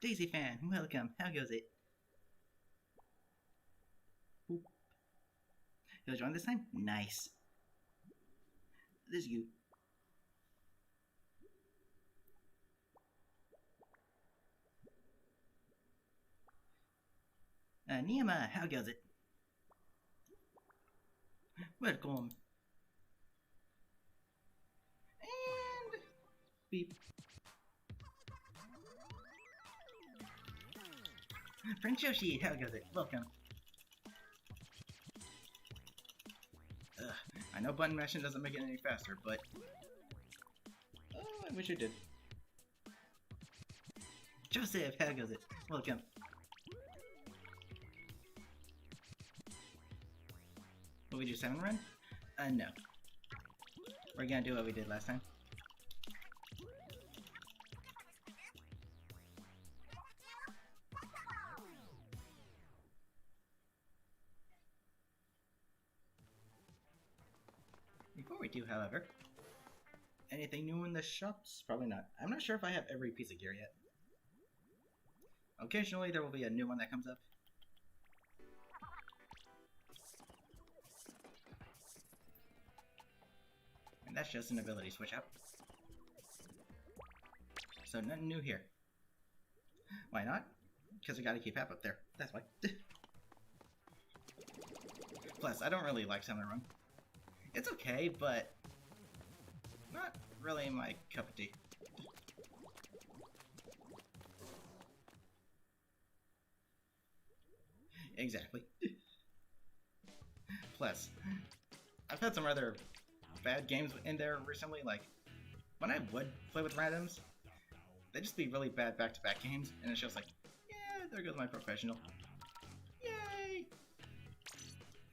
Daisy fan, welcome. How goes it? Boop. He'll join this time? Nice. This is you. Niyama, how goes it? Welcome. And beep. Prince Yoshi, how goes it? Welcome. Ugh, I know button mashing doesn't make it any faster, but... Oh, I wish it did. Joseph, how goes it? Welcome. Will we do 7 run? No. We're gonna do what we did last time. Before we do, however, anything new in the shops? Probably not. I'm not sure if I have every piece of gear yet. Occasionally there will be a new one that comes up. And that's just an ability switch out. So nothing new here. Why not? Because we gotta keep Hap up there. That's why. Plus, I don't really like Summer Run. It's okay, but not really my cup of tea. Exactly. Plus, I've had some rather bad games in there recently, like, when I would play with randoms, they'd just be really bad back-to-back games, and it's just like, yeah, there goes my professional. Yay!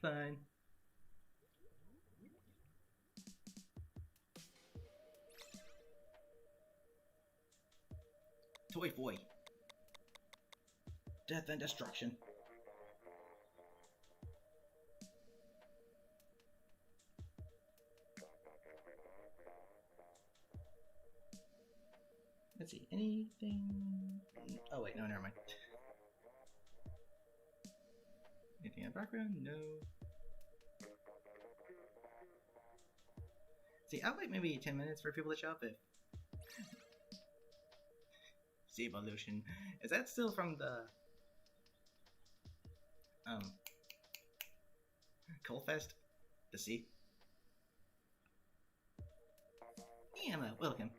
Fine. Toy boy. Death and destruction. Let's see, anything... Oh wait, no, never mind. Anything in the background? No. See, I'll wait maybe 10 minutes for people to show up if... See, evolution. Is that still from the... Coalfest? The sea? Emma, welcome.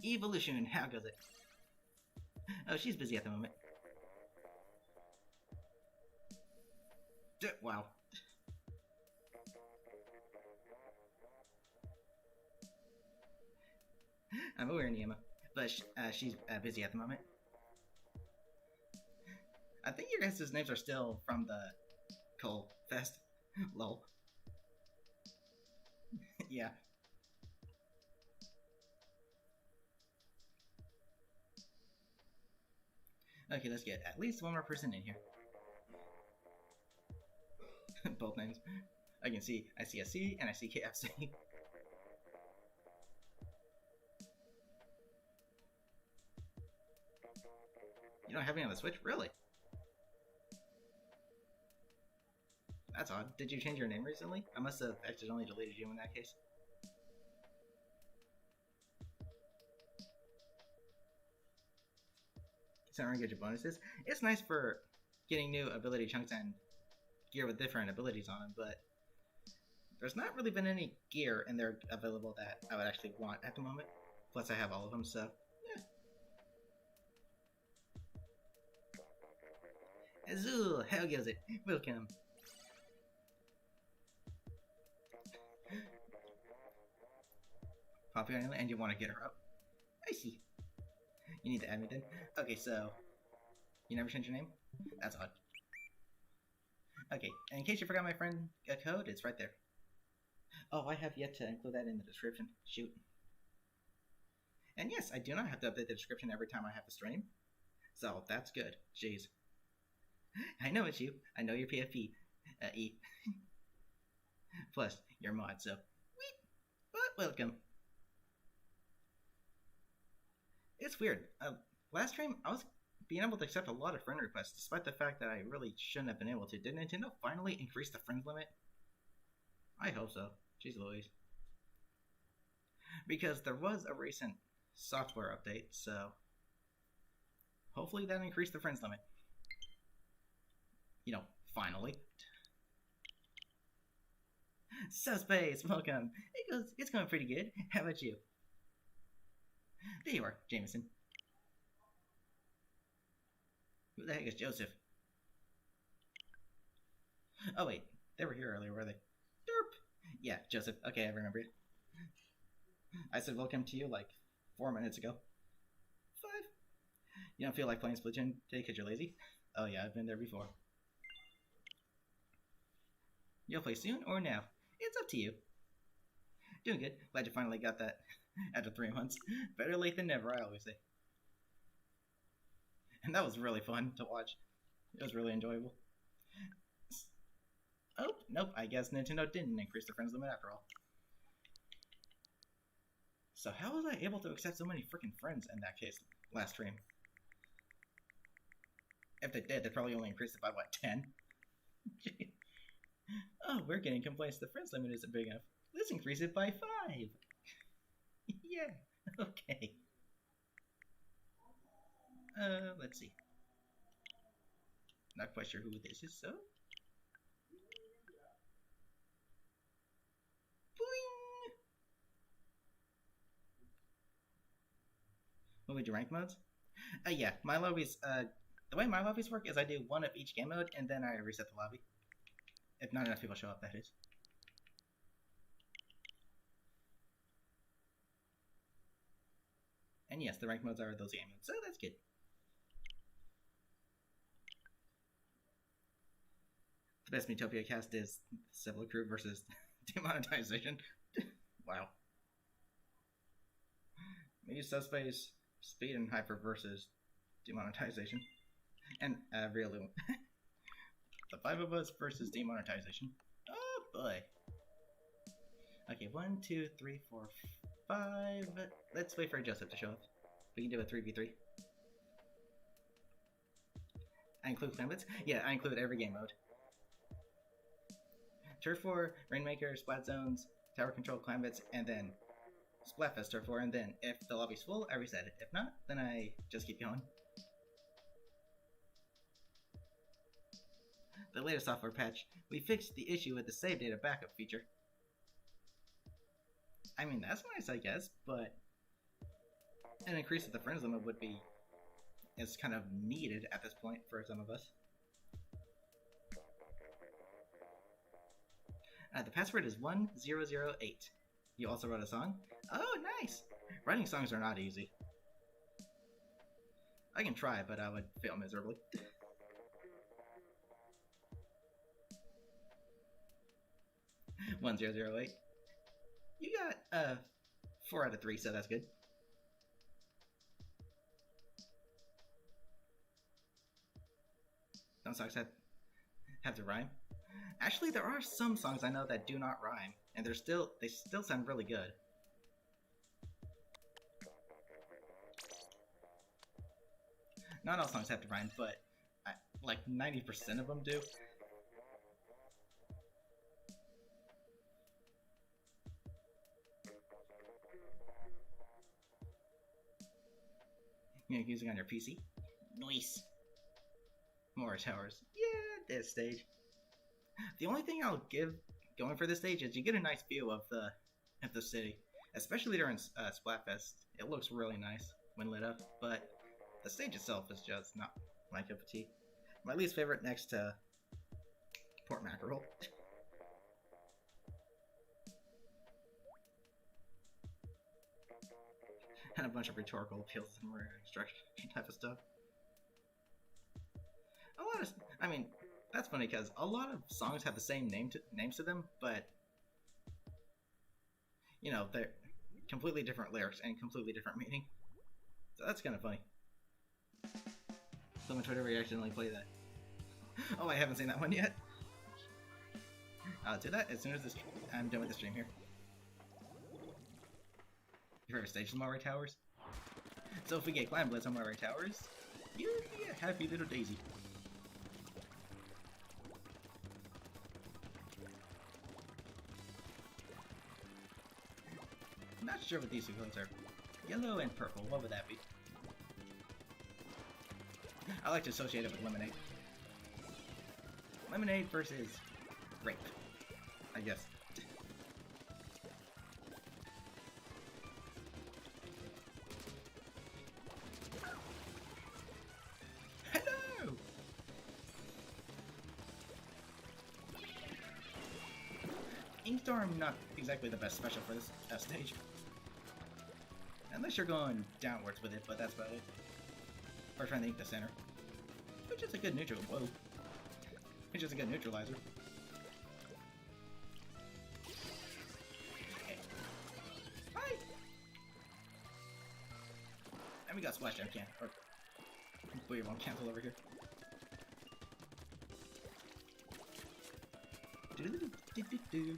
Evolution, how goes it? Oh, she's busy at the moment. Wow. I'm aware, Niema, but she's busy at the moment. I think your guys' names are still from the Coal Fest. Lol. Yeah. Okay, let's get at least one more person in here. Both names. I see a C and I see KFC. You don't have me on the Switch? Really? That's odd. Did you change your name recently? I must have accidentally deleted you in that case. Can't get your bonuses. It's nice for getting new ability chunks and gear with different abilities on them, but there's not really been any gear in there available that I would actually want at the moment. Plus I have all of them, so yeah. Azul, how goes it? Welcome. Poppy Island, and you want to get her up? I see. You need to add me then? Okay, so... You never changed your name? That's odd. Okay, and in case you forgot my friend code, it's right there. Oh, I have yet to include that in the description. Shoot. And yes, I do not have to update the description every time I have a stream. So, that's good. Jeez. I know it's you. I know your PFP. E. Plus, you're mod, so... But welcome. It's weird. last stream, I was being able to accept a lot of friend requests, despite the fact that I really shouldn't have been able to. Did Nintendo finally increase the friends limit? I hope so. Jeez Louise. Because there was a recent software update, so hopefully that increased the friends limit. You know, finally. Subspace, welcome. It's going pretty good. How about you? There you are, Jameson. Who the heck is Joseph? Oh wait, they were here earlier, were they? Derp! Yeah, Joseph. Okay, I remember it. I said welcome to you like 4 minutes ago. 5. You don't feel like playing Splatoon today because you're lazy? Oh yeah, I've been there before. You'll play soon or now? It's up to you. Doing good. Glad you finally got that after 3 months. Better late than never, I always say. And that was really fun to watch. It was really enjoyable. Oh, nope, I guess Nintendo didn't increase the friends limit after all. So how was I able to accept so many freaking friends in that case last stream? If they did, they'd probably only increased it by, what, 10? Oh, we're getting complaints the friends limit isn't big enough. Let's increase it by 5. Yeah, okay. Let's see. Not quite sure who this is, so... Boing! What would you rank modes? Yeah, my lobbies, the way my lobbies work is I do 1 of each game mode, and then I reset the lobby. If not enough people show up, that is. And yes, the rank modes are those game modes, so that's good. The best Metopia cast is Civil Crew versus Demonetization. Wow. Maybe Subspace, Speed, and Hyper versus Demonetization. And Real Loom. The 5 of us versus Demonetization. Oh boy. Okay, 1, 2, 3, 4, 5. Let's wait for Joseph to show up. We can do a 3v3. I include Clamblitz? Yeah, I include every game mode. Turf War, Rainmaker, Splat Zones, Tower Control, Clamblitz, and then Splatfest Turf War, and then if the lobby's full, I reset it. If not, then I just keep going. The latest software patch, we fixed the issue with the save data backup feature. I mean, that's nice, I guess, but an increase of the friends limit would be is kind of needed at this point for some of us. The password is 1008. You also wrote a song? Oh, nice! Writing songs are not easy. I can try, but I would fail miserably. 1008. You got 4 out of 3, so that's good. Some songs have to rhyme. Actually, there are some songs I know that do not rhyme, and they still sound really good. Not all songs have to rhyme, but like 90% of them do. You're using on your PC? Nice. More towers. Yeah, this stage. The only thing I'll give going for this stage is you get a nice view of the city, especially during Splatfest. It looks really nice when lit up, but the stage itself is just not my cup of tea. My least favorite next to Port Mackerel. And a bunch of rhetorical appeals and instruction type of stuff. I mean, that's funny because a lot of songs have the same names to them, but you know, they're completely different lyrics and completely different meaning. So that's kind of funny. Someone Twitter we accidentally play that. Oh, I haven't seen that one yet. I'll do that as soon as I'm done with the stream here. Your favorite stage is Moray Towers? So if we get Clan Blitz on one of our towers, you'd be a happy little daisy. Not sure what these two colors are. Yellow and purple, what would that be? I like to associate it with lemonade. Lemonade versus grape, I guess. Hello! Inkstorm, not exactly the best special for this stage. Unless you're going downwards with it, but that's about it. Or trying to ink the center. Which is a good neutral. Whoa. Which is a good neutralizer. Okay. Hi! And we got Splash Jam can. Or Booyah won't cancel over here. Do-do-do-do-do.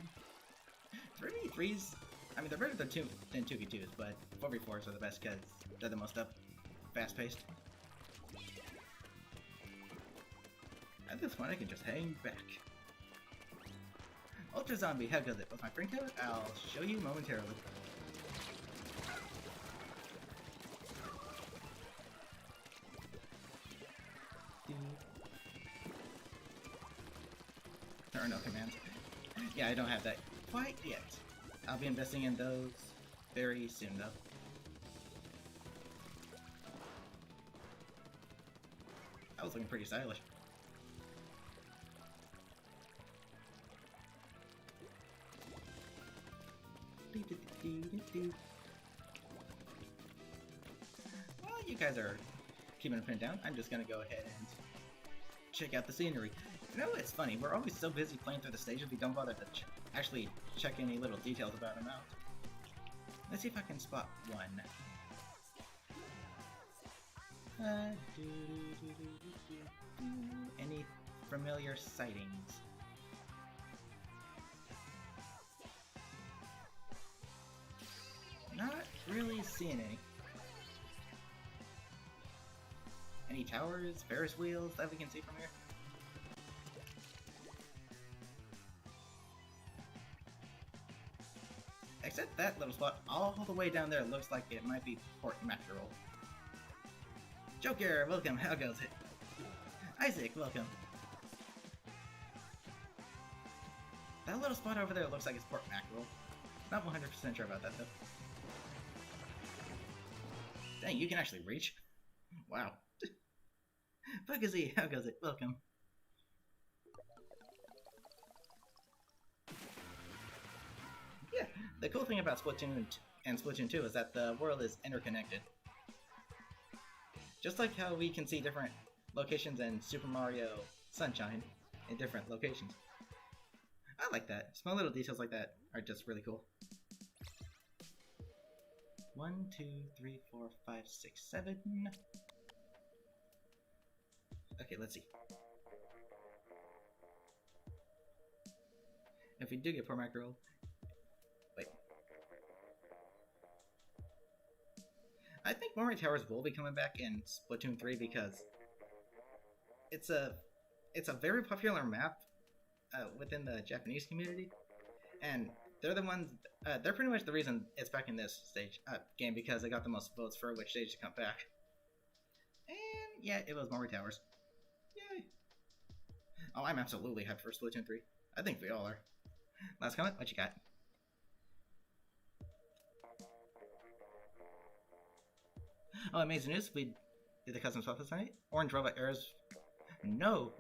3v3s, I mean, they're better than 2v2s, but 4v4s are the best because they're the most fast-paced. At this point, I can just hang back. Ultra Zombie, how goes it? With my friend code, I'll show you momentarily. There are no commands. Yeah, I don't have that quite yet. I'll be investing in those very soon, though. That was looking pretty stylish. While you guys are keeping a pin down, I'm just gonna go ahead and check out the scenery. You know, it's funny, we're always so busy playing through the stages we don't bother to actually check any little details about them out. Let's see if I can spot one. Any familiar sightings? Not really seeing any. Any towers, Ferris wheels that we can see from here? Except that little spot all the way down there looks like it might be Port Mackerel. Joker, welcome, how goes it? Isaac, welcome. That little spot over there looks like it's Port Mackerel. Not 100% sure about that though. Dang, you can actually reach? Wow. Bugazzy, how goes it? Welcome. Yeah, the cool thing about Splatoon and Splatoon 2 is that the world is interconnected. Just like how we can see different locations in Super Mario Sunshine in different locations. I like that. Small little details like that are just really cool. 1, 2, 3, 4, 5, 6, 7. Okay, let's see. If we do get Poor Mackerel... Wait. I think Memory Towers will be coming back in Splatoon 3 because it's a very popular map within the Japanese community, and they're the ones, they're pretty much the reason it's back in this game because they got the most votes for which stage to come back. And yeah, it was Memory Towers. Yay! Oh, I'm absolutely hyped for Splatoon 3. I think we all are. Last comment, what you got? Oh, amazing news, we did the custom swap this night. Orange robot errors. No!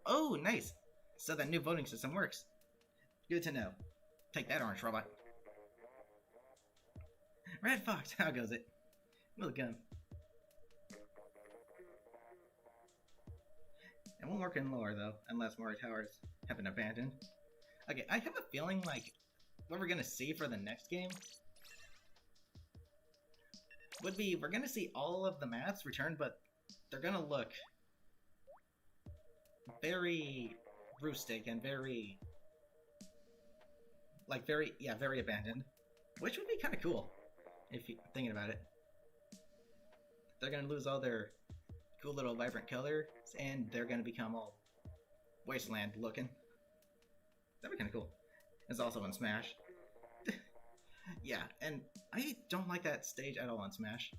Oh, nice! So that new voting system works. Good to know. Take that, orange robot. Red Fox, how goes it? Welcome. It won't work in lore, though, unless more towers have been abandoned. Okay, I have a feeling like what we're gonna see for the next game would be we're gonna see all of the maps return, but they're gonna look very rustic and very abandoned, which would be kind of cool if you're thinking about it. they're gonna lose all their cool little vibrant colors, and they're gonna become all wasteland looking. That'd be kind of cool. It's also in Smash. Yeah, and I don't like that stage at all on Smash.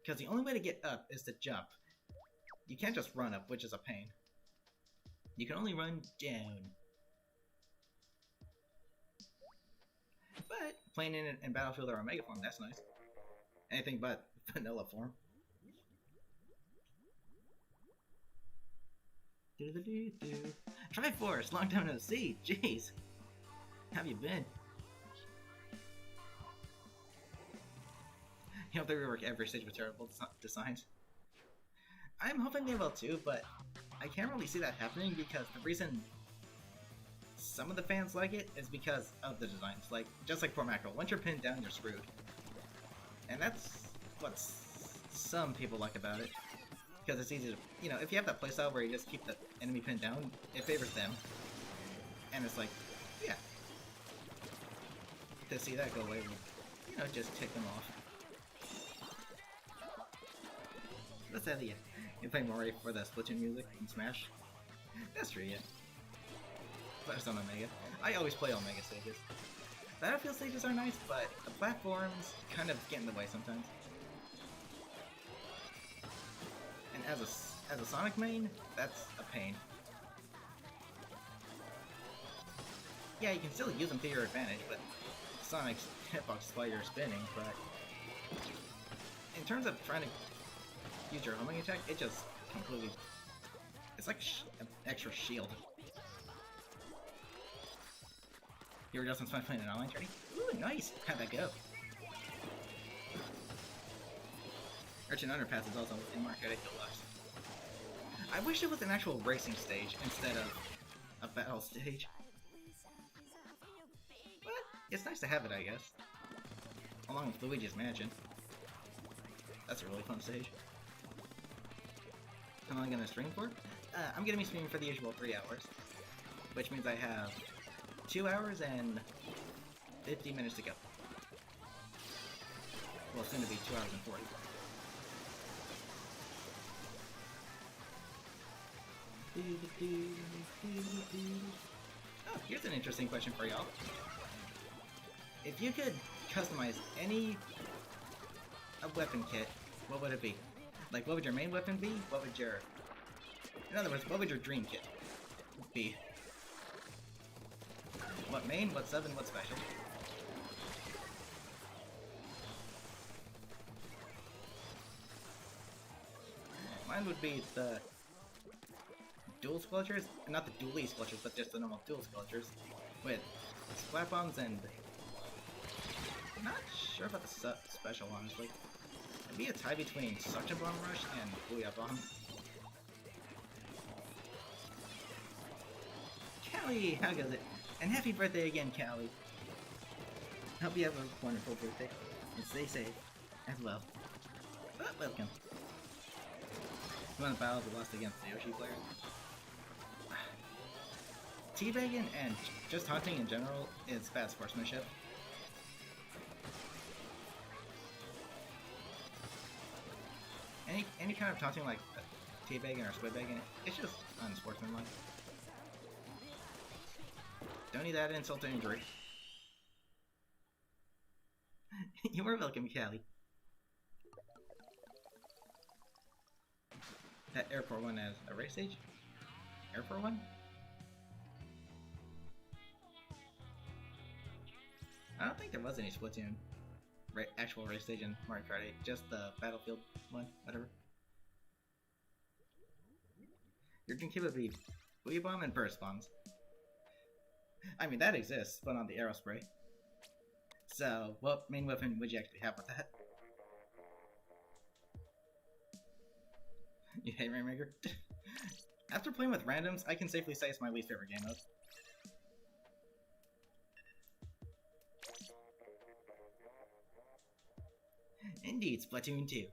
Because the only way to get up is to jump. You can't just run up, which is a pain. You can only run down. But playing in Battlefield or Omega form, that's nice. Anything but vanilla form. Triforce, long time no see. Jeez. How have you been? You hope they rework every stage with terrible designs. I'm hoping they will too, but I can't really see that happening because the reason some of the fans like it is because of the designs. Like, just like poor Mackerel, once you're pinned down, you're screwed. And that's what some people like about it. Because it's easy to, you know, if you have that playstyle where you just keep the enemy pinned down, it favors them. And it's like, yeah. To see that go away, you know, just tick them off. What's that again? You play more for the Splatoon music in Smash? That's true, yeah. But on Omega. I always play Omega stages. Battlefield stages are nice, but the platforms kind of get in the way sometimes. And as a Sonic main, that's a pain. Yeah, you can still use them to your advantage, but Sonic's hitbox while you're spinning, but in terms of trying to use your homing attack, it just completely... It's like an extra shield. You ever done some fun playing an online tourney? Ooh, nice! How'd that go? Urchin Underpass is also in Mario Kart 8 Deluxe. I wish it was an actual racing stage instead of a battle stage. But it's nice to have it, I guess. Along with Luigi's Mansion. That's a really fun stage. How long am I gonna stream for? I'm gonna be streaming for the usual 3 hours. Which means I have 2 hours and 50 minutes to go. Well, soon to be 2 hours and 40. Oh, here's an interesting question for y'all. If you could customize any weapon kit, what would it be? Like, what would your main weapon be? What would your... In other words, what would your dream kit be? What main, what sub, and what special? Mine would be the dual squelchers, not the dually squelchers, but just the normal dual squelchers with splat bombs and... I'm not sure about the special, honestly. It'd be a tie between Suction Bomb Rush and Booyah Bomb. Callie, how goes it? And happy birthday again, Callie. Hope you have a wonderful birthday. And stay safe as well. But welcome. You want to battle the lost against the Yoshi player? Teabagging and just taunting in general is bad sportsmanship. Any kind of taunting like teabagging or squidbagging, it's just unsportsmanlike. Don't need that insult to injury. You are welcome, Callie. That Airport 1 as a race stage? Airport 1? I don't think there was any Splatoon actual race stage in Mario Kart 8, just the Battlefield one, whatever. Your dream kit would be Booyah Bomb and Burst Bombs. I mean, that exists, but on the Aerospray. So, what main weapon would you actually have with that? You hate Rainmaker? After playing with randoms, I can safely say it's my least favorite game mode. Indeed, Splatoon 2. You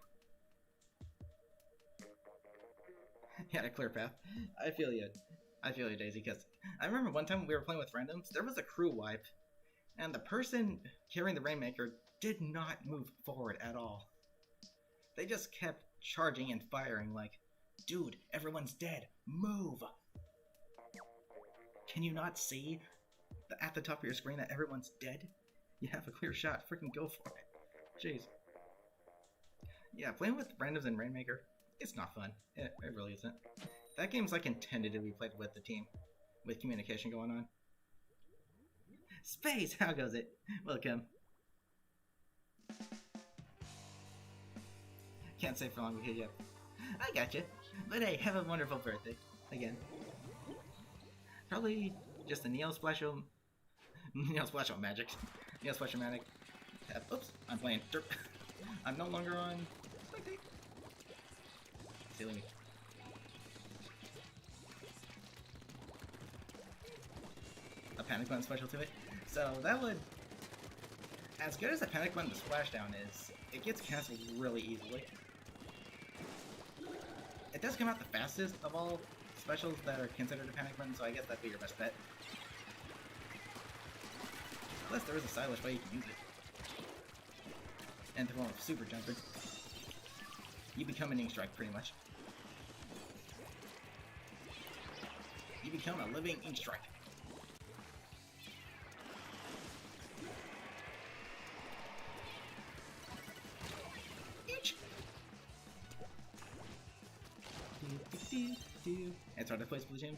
had a clear path. I feel you. I feel you, Daisy, because I remember one time we were playing with randoms, there was a crew wipe, and the person carrying the Rainmaker did not move forward at all. They just kept charging and firing like, dude, everyone's dead. Move! Can you not see at the top of your screen that everyone's dead? You have a clear shot. Freaking go for it. Jeez. Yeah, playing with randoms in Rainmaker, it's not fun. It really isn't. That game's like intended to be played with the team, with communication going on. Space, how goes it? Welcome. Can't say for long with you yet. I gotcha. But hey, have a wonderful birthday. Again. Probably just a Neo Splasho magic. Neo Splasho magic. Oops, I'm playing derp. I'm no longer on spectate. Silly me. A panic button special to it. So that would, as good as a panic button to splashdown is, it gets cancelled really easily. It does come out the fastest of all specials that are considered a panic button, so I guess that'd be your best bet. Plus, there is a stylish way you can use it. And the form of super jumper. You become an ink strike, pretty much. You become a living ink strike. It's hard to play Splatoon.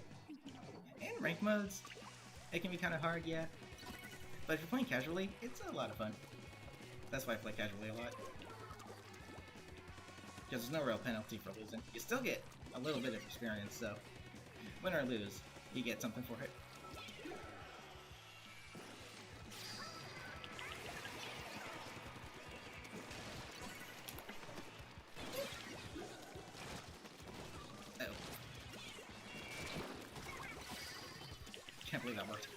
In rank modes, it can be kind of hard, yeah. But if you're playing casually, it's a lot of fun. That's why I play casually a lot. Because there's no real penalty for losing. You still get a little bit of experience, so win or lose, you get something for it. Can't believe that worked.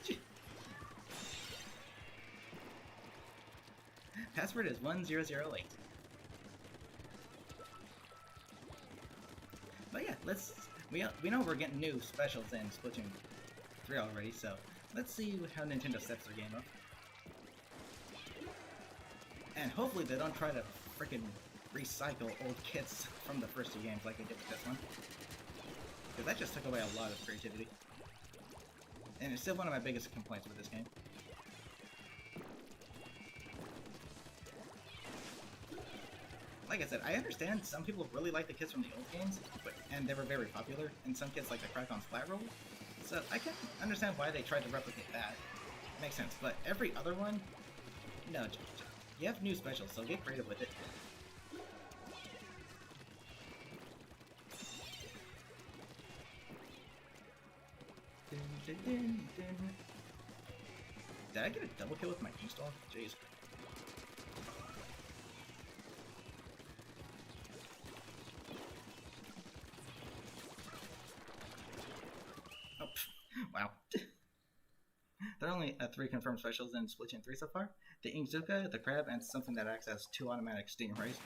Password is 1008. But yeah, we know we're getting new specials in Splatoon 3 already, so let's see how Nintendo steps their game up. And hopefully they don't try to freaking recycle old kits from the first two games like they did with this one. Because that just took away a lot of creativity. And it's still one of my biggest complaints with this game. Like I said, I understand some people really like the kits from the old games, and they were very popular, and some kids like the Crack on Splat Roll. So I can understand why they tried to replicate that. Makes sense, but every other one? No, you have new specials, so get creative with it. Did I get a double kill with my install? Jeez. Oh, wow. There are only 3 confirmed specials in Splatoon 3 so far. The Inkzuka, the Crab, and something that acts as 2 automatic Stingrays.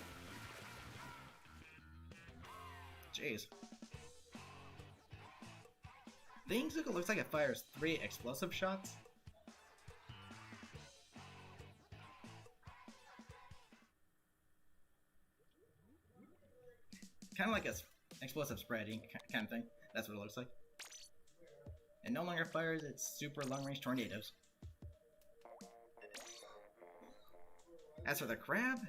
Jeez. The Inkzuka looks like it fires 3 explosive shots. Kind of like a explosive spread kind of thing. That's what it looks like. It no longer fires its super long-range tornadoes. As for the Crab,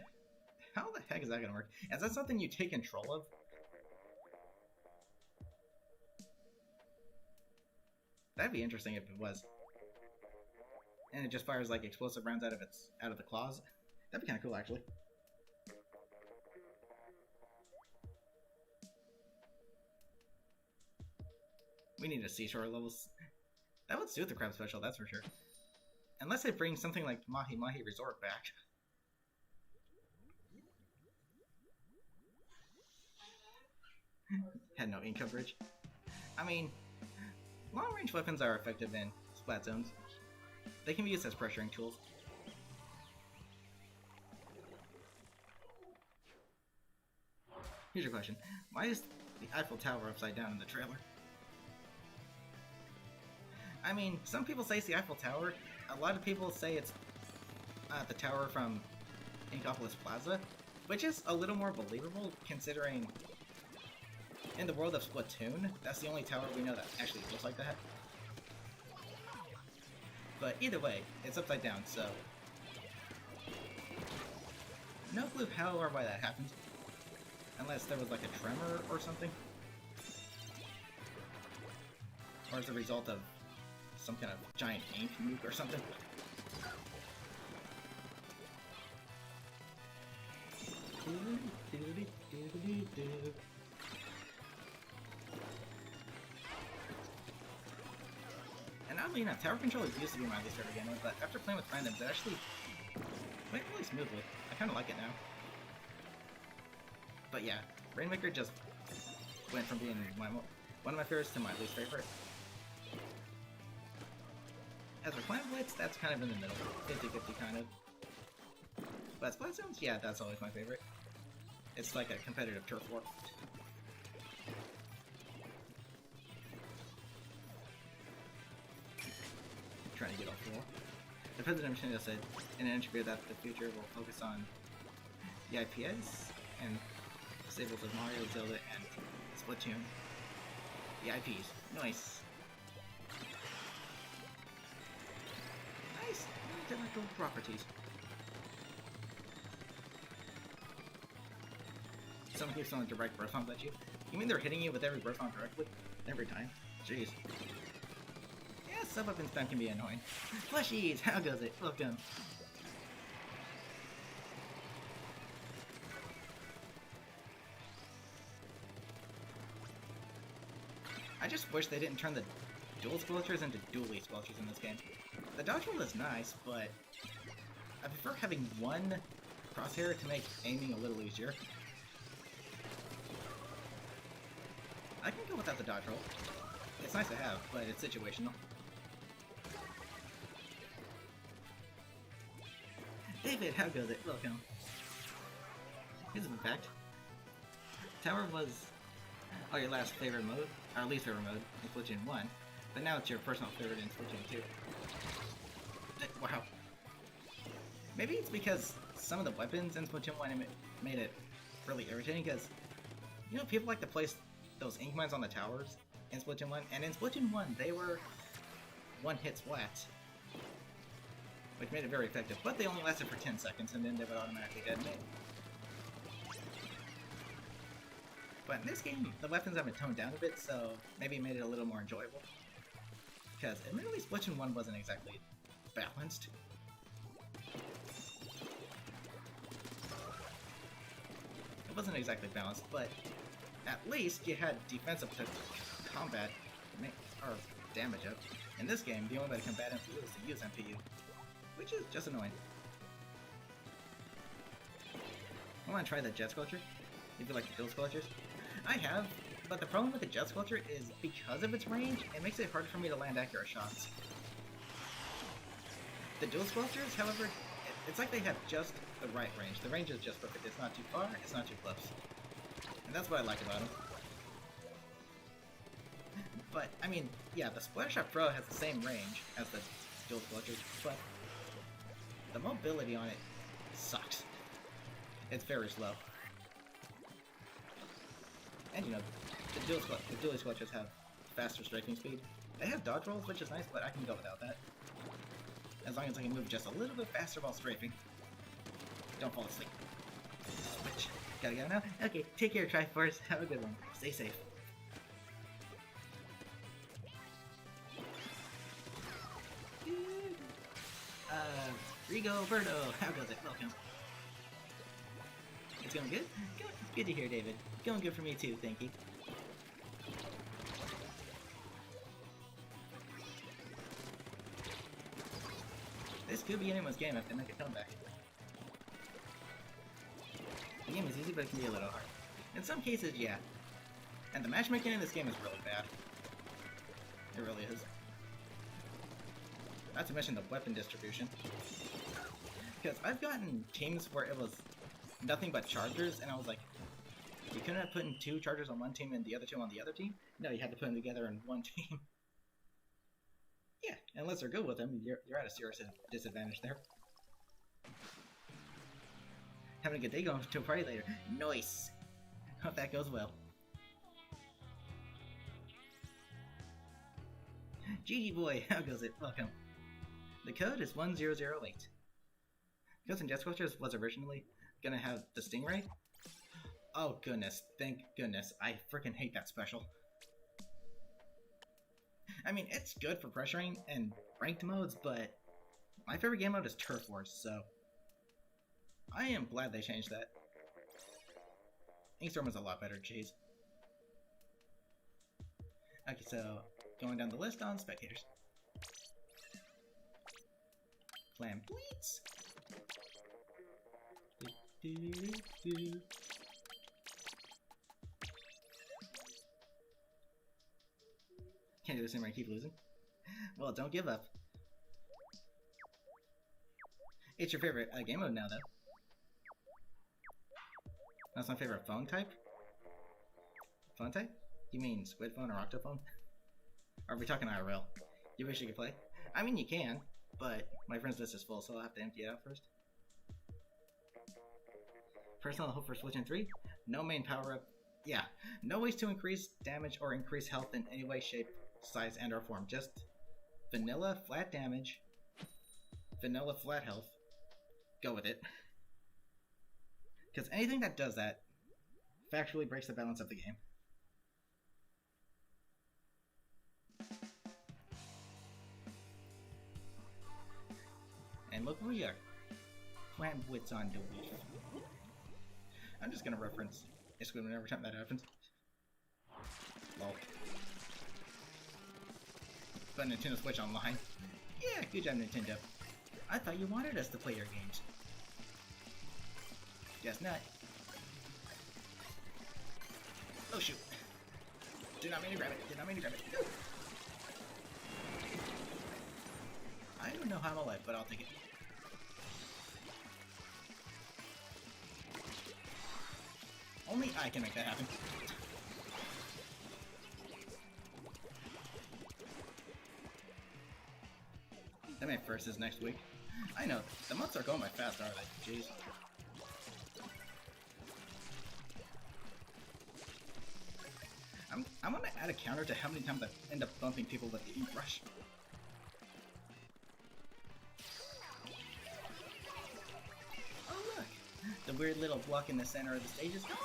how the heck is that gonna work? Is that something you take control of? That'd be interesting if it was. And it just fires like explosive rounds out of the claws. That'd be kind of cool, actually. We need a seashore levels. That would suit the Crab special, that's for sure. Unless they bring something like Mahi Mahi Resort back. Had no ink coverage. I mean, long-range weapons are effective in splat zones. They can be used as pressuring tools. Here's your question. Why is the Eiffel Tower upside down in the trailer? I mean, some people say it's the Eiffel Tower. A lot of people say it's the tower from Inkopolis Plaza. which is a little more believable considering in the world of Splatoon, that's the only tower we know that actually looks like that. But either way, it's upside down, so no clue how or why that happened. Unless there was like a tremor or something. Or as a result of some kind of giant ink nuke or something. And oddly enough, tower control used to be my least favorite game, but after playing with randoms, it actually went really smoothly. I kind of like it now. But yeah, Rainmaker just went from being one of my favorites to my least favorite. As for Plant Blitz, that's kind of in the middle. 50-50 kind of. But Splatoon, yeah, that's always my favorite. It's like a competitive turf war. Trying to get off the wall. The president of Nintendo said in an interview that the future will focus on the IPs and staples of Mario, Zelda, and Splatoon. The IPs. Nice. Nice intellectual properties. Someone keeps on direct burst bombs at you. You mean they're hitting you with every burst bomb directly? Every time? Jeez. Yeah, sub-up and spam can be annoying. Plushies! How goes it? Welcome. I just wish they didn't turn the dual squelchers into dually squelchers in this game. The dodge roll is nice, but I prefer having one crosshair to make aiming a little easier. I can go without the dodge roll. It's nice to have, but it's situational. David, how goes it? Welcome. Here's a fun fact. Tower was your last favorite mode, or least favorite mode in Splatoon 1, but now it's your personal favorite in Splatoon 2. Wow. Maybe it's because some of the weapons in Splatoon 1 made it really irritating, because, you know, people like to place those ink mines on the towers in Splatoon 1, and in Splatoon 1 they were one-hit splat, which made it very effective, but they only lasted for 10 seconds and then they would automatically detonate. But in this game, the weapons have been toned down a bit, so maybe it made it a little more enjoyable. Because admittedly, Splatoon 1 wasn't exactly balanced. It wasn't exactly balanced, but at least you had defensive to combat or damage up. In this game, the only way to combat MPU is to use MPU, which is just annoying. I want to try the Jet Squelcher, if you like the dual squelchers. I have, but the problem with the Jet Squelcher is because of its range, it makes it hard for me to land accurate shots. The dual squelchers, however, it's like they have just the right range. The range is just perfect. It's not too far, it's not too close. And that's what I like about them. But, I mean, yeah, the Splattershot Pro has the same range as the dual squelchers, but the mobility on it sucks. It's very slow. And you know, the dual squelchers have faster strafing speed. They have dodge rolls, which is nice, but I can go without that. As long as I can move just a little bit faster while strafing. Don't fall asleep. Switch. Gotta go now? Okay, take care, Triforce. Have a good one. Stay safe. Rigoberto, how goes it? Welcome. It's going good? Good to hear, David. Going good for me too, thank you. This could be anyone's game if they make a comeback. The game is easy, but it can be a little hard. In some cases, yeah. And the matchmaking in this game is really bad. It really is. Not to mention the weapon distribution. Because I've gotten teams where it was nothing but chargers, and I was like, you couldn't have put in 2 chargers on one team and the other 2 on the other team? No, you had to put them together in one team. Yeah, unless they're good with them, you're at a serious disadvantage there. having a good day, going to a party later. Nice. Hope that goes well. GG boy, how goes it? Welcome. The code is 1008. Ghosts and Jet Squelchers was originally gonna have the Stingray. Oh goodness, thank goodness. I freaking hate that special. I mean, it's good for pressuring and ranked modes, but my favorite game mode is Turf Wars, so I am glad they changed that. Inkstorm was a lot better, jeez. Okay, so going down the list on spectators. Flamboyants. Can't do the same right, keep losing. Well, don't give up. It's your favorite game mode now, though. That's my favorite phone type? Phone type? You mean Squid Phone or Octophone? Or are we talking IRL? You wish you could play? I mean, you can, but my friend's list is full, so I'll have to empty it out first. Personal hope for Splatoon 3? No main power-up. Yeah, no ways to increase damage or increase health in any way, shape, size, and or form. Just vanilla flat damage, vanilla flat health. Go with it. Because anything that does that factually breaks the balance of the game. And look where we are. Flamboyants on the Wii. I'm just gonna reference Squidman every time that happens. Lol. But Nintendo Switch Online. Yeah, good job, Nintendo. I thought you wanted us to play your games. Guess not. Oh shoot. Did not mean to grab it. Did not mean to grab it. No. I don't know how I'm alive, but I'll take it. Only I can make that happen. That my first is next week. I know, the months are going by fast, aren't they? Jeez. I'm gonna add a counter to how many times I end up bumping people with the ink brush. Oh look! The weird little block in the center of the stage is gone!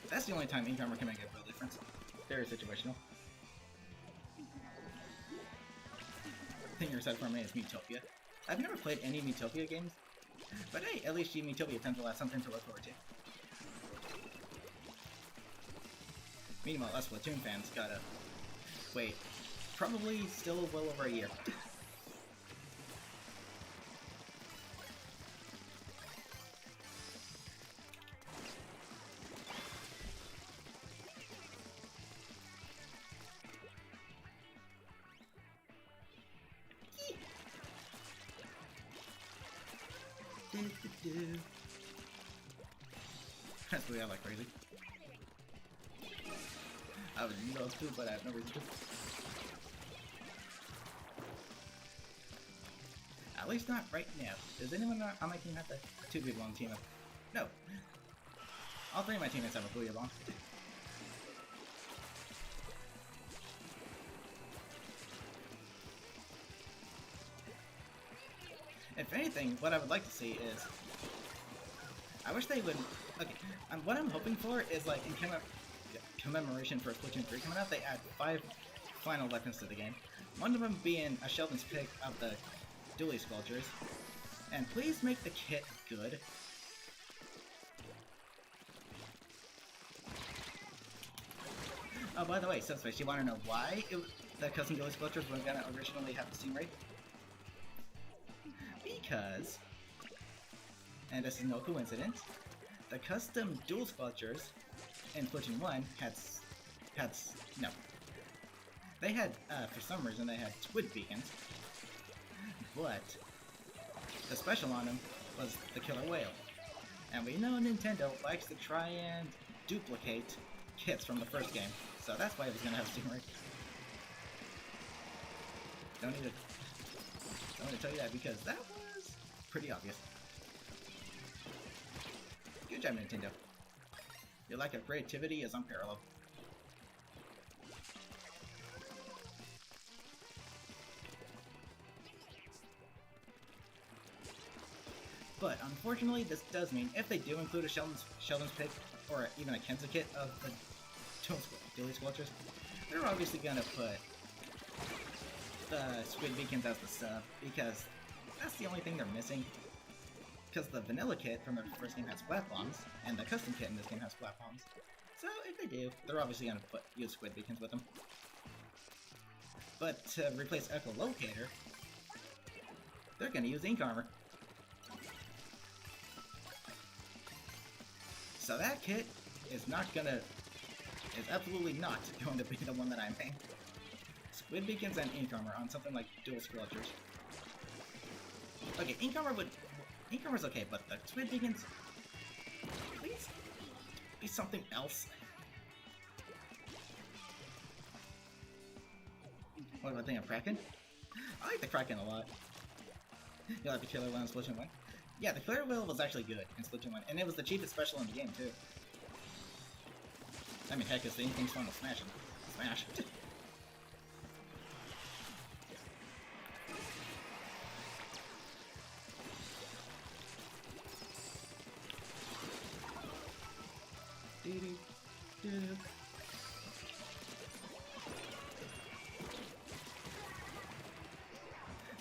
That's the only time ink armor can make a real difference. Very situational. The thing you're excited for me is Miitopia. I've never played any Miitopia games, but hey, at least Miitopia 10 will have something to look forward to. Meanwhile, us Splatoon fans gotta wait, probably still well over a year. That's the way I like crazy. I would love to, but I have no reason to. At least not right now. Does anyone on my team have the 2 people on the team? No. All 3 of my teammates have a Booyah. If anything, what I would like to see is, I wish they would. Okay, what I'm hoping for is like in commemoration for Splatoon 3 coming out, they add 5 final weapons to the game. One of them being a Sheldon's pick of the Dually Sculptures, and please make the kit good. Oh, by the way, Subspace, you want to know why the custom Dually Sculptures were gonna originally have the Stingray? Because, and this is no coincidence, the custom dual sculptures in Splatoon 1 they had, for some reason, they had squid beacons, but the special on them was the killer whale. And we know Nintendo likes to try and duplicate kits from the first game, so that's why it was gonna have Stingray. Don't need to tell you that because that was pretty obvious. Good job, Nintendo. Your lack of creativity is unparalleled. But unfortunately, this does mean if they do include a Sheldon's pick or even a Kenza kit of the Dually Squelchers, they're obviously gonna put the Squid Beacons as the sub because that's the only thing they're missing. Because the vanilla kit from the first game has Splat Bombs, and the custom kit in this game has Splat Bombs. So if they do, they're obviously gonna use Squid Beacons with them. But to replace Echolocator, they're gonna use Ink Armor. So that kit is absolutely not going to be the one that I main. Squid Beacons and Ink Armor on something like Dual Squelchers. Okay, Ink Armor's okay, but the Squid Beacons, please be something else. What about the thing of Kraken? I like the Kraken a lot. You like the Killer Whale in Splatoon 1? Yeah, the Killer Whale was actually good in Splatoon 1, and it was the cheapest special in the game, too. I mean, heck, it's the only thing's fun to smash him. Smash.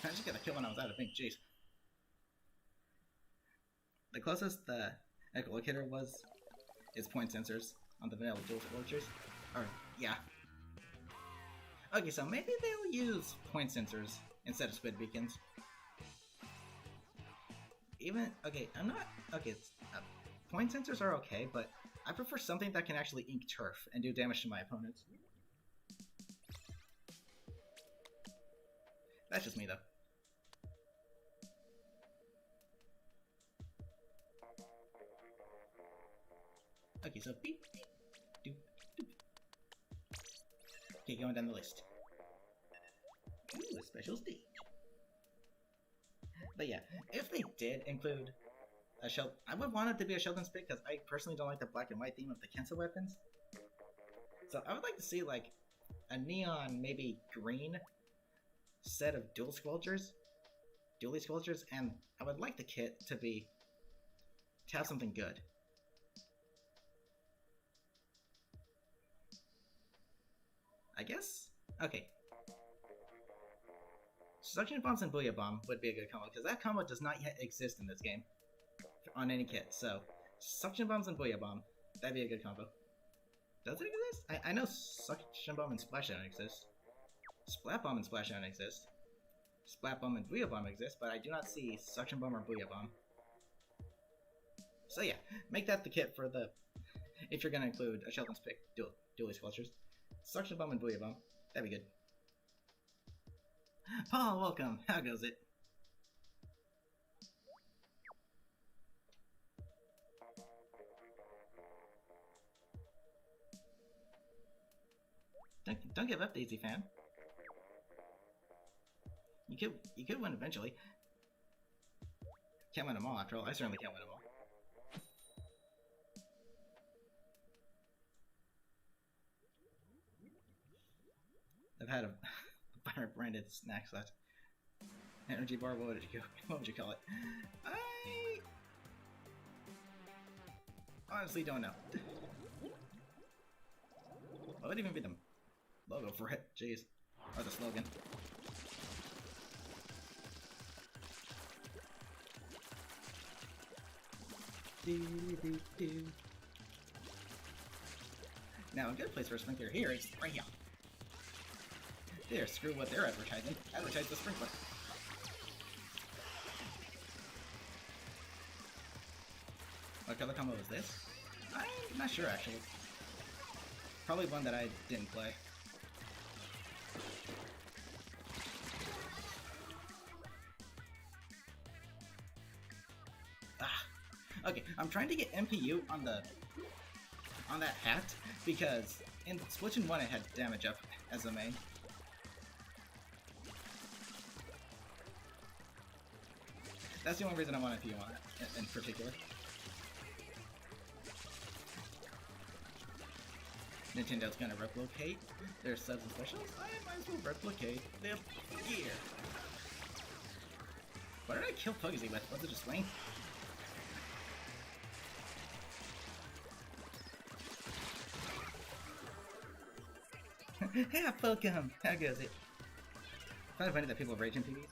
I just got a kill when I was out of pink, jeez. The closest the Echolocator was is point sensors on the vanilla Dual Squelchers. Or, yeah. Okay, so maybe they'll use point sensors instead of Squid Beacons. Point sensors are okay, but I prefer something that can actually ink turf and do damage to my opponents. That's just me, though. Okay, so beep, beep, doop, doop. Okay, going down the list. Ooh, a special stage. But yeah, if they did include a Sheldon, I would want it to be a Sheldon's pick because I personally don't like the black and white theme of the Kensa weapons. So I would like to see like a neon, maybe green set of Dually Squelchers, and I would like the kit to have something good. I guess? Okay. Suction Bombs and Booyah Bomb would be a good combo, because that combo does not yet exist in this game on any kit, so Suction Bombs and Booyah Bomb, that'd be a good combo. Does it exist? I know Suction Bomb and Splashdown exist. Splat Bomb and Splashdown exist. Splat Bomb and Booyah Bomb exist, but I do not see Suction Bomb or Booyah Bomb. So yeah, make that the kit for the... if you're gonna include a Sheldon's pick, Dually Squelchers. Suction Bomb and Booyah Bomb. That'd be good. Paul, welcome. How goes it? Don't give up, Daisy fan. You could win eventually. Can't win them all, after all. I certainly can't win them all. I've had a pirate branded snack slash energy bar. What would you call it? I honestly don't know. What would even be the logo for it? Jeez, or the slogan. Now, a good place for a sprinkler here is right here. There, screw what they're advertising. Advertise the sprinkler. What color combo is this? I'm not sure, actually. Probably one that I didn't play. Okay, I'm trying to get MPU on on that hat, because in Splatoon 1 it had damage up as the main. That's the only reason I want a PU on it, in particular. Nintendo's gonna replicate their subs and specials. I might as well replicate their gear. What did I kill Pugsy with? Was it a swing? Yeah, welcome! How goes it? It's kind of funny that people rage in Pvs.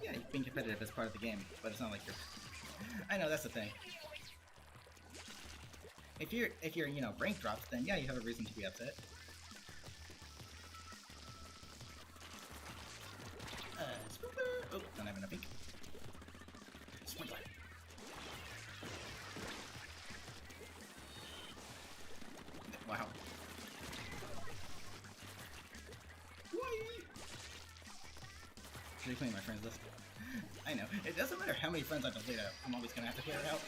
Yeah, being competitive is part of the game, but it's not like you're... I know, that's the thing. If you're, you know, rank drops, then yeah, you have a reason to be upset. Sprinkler! Oh, don't have enough ink. Sprinkler! Wow. Should I clean my friends list? I know. It doesn't matter how many friends I delete out, I'm always gonna have to clear it out.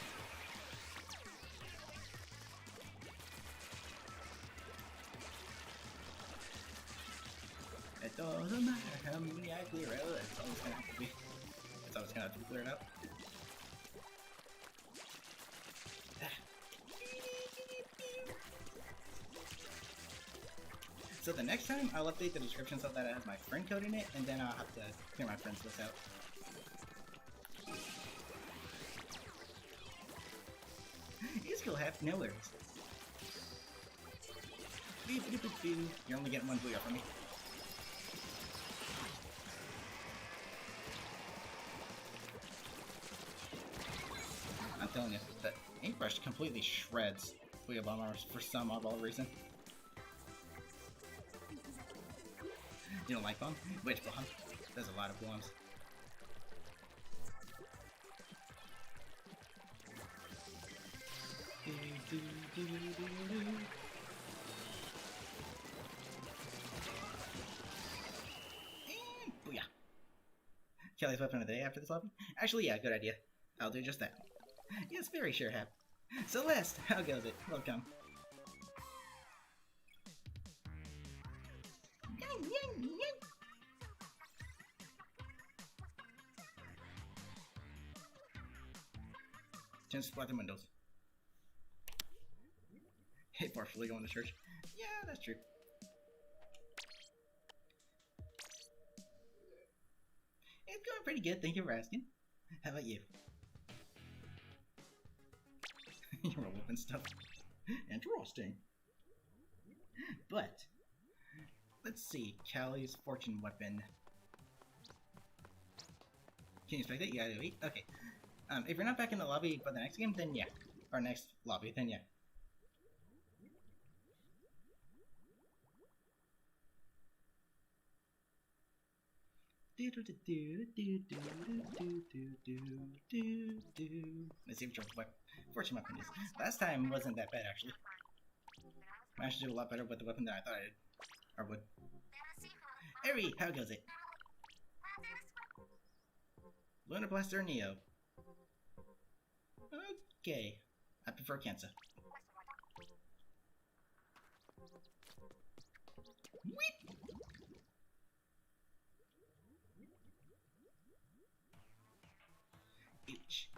It doesn't matter how many I clear out, it's always gonna have to be. It's always gonna have to be cleared out. So the next time, I'll update the description so that it has my friend code in it, and then I'll have to clear my friends list out. You still have no worries. You're only getting one booyah from me. I'm telling you, the Inkbrush completely shreds booyah bombers for some oddball reason. You don't like bomb? Which bomb? There's a lot of bombs. And booyah! Kelly's weapon of the day after this lobby? Actually, yeah, good idea. I'll do just that. Yes, very sure, Hap. Celeste, how goes it? Welcome. Change to Splatoon windows. Hey, partially going to church. Yeah, that's true. It's going pretty good, thank you for asking. How about you? You're whooping stuff. Interesting. But, let's see. Callie's fortune weapon. Can you expect it? You gotta wait? Okay. If you're not back in the lobby for the next game, then yeah. Or next lobby, then yeah. Let's see what fortune weapon is. Last time wasn't that bad, actually. I should do a lot better with the weapon than I thought I did. Or would. Eri, how goes it? Lunar Blaster Neo. Okay. I prefer Cancer. Weep! Ouch.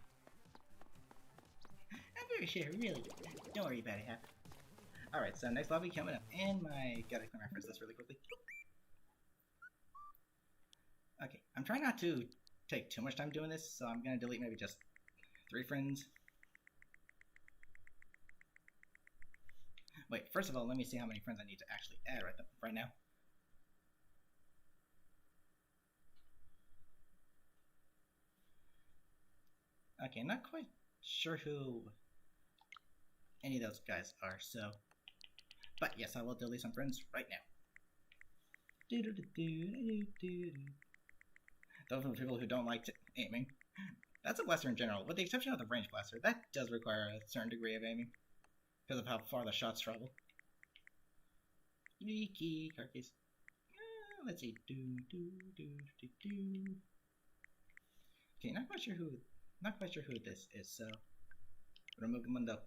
I'm very sure, really. Don't worry about it, Hap. Alright, so next lobby coming up. And gotta clear my friends list really quickly. Okay, I'm trying not to take too much time doing this, so I'm gonna delete maybe just 3 friends. Wait, first of all, let me see how many friends I need to actually add right now. Okay, I'm not quite sure who any of those guys are, so... But yes, I will delete some friends right now. Those are the people who don't like aiming. That's a blaster in general, with the exception of the range blaster. That does require a certain degree of aiming, because of how far the shots travel. Key card case. Let's see. Okay, not quite sure who this is. So remove the window.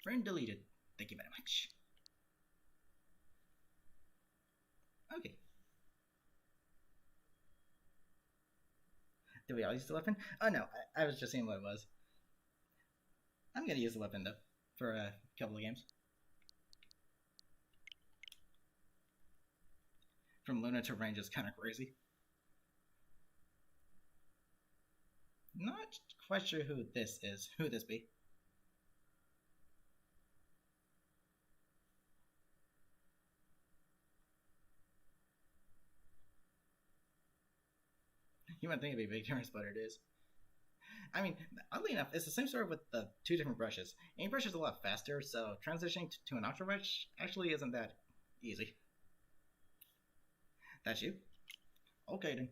Friend deleted. Thank you very much. Okay. Do we all use the weapon? Oh no, I was just seeing what it was. I'm gonna use the weapon though, for a couple of games. From Luna to range is kind of crazy. Not quite sure who this is. Who this be? You might think it'd be a big difference, but it is. I mean, oddly enough, it's the same story with the two different brushes. Aim brush is a lot faster, so transitioning to an ultra brush actually isn't that easy. That's you? Okay then.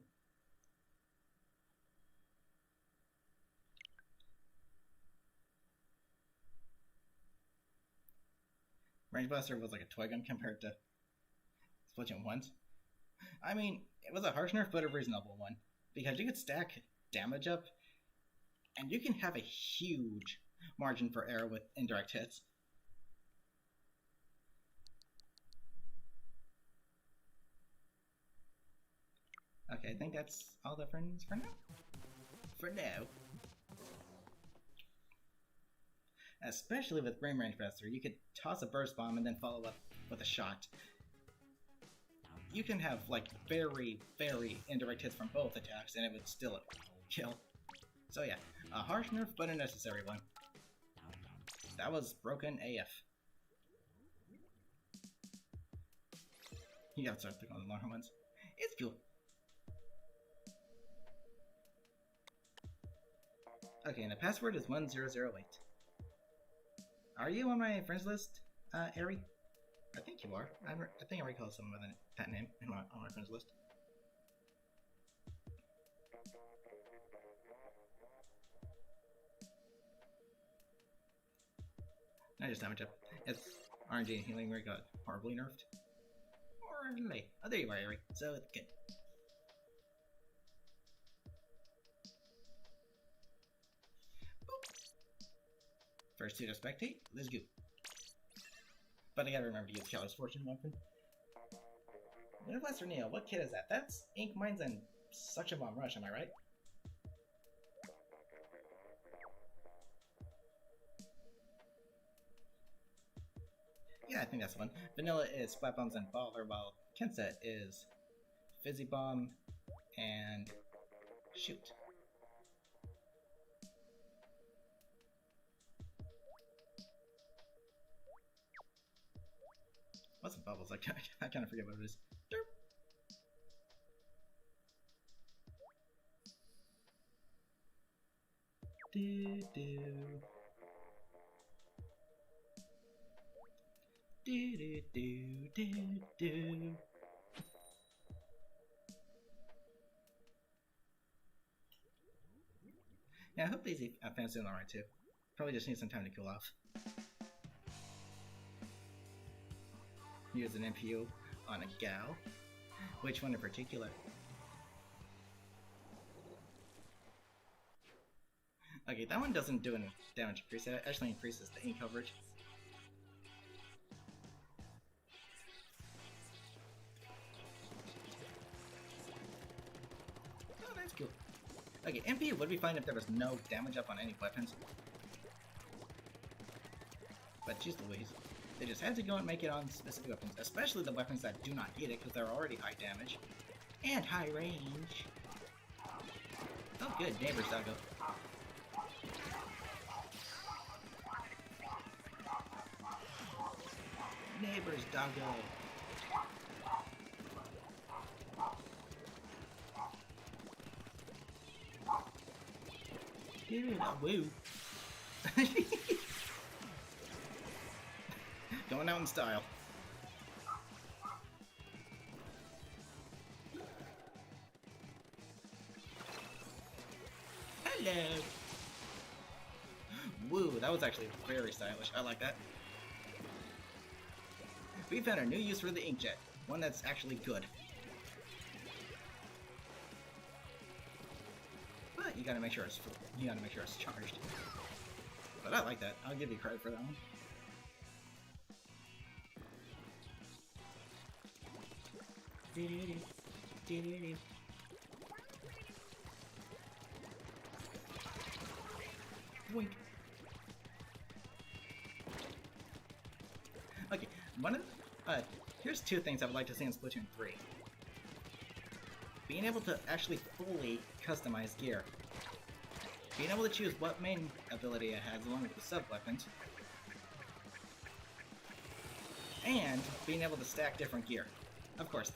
Range Blaster was like a toy gun compared to Splatoon 1's. I mean, it was a harsh nerf, but a reasonable one. Because you could stack damage up, and you can have a huge margin for error with indirect hits. Okay, I think that's all the friends for now. For now. Especially with Brain Range Blaster, you could toss a burst bomb and then follow up with a shot. You can have like very, very indirect hits from both attacks and it would still kill. So yeah, a harsh nerf but a necessary one. That was broken AF. You gotta start thinking on the longer ones. It's cool. Okay, and the password is 1008. Are you on my friends list, Ari? I think you are. I think I recall someone with that name on my friends list. I just damage up. It's RNG and healing where it got horribly nerfed. Horribly. Oh, there you are, Ari. So it's good. First two to spectate, let's go. But I gotta remember to use Kelly's Fortune weapon. Winterblast or Neo, what kit is that? That's Ink Mines and Suction Bomb Rush, am I right? Yeah, I think that's the one. Vanilla is Splat Bombs and Baller, while Kenset is Fizzy Bomb and Shoot. What's the bubbles? I kind of forget what it is. Derp. Do do. Do do do do do. Yeah, I hope these fans doing alright too. Probably just need some time to cool off. Use an NPU on a gal. Which one in particular? Okay, that one doesn't do any damage increase. It actually increases the ink coverage. Oh, that's cool. Okay, NPU would be fine if there was no damage up on any weapons. But jeez Louise. They just had to go and make it on specific weapons, especially the weapons that do not hit it because they're already high damage and high range. Oh good, neighbors doggo. Neighbors doggo. Dude, woo. Going out in style. Hello. Woo, that was actually very stylish. I like that. We found a new use for the inkjet. One that's actually good. But you you gotta make sure it's charged. But I like that. I'll give you credit for that one. Wait. Okay, here's two things I would like to see in Splatoon 3. Being able to actually fully customize gear. Being able to choose what main ability it has along with the sub-weapons. And being able to stack different gear. Of course,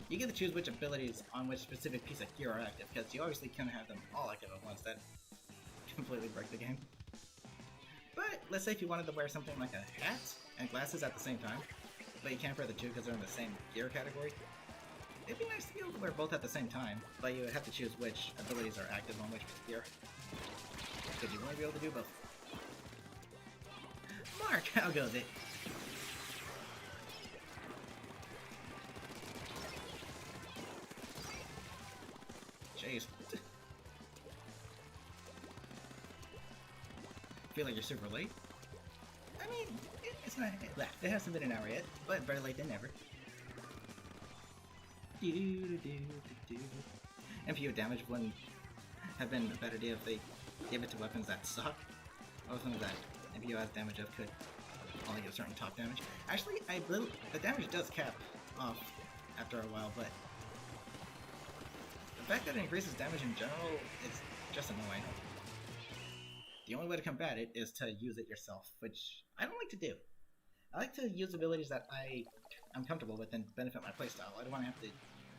you get to choose which abilities on which specific piece of gear are active, because you obviously can't have them all active at once. That completely break the game. But let's say if you wanted to wear something like a hat and glasses at the same time, but you can't wear the two because they're in the same gear category. It'd be nice to be able to wear both at the same time, but you would have to choose which abilities are active on which gear. Because you want to be able to do both. Mark, how goes it? Jeez. Feel like you're super late? I mean, it's not. It hasn't been an hour yet, but better late than never. MPO damage wouldn't have been a better deal if they gave it to weapons that suck. Or something that MPO has damage of could only give certain top damage. Actually, the damage does cap off after a while, but the fact that it increases damage in general is just annoying. The only way to combat it is to use it yourself, which I don't like to do. I like to use abilities that I'm comfortable with and benefit my playstyle. I don't want to have to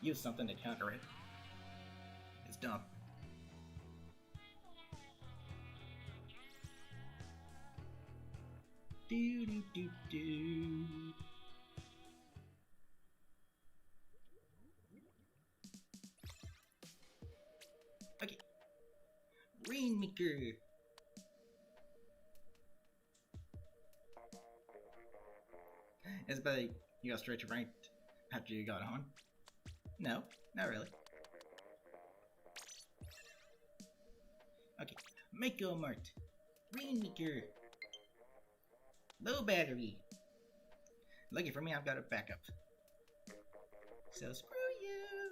use something to counter it. It's dumb. Okay. Rainmaker. It's better you go straight to ranked after you got on. No, not really. Okay, Mako Mart. Rainmaker. Low battery. Lucky for me, I've got a backup. So screw you.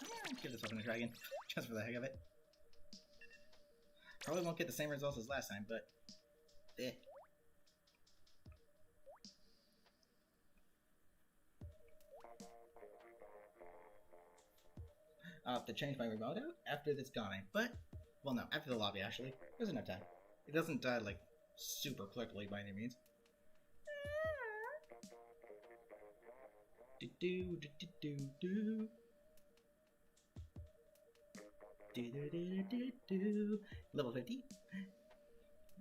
I'm gonna give this weapon a try again, just for the heck of it. Probably won't get the same results as last time, but eh. I'll have to change my remote out after this gone, but, well no, after the lobby actually. There's enough time. It doesn't die like super quickly by any means. Level 50.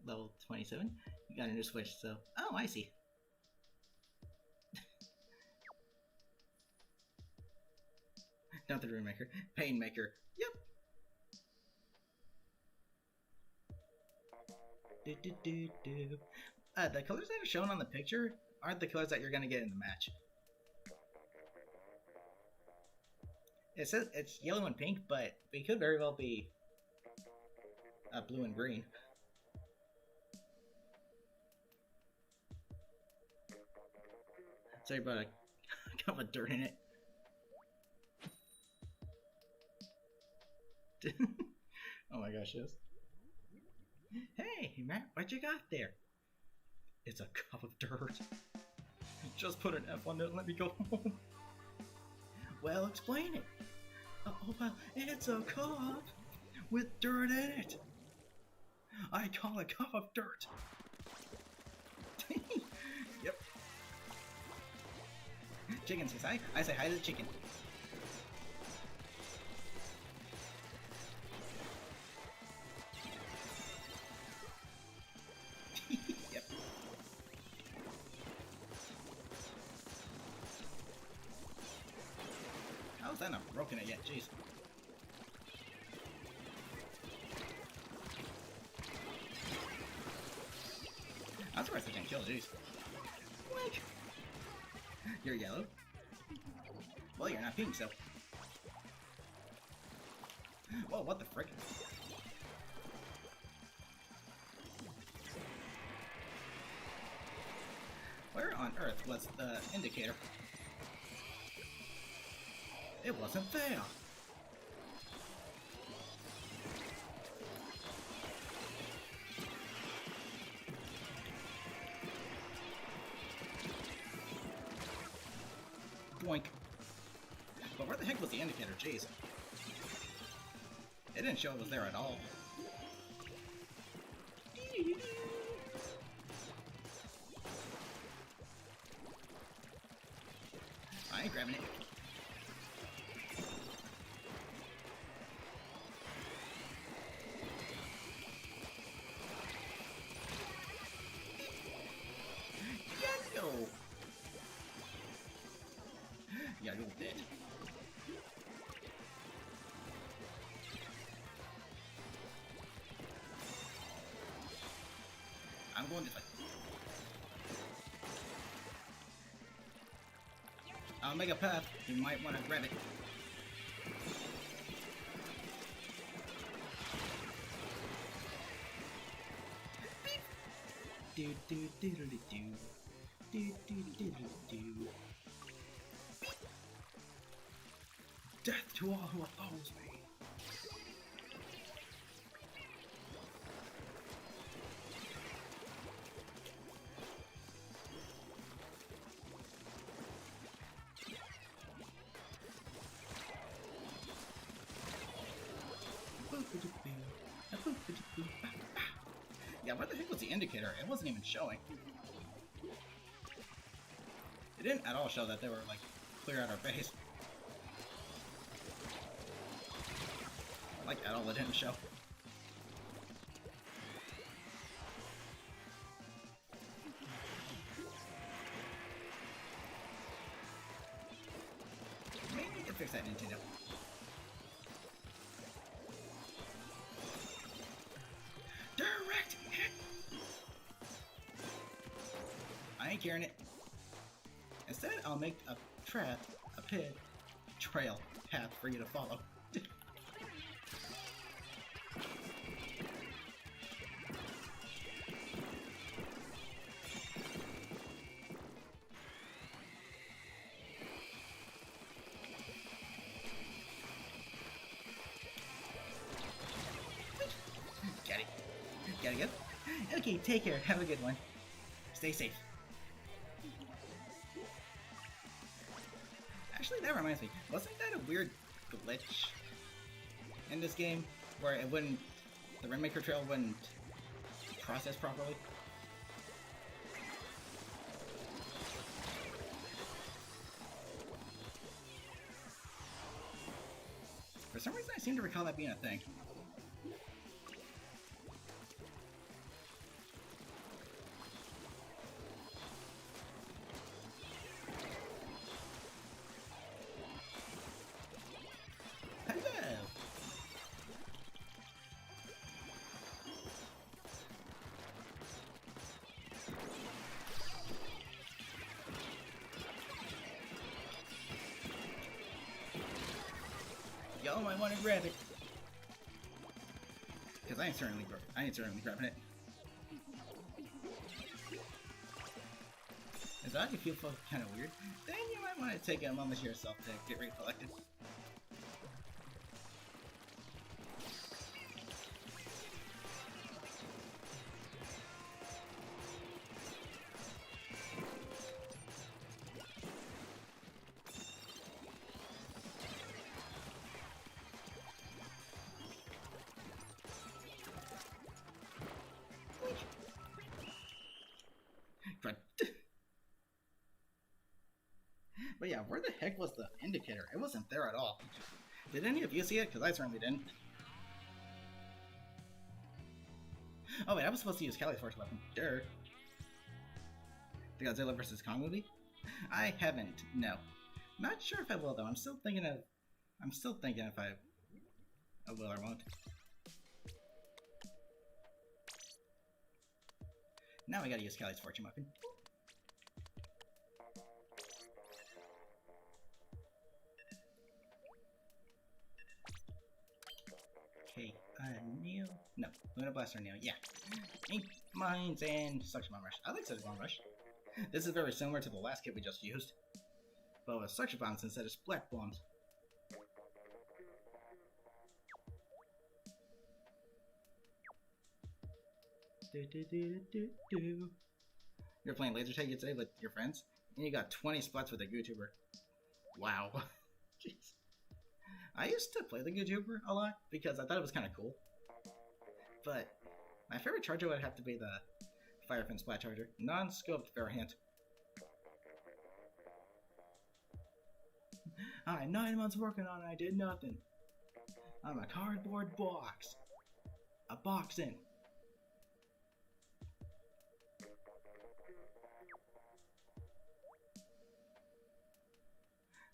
Level 27. You got a new switch, so... Oh, I see. Not the Rainmaker. Painmaker. Yep. The colors that are shown on the picture aren't the colors that you're gonna get in the match. It says it's yellow and pink, but it could very well be blue and green. Sorry about a cup of dirt in it. Oh my gosh, yes. Hey, Matt, what you got there? It's a cup of dirt. Just put an F on it and let me go home. Well, explain it. Oh, well, it's a cup with dirt in it. I call a cup of dirt. Yep. Chicken says hi. I say hi to the chicken. Yep. How's that not broken it yet? Jeez. I'm surprised I didn't kill. Jeez. What? You're yellow? Well, you're not pink, so... Whoa, what the frick? Where on earth was the indicator? It wasn't there! Boink. But where the heck was the indicator? Jeez. It didn't show it was there at all. I ain't grabbing it. Yo! Yeah, you're dead. I'm going this way. I'll make a path. You might want to grab it. Do do do do do do do do do do. Death to all who oppose me. Yeah, where the heck was the indicator? It wasn't even showing. It didn't at all show that they were, like, clear out our base. Like, at all, it didn't show. Maybe we can fix that Nintendo. Direct hit! I ain't carrying it. Instead, I'll make a trail path for you to follow. Gotta go. Okay, take care. Have a good one. Stay safe. Actually, that reminds me. Wasn't that a weird glitch in this game? Where it wouldn't... the Rainmaker Trail wouldn't process properly? For some reason, I seem to recall that being a thing. Y'all might want to grab it. Because I ain't certainly grabbing it. Is that you feel kind of weird? Then you might want to take a moment to yourself to get recollected. But yeah, where the heck was the indicator? It wasn't there at all. Did any of you see it? Because I certainly didn't. Oh wait, I was supposed to use Cali's first weapon. Dirt. The Godzilla vs. Kong movie? I haven't, no. Not sure if I will though. I'm still thinking if I will or won't. Now I gotta use Cali's fortune weapon. Okay, Neo. No, Luna Blaster Neo. Yeah. Ink Mines and Suction Bomb Rush. I like Suction Bomb Rush. This is very similar to the last kit we just used, but with Suction Bombs instead of Splat Bombs. You're playing laser tag today with your friends, and you got 20 splats with a YouTuber. Wow. Jeez. I used to play the YouTuber a lot because I thought it was kind of cool. But my favorite charger would have to be the Fire Fin Splat Charger. Non-scoped Variant. I had 9 months working on it, I did nothing. I'm a cardboard box. A box in.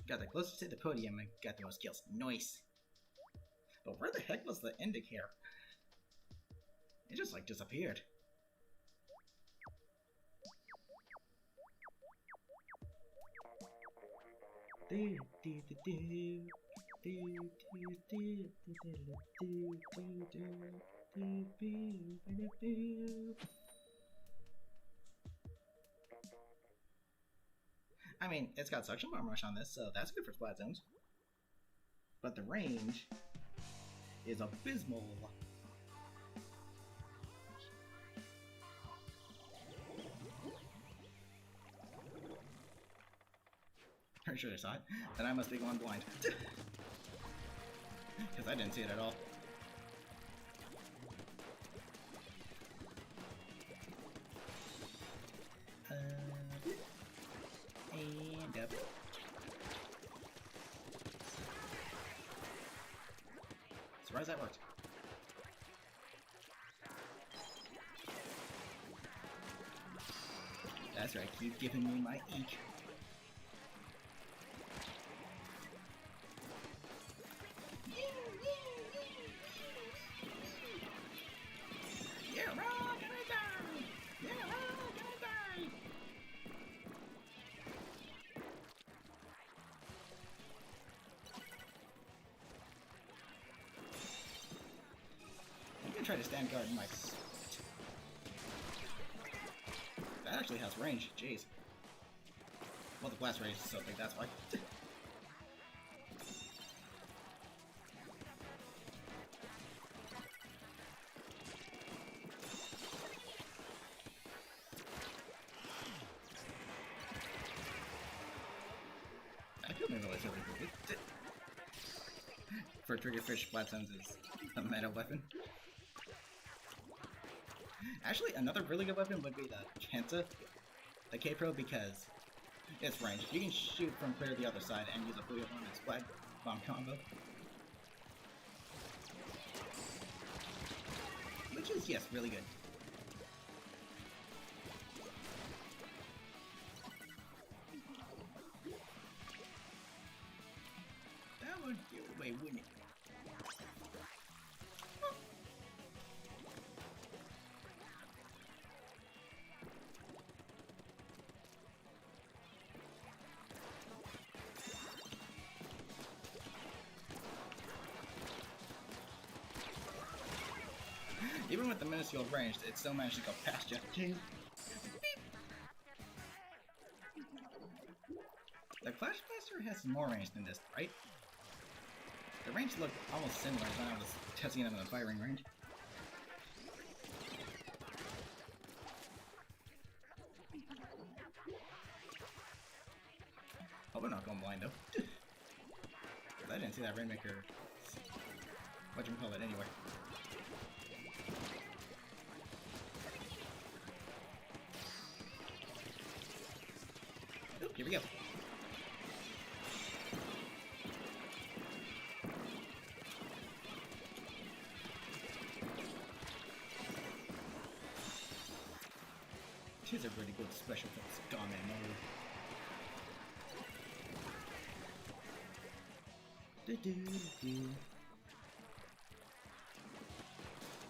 Got the closest to the podium and got the most kills. Nice. But where the heck was the indicator? It just like disappeared. I mean, it's got Suction Bomb Rush on this, so that's good for Splat Zones. But the range is abysmal. Pretty sure I saw it. Then I must be going blind. Because I didn't see it at all. And up. Surprised that worked. That's right, keep giving me my eek. Try to stand guard in my spot. That actually has range, jeez. Well, the blast range is so big, that's why. I feel maybe it's really good. For Triggerfish, Splat Zones is a meta weapon. Actually, another really good weapon would be the Kenta, the K-Pro, because it's ranged. You can shoot from clear to the other side and use a Booyah Bomb and Splat Bomb combo. Which is, yes, really good. That would give away, wouldn't it? Even with the minuscule range, it still managed to go past you. The Flash Blaster has more range than this, right? The range looked almost similar when I was testing them in the firing range. Hope I'm not going blind though. I didn't see that Rainmaker. Whatchamacallit anyway. Oop, here we go. She's a really good special effects Gone mode. Do-do-do.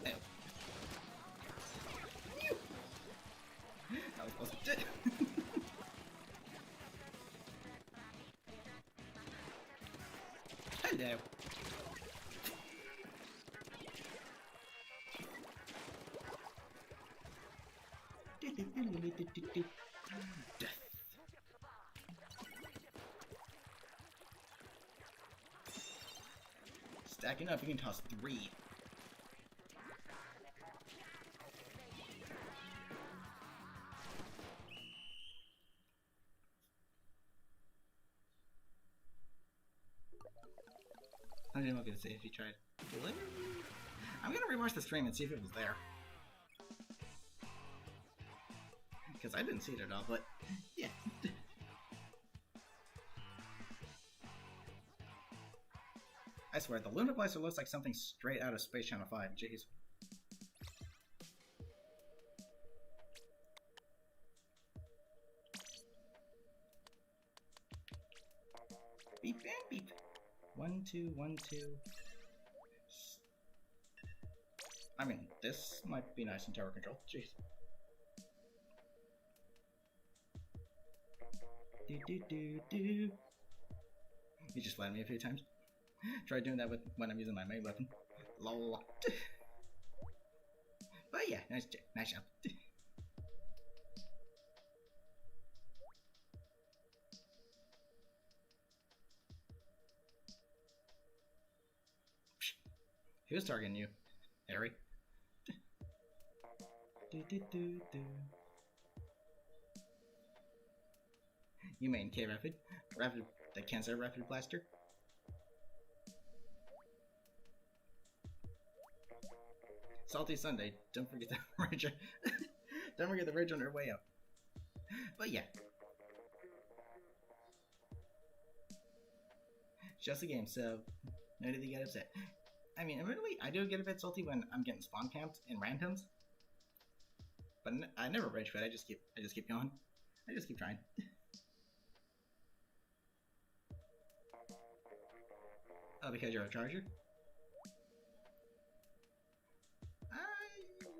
Oh. That was close. Hello. Death. Stacking up, you can toss 3. I'm not gonna say if you tried. Really? I'm gonna rewatch the stream and see if it was there. Because I didn't see it at all, but yeah. I swear, the Luna Blaster looks like something straight out of Space Channel 5. Jeez. Beep and beep. 1, 2, 1, 2. I mean, this might be nice in tower control. Jeez. Do. You just flattened me a few times. Try doing that when I'm using my main weapon. Lol. But yeah, nice job. Who's targeting you, Harry? You mean K-Rapid? Rapid, the Cancer Rapid Blaster? Salty Sunday, don't forget the rage. Don't forget the rage on our way out. But yeah. It's just a game, so no need to get upset. I mean, admittedly, I do get a bit salty when I'm getting spawn camped in randoms. But I never rage quit, I just keep going. I just keep trying. Oh, because you're a charger?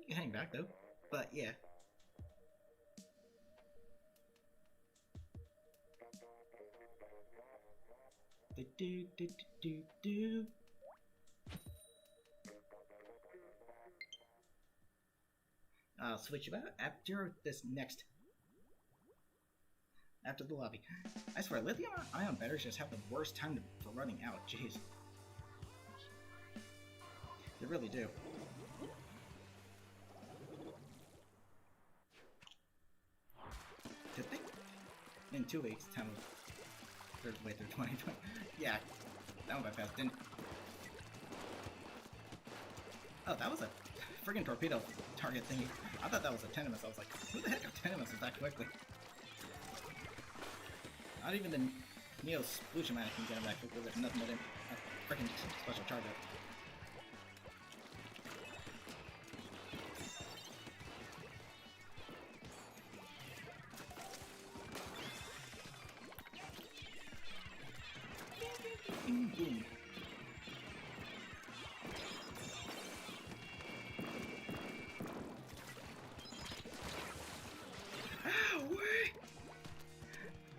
You can hang back though. But yeah. Do. I'll switch about after this next. After the lobby. I swear, lithium-ion batteries just have the worst time for running out. Jeez. They really do. To think in 2 weeks, time through 2020. Yeah, that went by fast, didn't it? Oh, that was a friggin' torpedo target thingy. I thought that was a tenemus. I was like, who the heck are tenemus that quickly? Not even the Neo Splatoon man can get him that quickly with nothing but a freaking special charge up. Boom. Ow!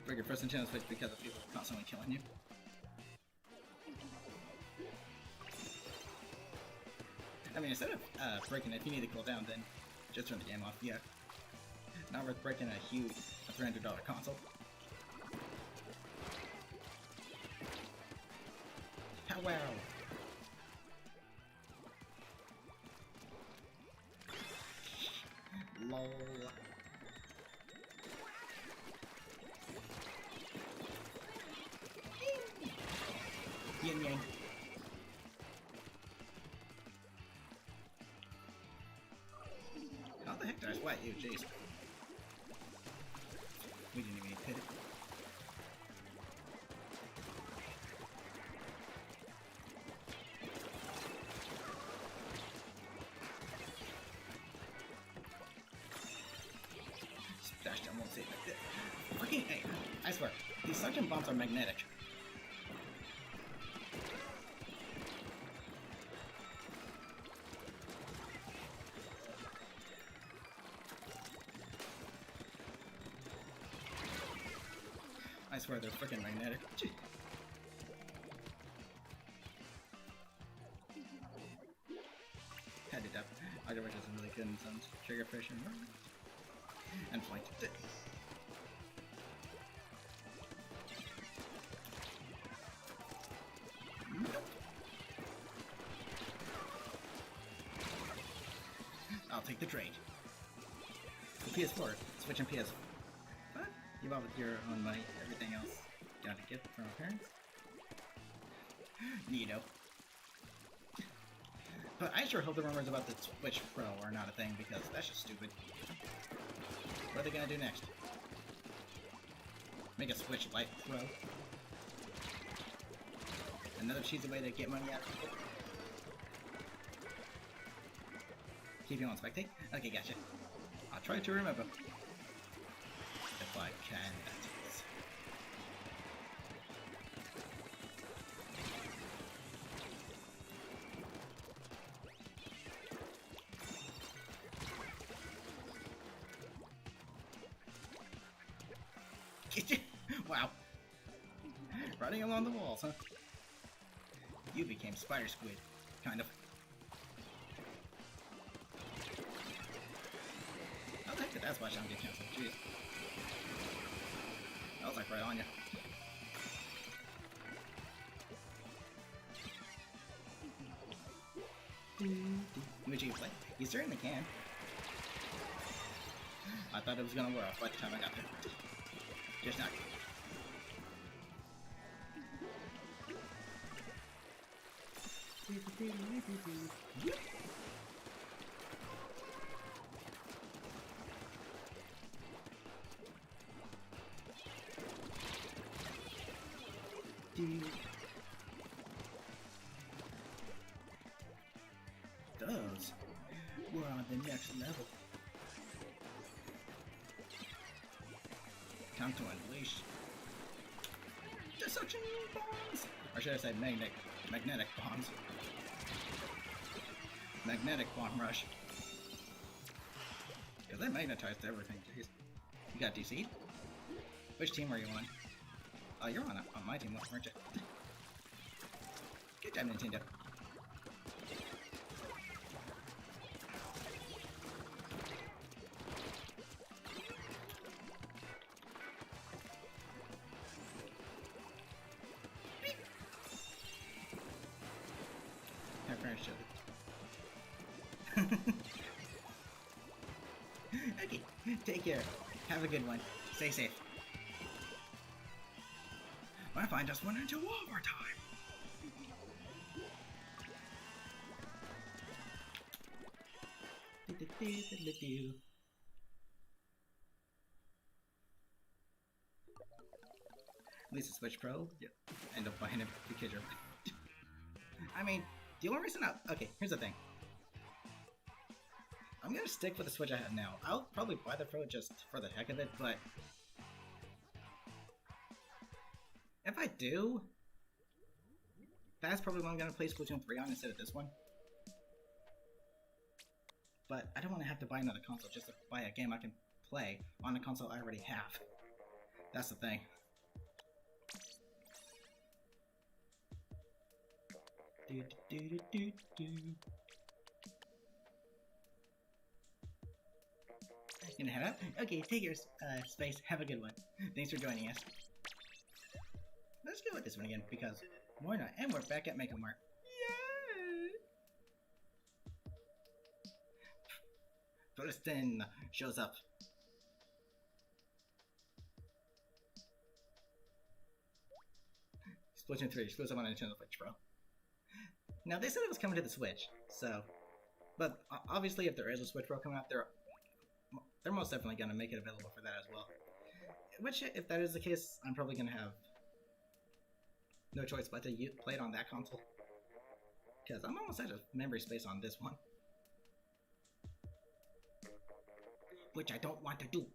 Break your first antenna switch because of people constantly killing you. I mean, instead of breaking it, if you need to cool down, then just turn the game off. Yeah, not worth breaking a huge $300 console. Wow. Lol. Yin yang. How the heck did I sweat you? Jeez. We didn't even hit it. Splashdown won't save like this. Fucking hey, I swear, these suction bombs are magnetic. I swear they're freaking magnetic. Had it up. Otherwise, isn't really good in some trigger pressure. And flank. Nope. I'll take the trade. The PS4, Switch and PS4. But you bought with your own money, everything else got a gift from our parents. Neato. But I sure hope the rumors about the Switch Pro are not a thing, because that's just stupid. What are they gonna do next? Make a Switch Lite Pro? Another cheesy way to get money out of people? Keep you on spectate? Okay, gotcha. I'll try to remember. If I can, that is. Wow. Running along the walls, huh? You became Spider Squid. Kind of. I'll take it. That's why I'm getting canceled. Jeez. I was like right on you. Would you play? You certainly can. I thought it was gonna wear off by the time I got there. Just not. Those. We're on the next level. Time to unleash the suction bombs! Or should I say magnetic bombs? Magnetic bomb rush. Because they magnetized everything, jeez. You got DC'd? Which team are you on? Oh, you're on my team, weren't you? Good job, Nintendo. Okay, take care. Have a good one. Stay safe. Wi-Fi just went into overtime. At least the Switch Pro, yep. End up buying it because you're. I mean, the only reason okay, here's the thing. I'm gonna stick with the Switch I have now. I'll probably buy the Pro just for the heck of it, but if I do, that's probably what I'm gonna play Splatoon 3 on instead of this one. But I don't want to have to buy another console just to buy a game I can play on a console I already have. That's the thing. Gonna head up? Okay, take your space. Have a good one. Thanks for joining us. Let's go with this one again, because why not? And we're back at Mega Mart. Yay! Tristan shows up. Splatoon 3 exclusive on Nintendo Switch, bro. Now, they said it was coming to the Switch, so. But obviously, if there is a Switch Pro coming out, they're most definitely going to make it available for that as well. Which, if that is the case, I'm probably going to have no choice but to play it on that console. Because I'm almost out of memory space on this one. Which I don't want to do.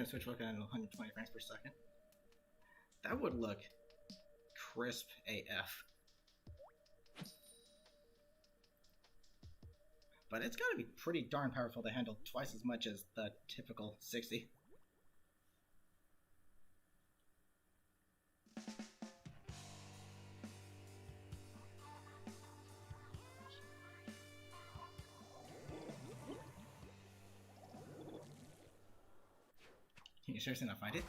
Switch looking at 120 frames per second. That would look crisp AF. But it's gotta be pretty darn powerful to handle twice as much as the typical 60. You seriously not find it?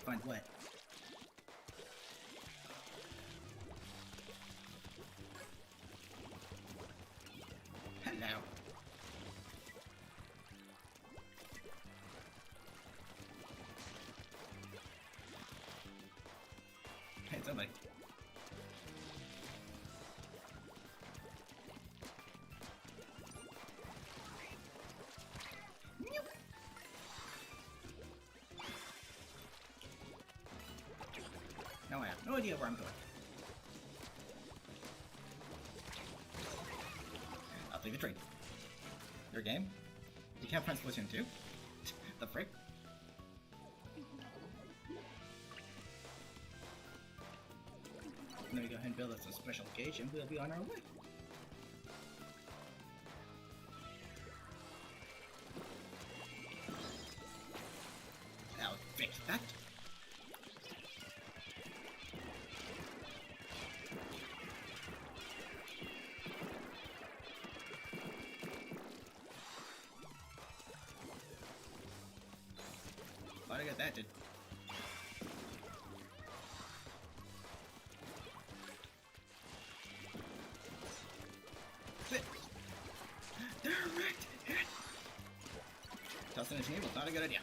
Find what? Hello. Hey, somebody. No, I have no idea where I'm going. I'll take the trade. Your game? You can't find Splatoon 2? The frick? Let me go ahead and build us a special cage and we'll be on our way. I'll fix that. Thought I got that, dude. Direct hit! Tossing a team was not a good idea.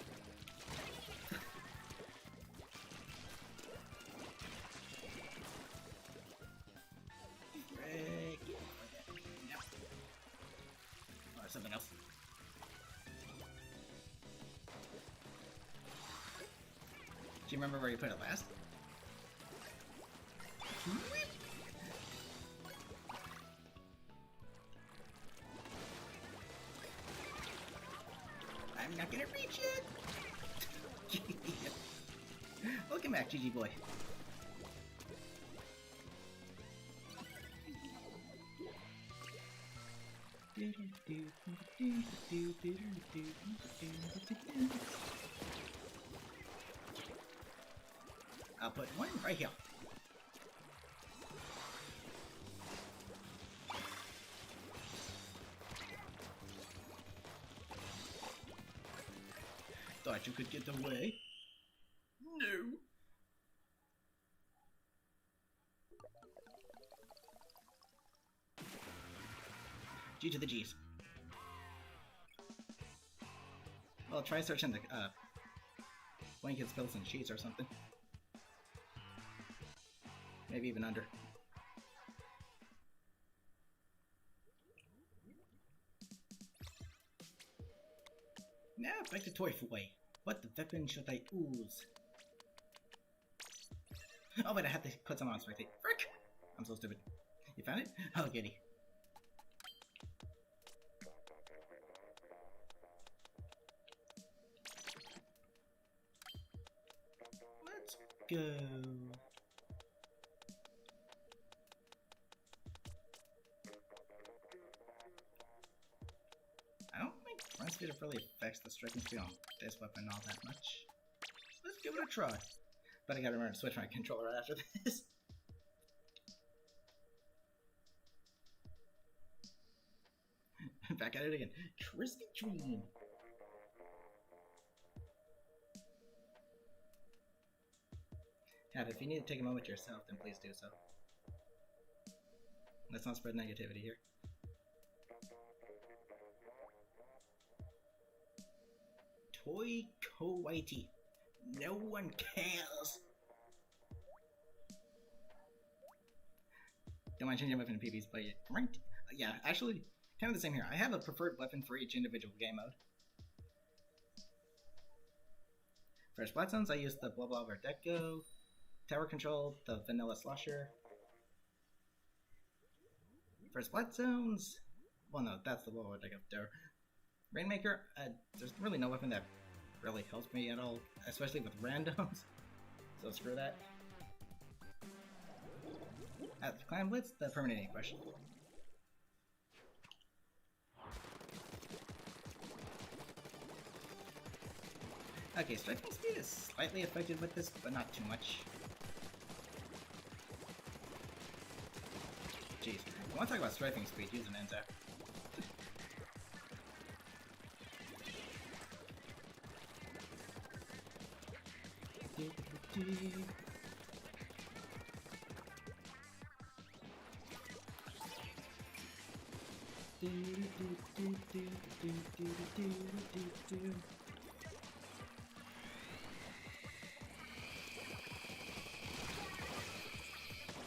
Frick. No. Or something else. Do you remember where you put it last? I'm not gonna reach it! Welcome back, GG boy. I'll put one right here. Thought you could get away? No. G to the G's. Well, try searching the blanket spills and sheets or something. Maybe even under. Now back to Toyfaway. What the weapon should I use? Oh wait, I have to put some on spectate. Frick! I'm so stupid. You found it? Oh goody. Let's go. I don't think front speed really affects the striking speed on this weapon all that much. Let's give it a try. But I gotta remember to switch my controller after this. Back at it again. Krispy Kreme. If you need to take a moment to yourself, then please do so. Let's not spread negativity here. Toy Kawaii. No one cares. Don't mind changing weapon to PBs, but right? Yeah, actually, kind of the same here. I have a preferred weapon for each individual game mode. For Splat Zones, I use the Blah Blah Verdeco. Tower Control, the Vanilla Slosher. For Splat Zones, well no, that's the Blah Blah Verdeco. Rainmaker, there's really no weapon that really helps me at all, especially with randoms. So screw that. Clan Blitz, the permanent question. Okay, striking speed is slightly affected with this, but not too much. Jeez, I want to talk about striking speed, use an Enzo.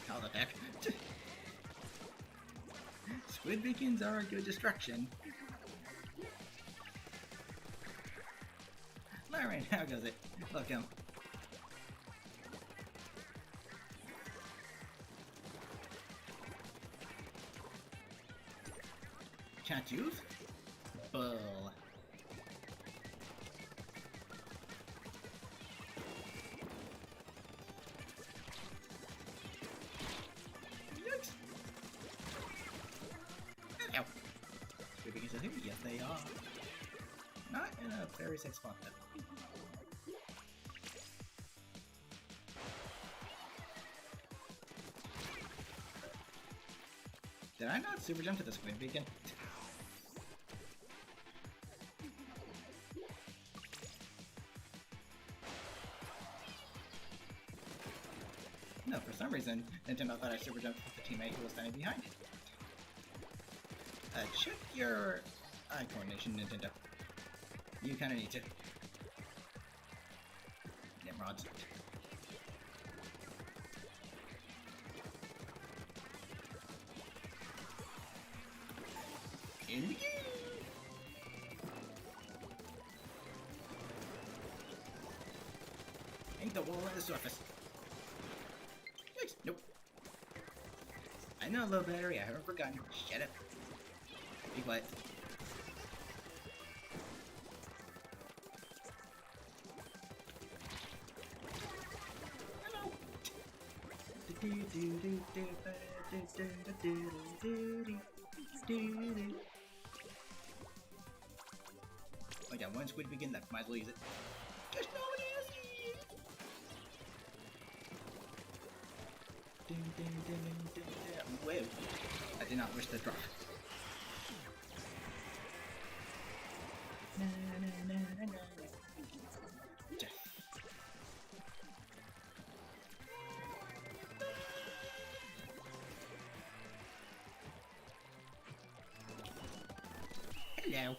How the heck? Squid beacons are a good distraction. Alright, how goes it? Look him. Can't use? Bull. Yikes! Ow! Squid beacons are here? Yes, they are. Not in a very safe spot, though. Did I not super jump to the squid beacon? No, for some reason, Nintendo thought I super jumped with the teammate who was standing behind it. Check your eye coordination, Nintendo. You kinda need to. Nimrods. In we go! Ain't the wall on the surface. Yikes, nope. I know, low battery, I haven't forgotten. Shut up. Be quiet. Hello! I got one squid beacon, that might as well use it. Just no one else is. Whoa. I did not wish to drop. Hello.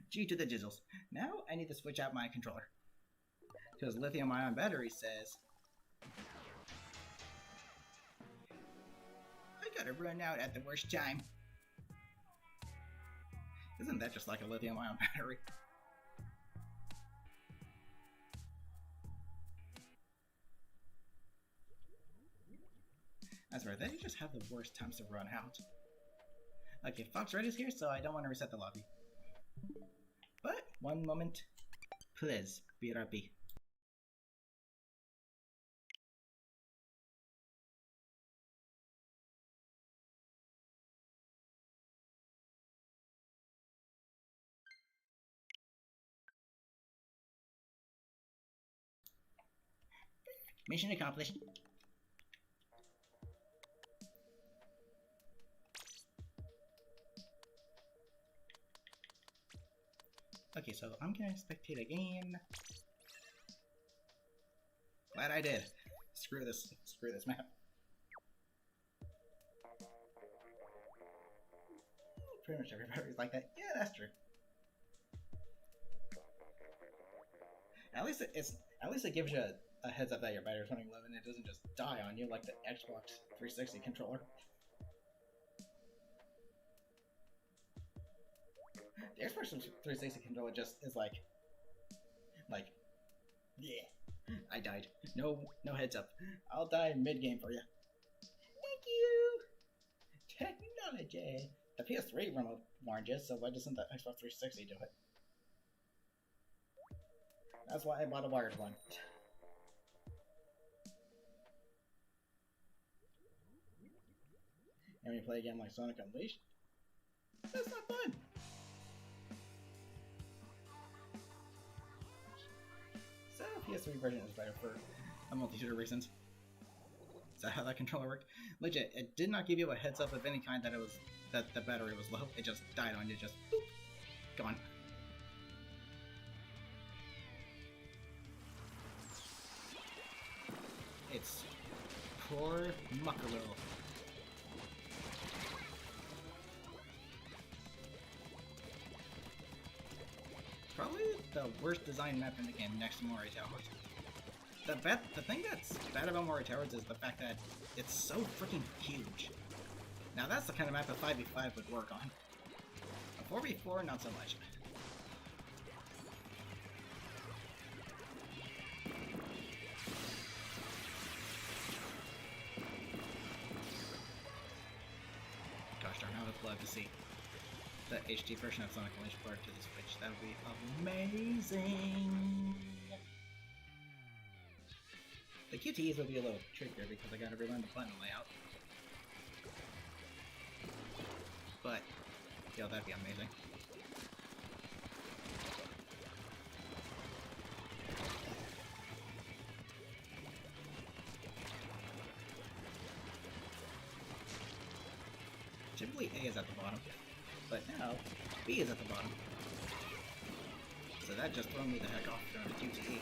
G to the jizzles. Now I need to switch out my controller. Because lithium-ion battery says I gotta run out at the worst time. Isn't that just like a lithium-ion battery? I swear, they just have the worst times to run out. Okay, Fox Red is here, so I don't want to reset the lobby. But, one moment, please, BRB. Mission accomplished. Okay, so I'm gonna spectate again. Glad I did. Screw this map. Pretty much everybody's like that. Yeah, that's true. At least it gives you a heads up that your battery's running low and it doesn't just die on you like the Xbox 360 controller. The Xbox 360 controller just is like, yeah, I died. No heads up. I'll die mid-game for you. Thank you! Technology! The PS3 remote warned you, so why doesn't the Xbox 360 do it? That's why I bought a wired one. And when you play a game like Sonic Unleashed, that's not fun! So, PS3 version is better for a multitude of reasons. Is that how that controller worked? Legit, it did not give you a heads up of any kind that that the battery was low. It just died on you, just boop, gone. It's poor Muckerel. Probably the worst designed map in the game next to Mori Towers. The thing that's bad about Mori Towers is the fact that it's so freaking huge. Now that's the kind of map a 5v5 would work on. A 4v4, not so much. Gosh darn, I would love to see the HD version of Sonic Unleashed port to the Switch. That would be amazing! The QTEs would be a little trickier because I gotta relearn the button layout. But, yo, that'd be amazing. Typically A is at the bottom, but now B is at the bottom. So that just threw me the heck off during the QTE.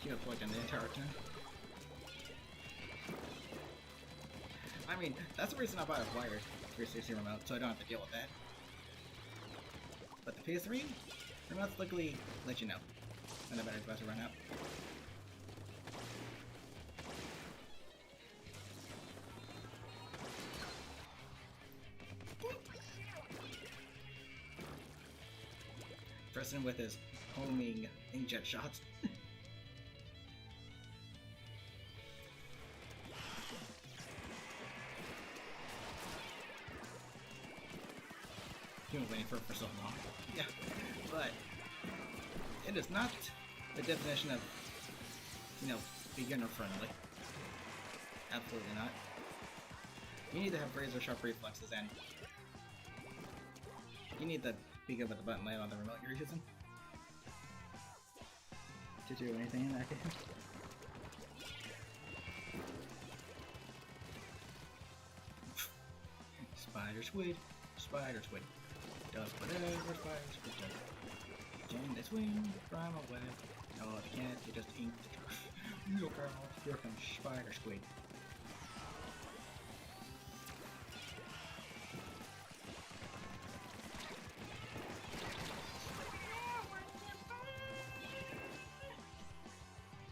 Keep it plugged in the entire time. I mean, that's the reason I bought a wired 360 remote, so I don't have to deal with that. But the PS3 remotes luckily let you know when the battery's about to run out. Preston with his homing inkjet shots. He was waiting for it for so long. Yeah, but it is not the definition of, beginner friendly. Absolutely not. You need to have razor sharp reflexes and you need to be good with the button layout on the remote you're using to do anything in that game. Spider squid, spider squid. Does whatever spider squid does. Jam this wing from a web. No, they can't, they just ink the truth. Look out, here comes spider squid.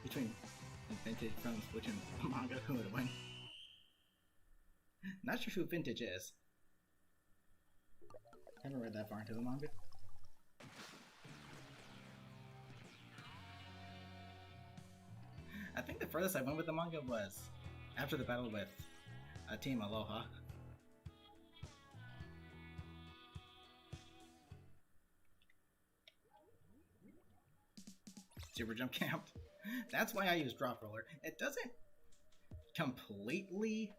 Between Vintage from Splatoon manga, who would win? Not sure who Vintage is. Haven't read that far into the manga. I think the furthest I went with the manga was after the battle with Team Aloha. Super Jump Camp. That's why I use Drop Roller. It doesn't completely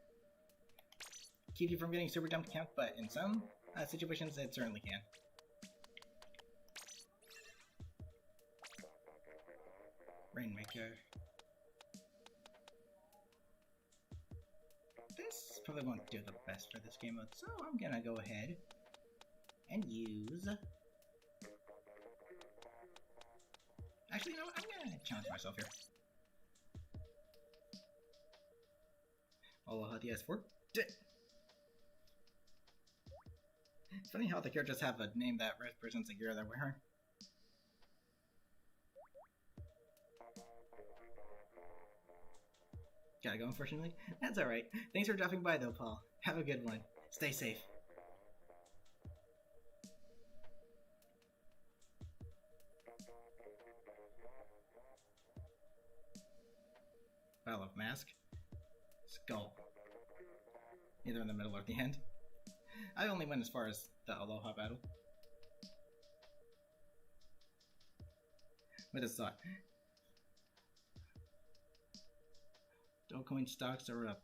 keep you from getting Super Jump Camp, but in some situations it certainly can. Rainmaker. This probably won't do the best for this game mode, so I'm gonna go ahead and use... Actually, you know what? I'm gonna challenge myself here. Aloha DS4. It's funny how the characters have a name that represents the gear they're wearing. Gotta go, unfortunately. That's alright. Thanks for dropping by, though, Paul. Have a good one. Stay safe. Pile of mask. Skull. either in the middle or the end. I only went as far as the Aloha battle. With this thought. Dogecoin stocks are up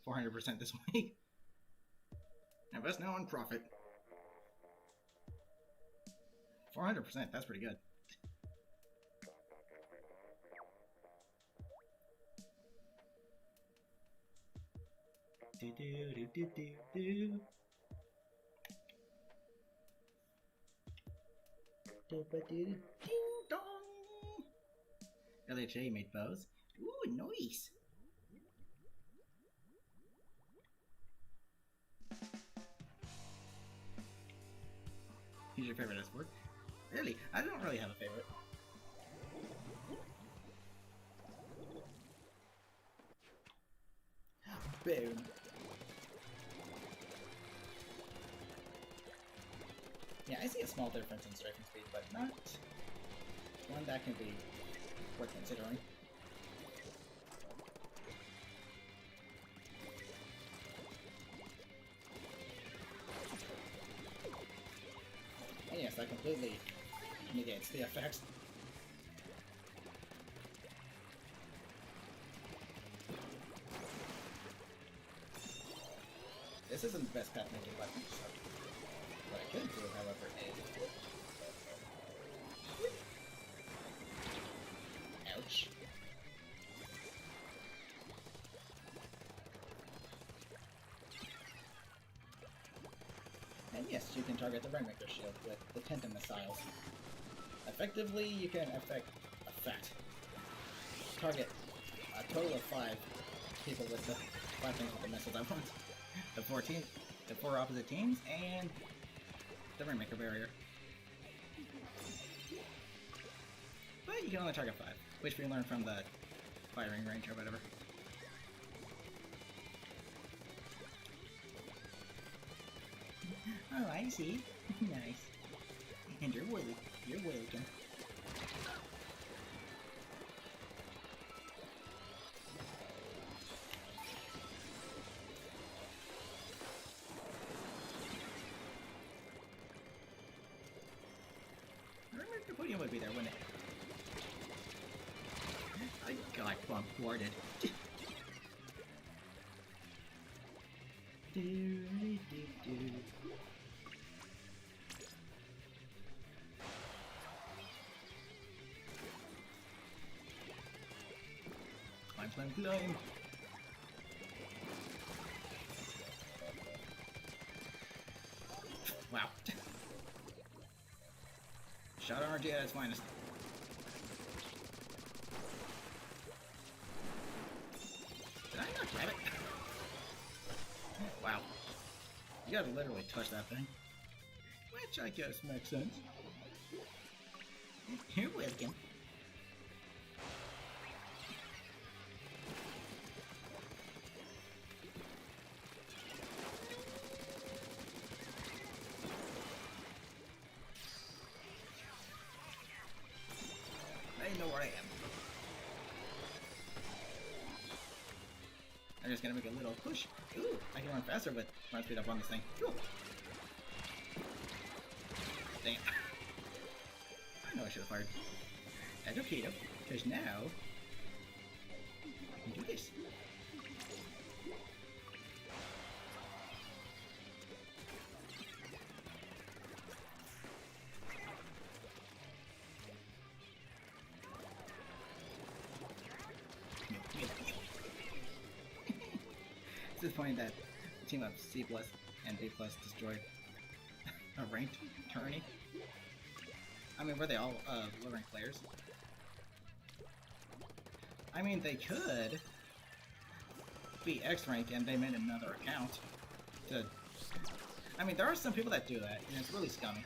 400% this week. Invest now in profit. 400%, that's pretty good. Do do do do do do. Ding dong. LHA made bows. Ooh, nice. Who's your favorite esport? Really? I don't really have a favorite. Boom. Yeah, I see a small difference in striking speed, but not one that can be worth considering. And yes, that completely negates the effects. This isn't the best path making weapon, so what I could do, however, is... Ouch. And yes, you can target the Rainmaker shield with the Tenta missiles. Effectively, you can affect a fat. Target a total of 5 people with the 5 things with the missiles at once. The 4 opposite teams, and the Rainmaker barrier. But you can only target 5, which we learned from the firing range or whatever. Oh, I see. Nice. And you're welcome. The podium would be there, wouldn't it? I got bombarded. Climb. Wow. Shot on RG at its finest. Did I not grab it? Wow. You gotta literally touch that thing. Which I guess makes sense. You're welcome. They know where I am. I'm just gonna make a little push. Ooh, I can run faster with run speed up on this thing. Ooh. Dang it. I know I should have fired. That's okay though, because now I can do this. It's disappointing that the team of C+ and B+ destroyed a ranked tourney. I mean, were they all low-ranked players? I mean, they could be X-ranked and they made another account to... I mean, there are some people that do that, and it's really scummy.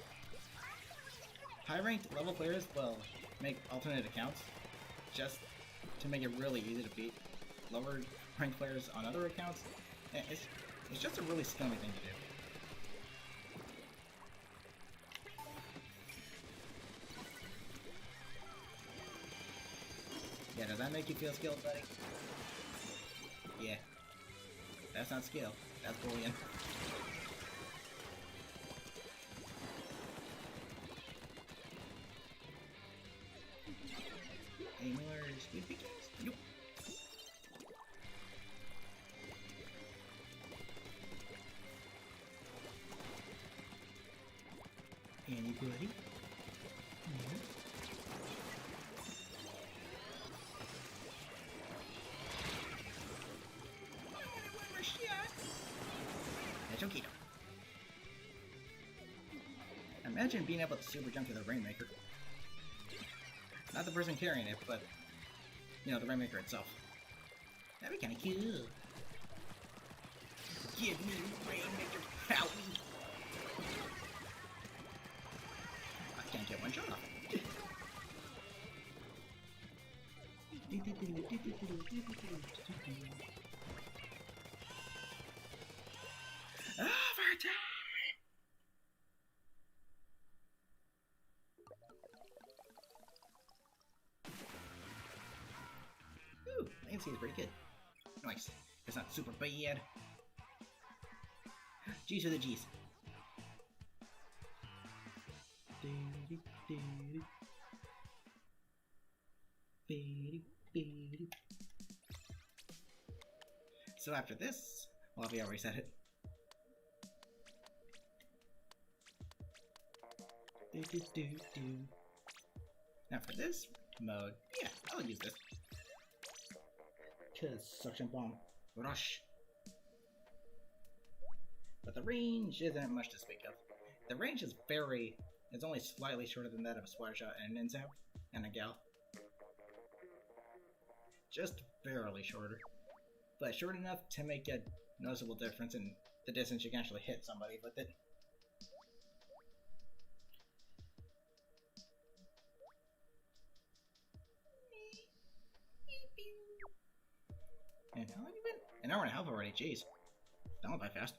High-ranked level players will make alternate accounts just to make it really easy to beat lower-ranked players on other accounts. And it's just a really scummy thing to do. Yeah, does that make you feel skilled, buddy? Yeah. That's not skill. That's bullying. Any more speed beacons? Nope. Anybody? Yeah. One more shot. That's okay though. Imagine being able to super jump to the Rainmaker. Not the person carrying it, but, you know, the Rainmaker itself. That'd be kinda cool. Give me Rainmaker, help me! I can't get one shot off. Overtime! Ooh, Lancey is pretty good. Nice. It's not super bad. G's to the G's. So after this, well, we already said it. After this mode, yeah, I'll use this. Cause suction bomb rush. But the range isn't much to speak of. The range is it's only slightly shorter than that of a splatter shot and an Ninzao and a Gal. Just barely shorter. But short enough to make a noticeable difference in the distance you can actually hit somebody with it. And how long have you been? An hour and a half already, jeez. That went by fast.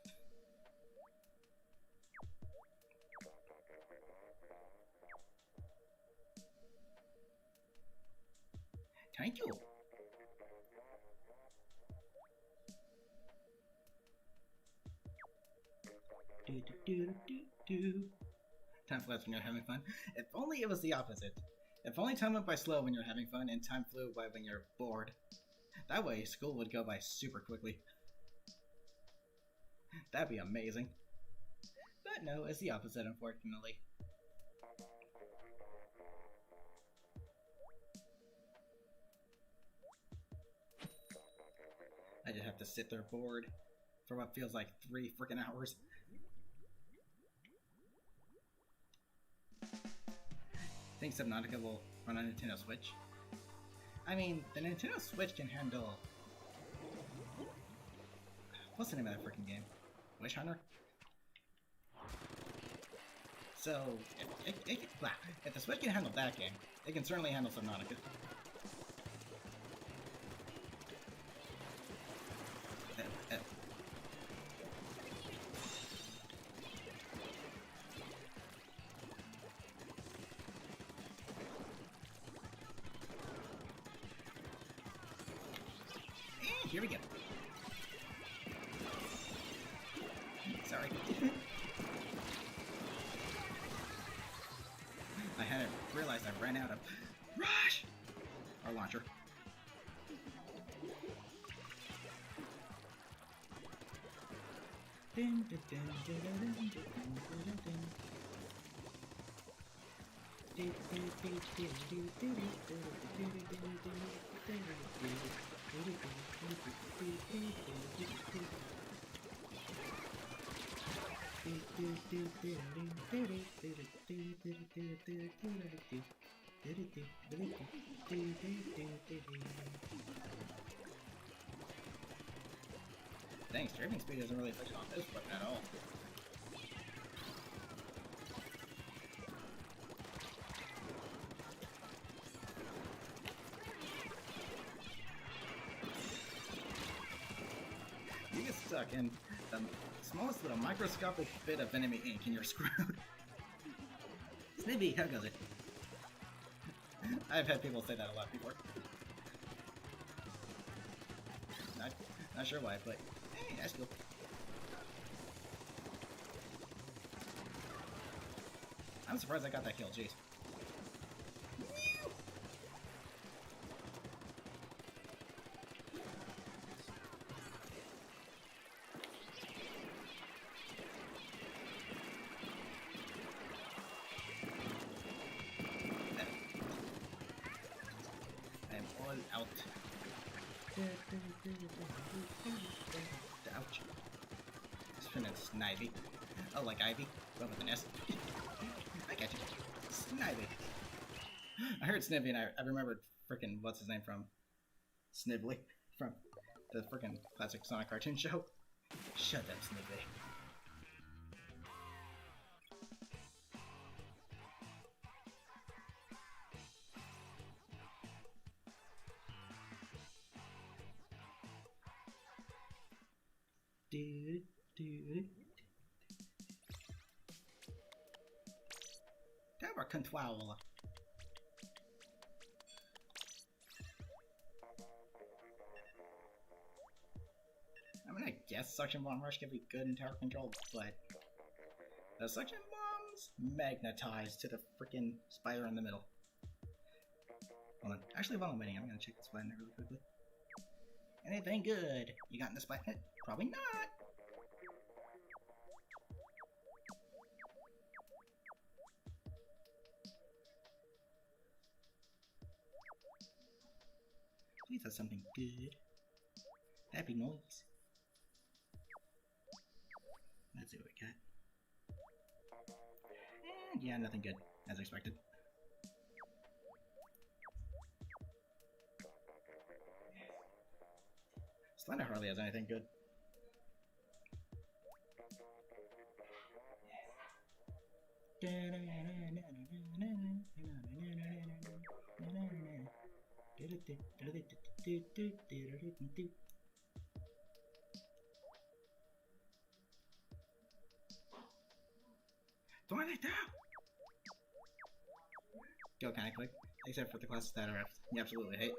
Thank you. Time flies when you're having fun. If only it was the opposite. If only time went by slow when you're having fun and time flew by when you're bored. That way, school would go by super quickly. That'd be amazing. But no, it's the opposite, unfortunately. I just have to sit there bored for what feels like 3 freaking hours. Think Subnautica will run on Nintendo Switch? I mean, the Nintendo Switch can handle... What's the name of that freaking game? Witch Hunter? So, if the Switch can handle that game, it can certainly handle Subnautica. Here we go. Sorry. I hadn't realized I ran out of rush! Our launcher. Dang, streaming speed doesn't really affect on this weapon at all. You get stuck in the smallest little microscopic bit of enemy ink and you're screwed. Snippy, how goes it? I've had people say that a lot before. Not sure why, but Hey, that's cool. I'm surprised I got that kill, jeez. I am all out. Ouch. This is Snivy. Oh, like Ivy? But with an S. I got you. Snivy. I heard Snivy and I remembered frickin' what's his name from Snively from the frickin' classic Sonic cartoon show. Shut up, Snively. Tower control. I mean, I guess suction bomb rush could be good in tower control, but the suction bombs magnetize to the freaking spider in the middle. Hold on. Actually, while I'm waiting, I'm gonna check this button really quickly. Anything good you got in this button? Probably not. Please have something good. Happy noise. Let's see what we got. And yeah, nothing good, as expected. Slender hardly has anything good. Toilet down! Go kinda quick, except for the classes that are you absolutely hate.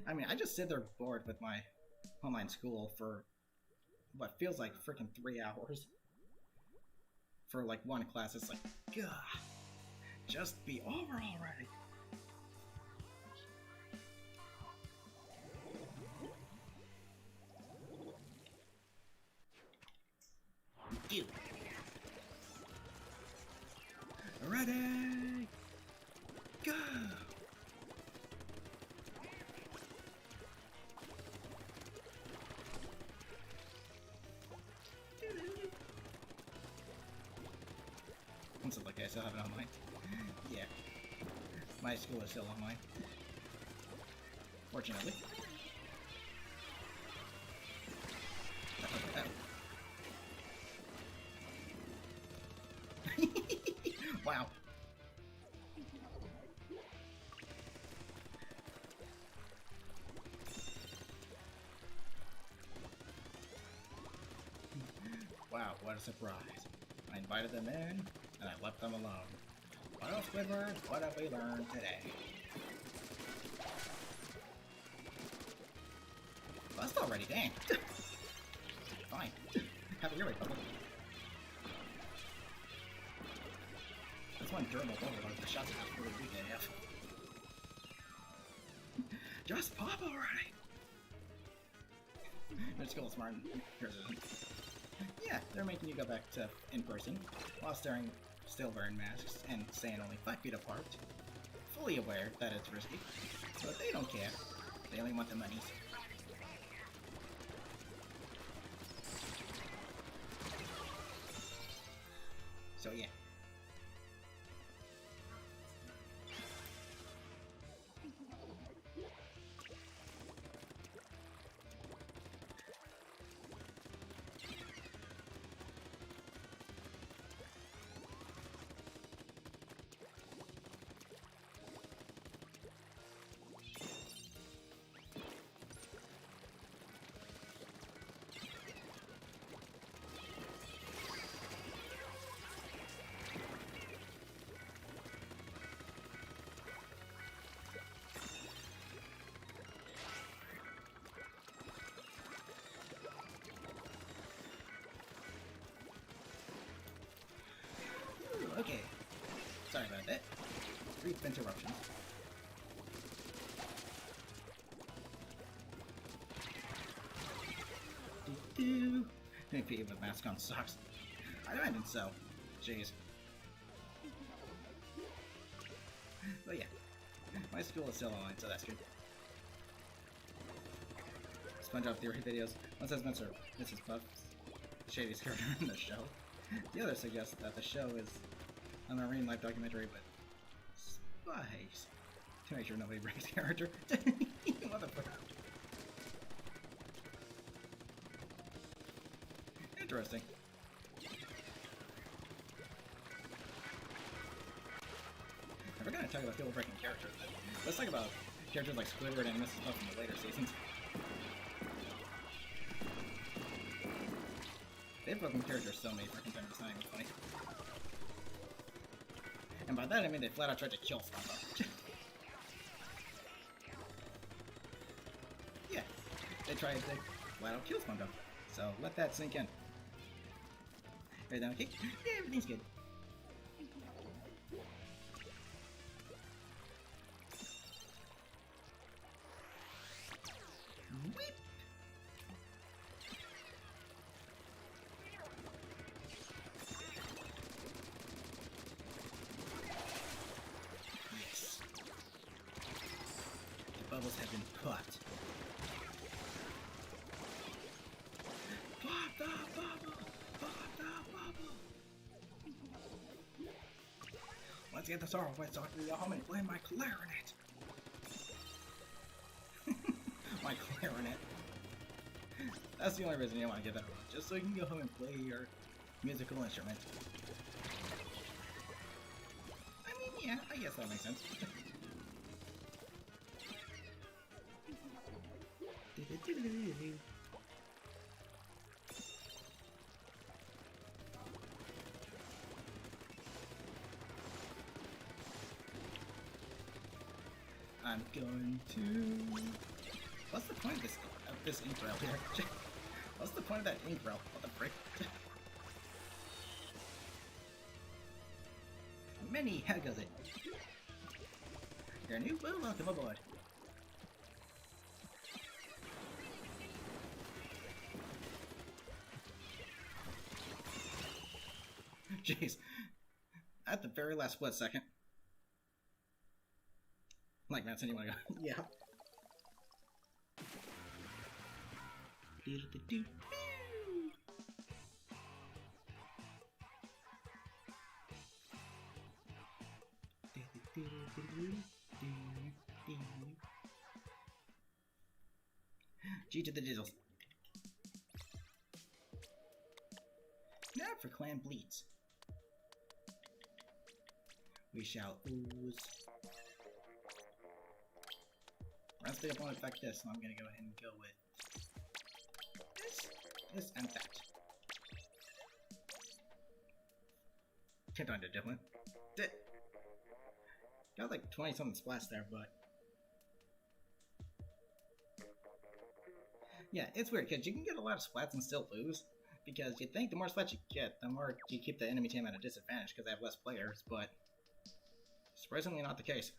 I mean, I just sit there bored with my online school for what feels like freaking 3 hours. For like one class, it's like, gah, just be over already. Ew. Ready, go! Once it look, I still have it online. Yeah. My school is still online. Fortunately. Wow. Wow, what a surprise. I invited them in, and I left them alone. What else, Squidward? What have we learned today? Bust already, dang. Fine. Have your way, bubble. That's one durable overload. The shots are really weak AF. Just pop already! Their school is smart. Yours isn't. Yeah, they're making you go back to in person while still wearing masks and staying only 5 feet apart. Fully aware that it's risky, but they don't care. They only want the monies. So yeah. brief interruptions. Do-do. Maybe with mask on sucks. I imagine so. Jeez. But yeah, my school is still online, so that's good. SpongeBob theory videos. One says Mrs. Puff's shadiest character in the show. The other suggests that the show is a marine life documentary with spies. To make sure nobody breaks character. Motherfucker. Interesting. If we're gonna talk about people breaking characters, let's talk about characters like Squidward and Mrs. Puff in the later seasons. They've broken characters so many freaking times, it's not even funny. And by that I mean they flat out tried to kill SpongeBob. Yeah, they tried to flat out kill SpongeBob. So let that sink in. Everything okay? Yeah, everything's good. Whip. Yes. The bubbles have been popped. Pop the bubble! Pop the bubble! Let's get the sorrow wet so I can go home and play my clarinet. My clarinet. That's the only reason you want to get that one, just so you can go home and play your musical instrument. I mean, yeah, I guess that makes sense. I'm going to... What's the point of this ink rail here? What's the point of that ink rail? What the frick? Many, how goes it? You're new? Well, welcome aboard. Jeez. At the very last split second. Like, Mattson, you wanna go? Yeah. G to the dizzles. Now for Clan Bleeds. We shall ooze. Rest of won't affect this, so I'm gonna go ahead and go with this, and that. Can't find it different. Got like 20 something splats there, but yeah, it's weird because you can get a lot of splats and still lose. Because you think the more splats you get, the more you keep the enemy team at a disadvantage because they have less players, but surprisingly not the case.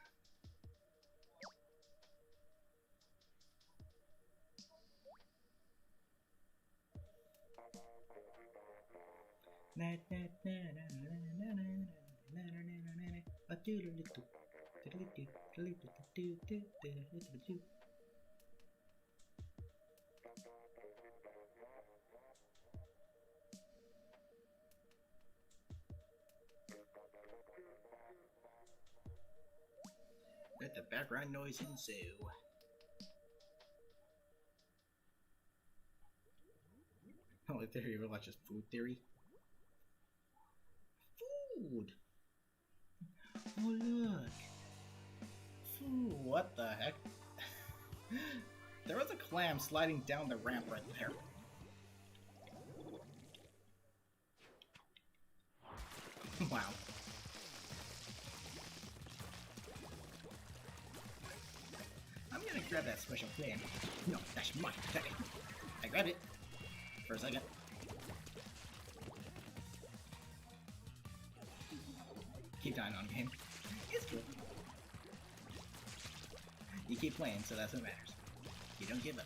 Let the background noise ensue. Only theory you watch is food theory. Food! Oh look! Food, what the heck? There was a clam sliding down the ramp right there. Wow. I'm gonna grab that special clam. No, that's mine. I grabbed it. For a second. Keep dying on game. It's cool. You keep playing, so that's what matters. You don't give up.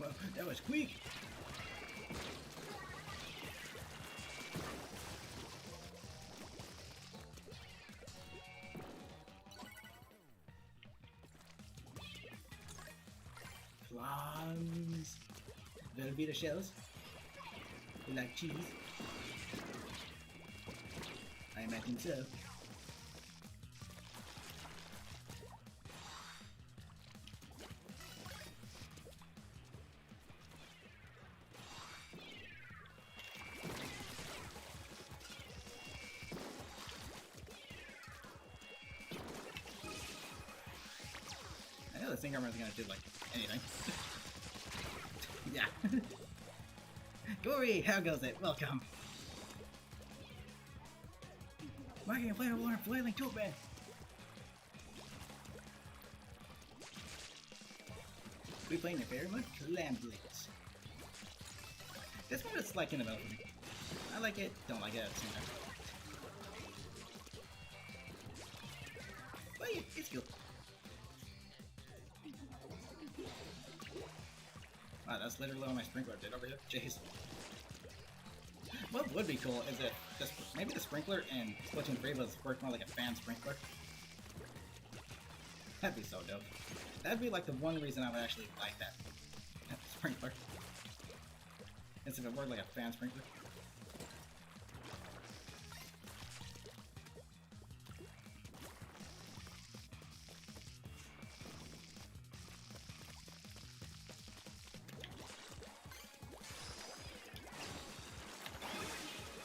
Well, that was quick. Plums. Velveeta shells. You like cheese? I imagine so. I know this thing armor is gonna do like anything. Yeah. Gory, how goes it? Welcome. Marking a inflatable water flailing toolman. We playing your favorite mode? Clam Blades. This one is like in the middle for me. I like it, don't like it at the same time. But yeah, it's cool. Wow, that's literally what my sprinkler did over here. Jeez. What would be cool is if this, maybe the sprinkler in Splatoon 3 was worked more like a fan sprinkler. That'd be so dope. That'd be like the one reason I would actually like that sprinkler. Instead of it worked like a fan sprinkler.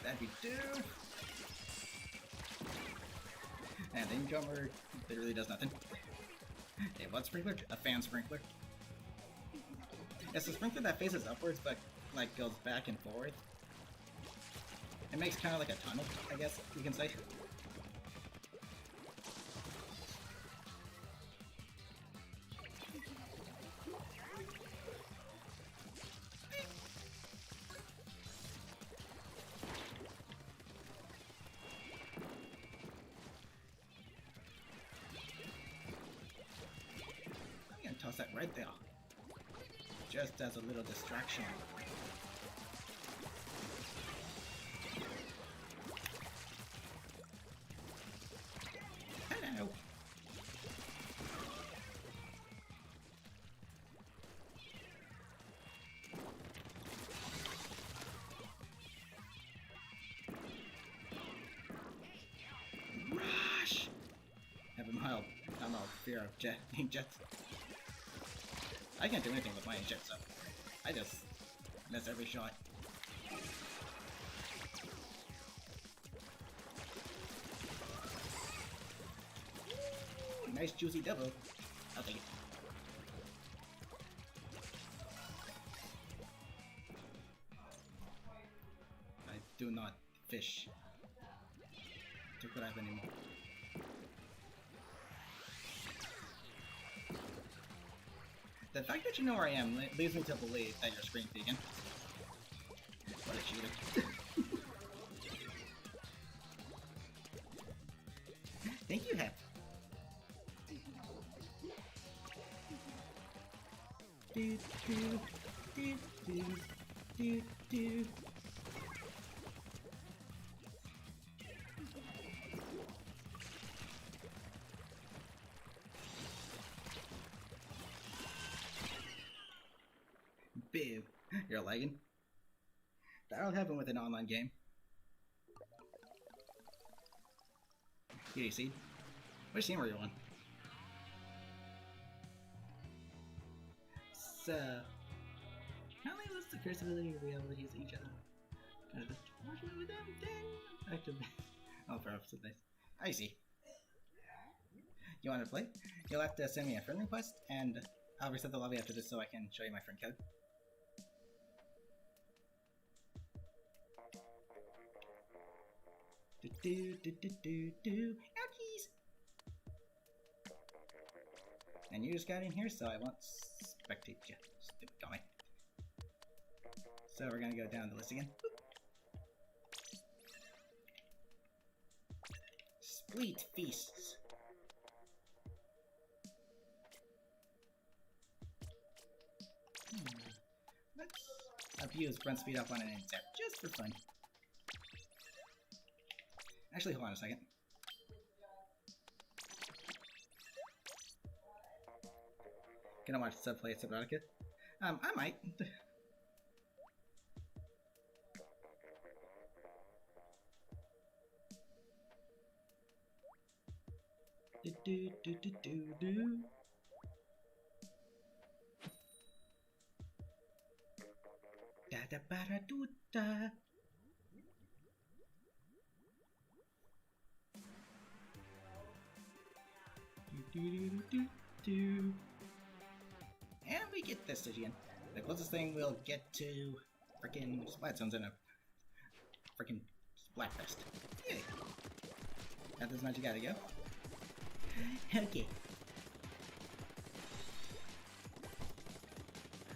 That'd be dope. And the incomer literally does nothing. Hey, what sprinkler? A fan sprinkler. It's a sprinkler that faces upwards, but like goes back and forth. It makes kind of like a tunnel, I guess you can say. Toss that right there. Just as a little distraction. Hello. Rush! Have a mild fear of jets. I can't do anything with my jet, so I just miss every shot. Ooh, nice juicy double. I'll take it. I do not fish to grab anymore. The fact that you know where I am leads me to believe that you're screen vegan. What a cheater. Thank you, Hep. Do do do do do do. Boo. You're lagging? That'll happen with an online game. EDC? Which team are you on? So, how many was the curse ability to be able to use each other? with them, then activate. Oh, for opposite dice. I see. You want to play? You'll have to send me a friend request, and I'll reset the lobby after this so I can show you my friend code. Ouchies! And you just got in here, so I won't spectate you. Stupid guy. So we're gonna go down the list again. Spleet feasts. Let's abuse Grunt Speed up on an insect, just for fun. Actually, hold on a second. Gonna watch Subplay Subnautica? I might. Do. Da da ba da do da. Do. And we get this again. The closest thing we'll get to frickin' Splat Zones in a frickin' Splatfest. Yay! Got this much you gotta go. Okay.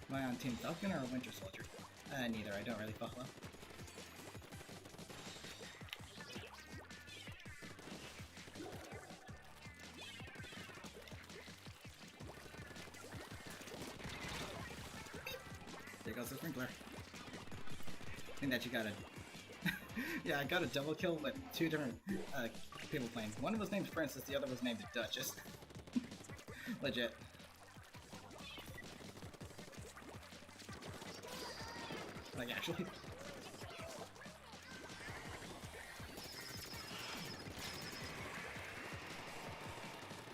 Am I on Team Falcon or Winter Soldier? Neither. I don't really follow. There goes the sprinkler. I think that you got a... yeah, I got a double kill with two different people playing. One was named Princess, the other was named Duchess. Legit. Like, actually.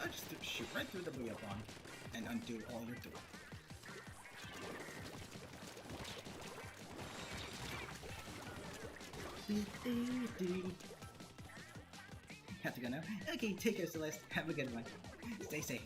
I'll just shoot right through the Booyah Bomb and undo all you're doing. Have to go now? Okay, take care, Celeste. Have a good one. Stay safe.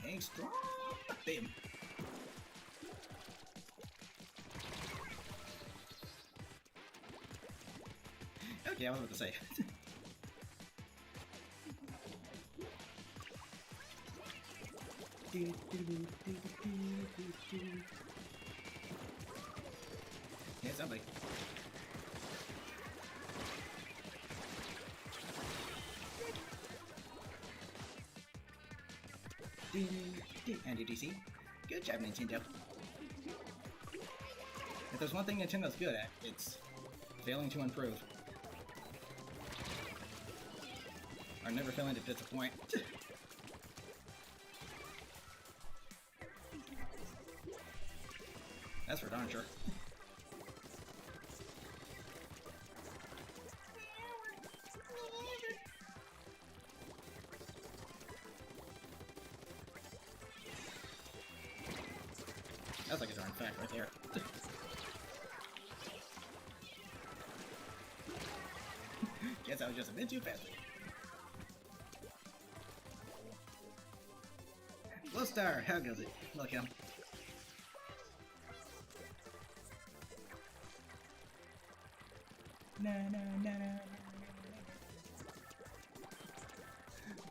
Hey, strong! Bam! Okay, I was about to say. Yeah, somebody. And DC. Good job, Nintendo. If there's one thing Nintendo's good at, it's failing to improve. Or never failing to disappoint. That's for darn sure. That's like a darn fact right there. Guess I was just a bit too fast. Glow Star, how goes it? Welcome.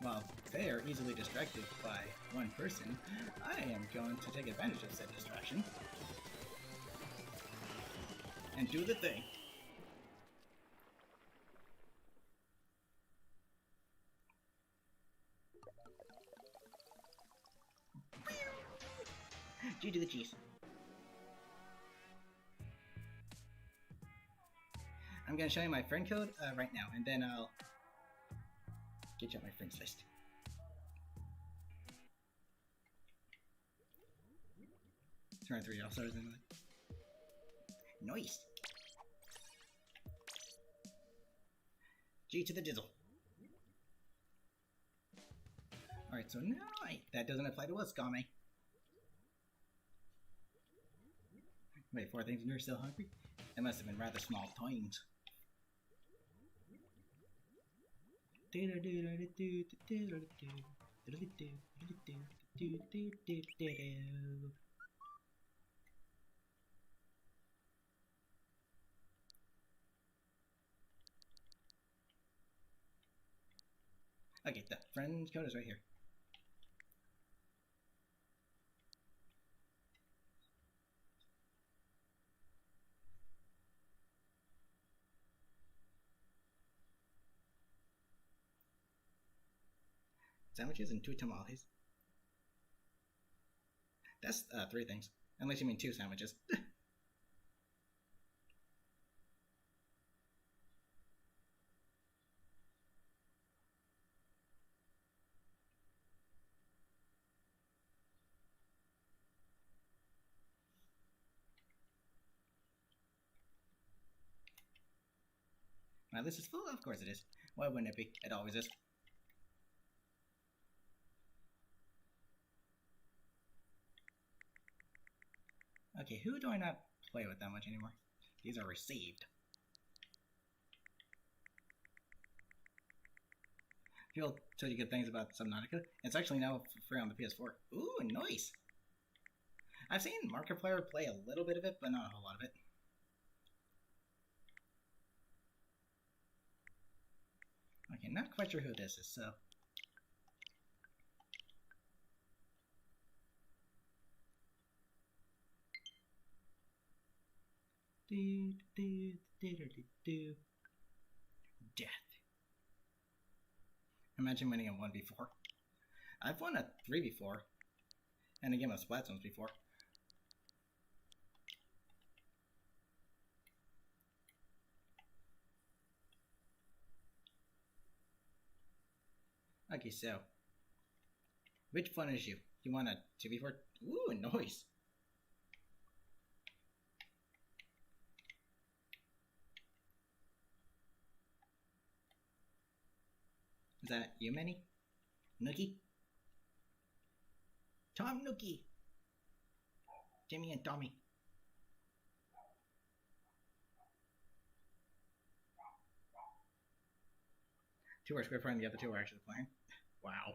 While they are easily distracted by one person, I am going to take advantage of said distraction and do the thing. G to the cheese. I'm gonna show you my friend code right now, and then I'll get you on my friends list. Turn 3 All-Stars in. Nice. G to the dizzle. Alright, so now that doesn't apply to us, Game. Wait, 4 things and you're still hungry? That must have been rather small times. Okay, the friend code is right here. Sandwiches and 2 tamales. That's 3 things. Unless you mean 2 sandwiches. My list is full? Of course it is. Why wouldn't it be? It always is. Okay, who do I not play with that much anymore? These are received. People told you good things about Subnautica. It's actually now free on the PS4. Ooh, nice! I've seen Markiplier play a little bit of it, but not a whole lot of it. Okay, not quite sure who this is, so... Death. Imagine winning a 1v4. I've won a 3v4. And a game of Splatoon before. Okay, so... which one is you? You want a 2v4? Ooh, nice! Is that you, Manny? Nookie? Tom Nookie! Jimmy and Tommy. Two are script and the other 2 are actually playing. Wow.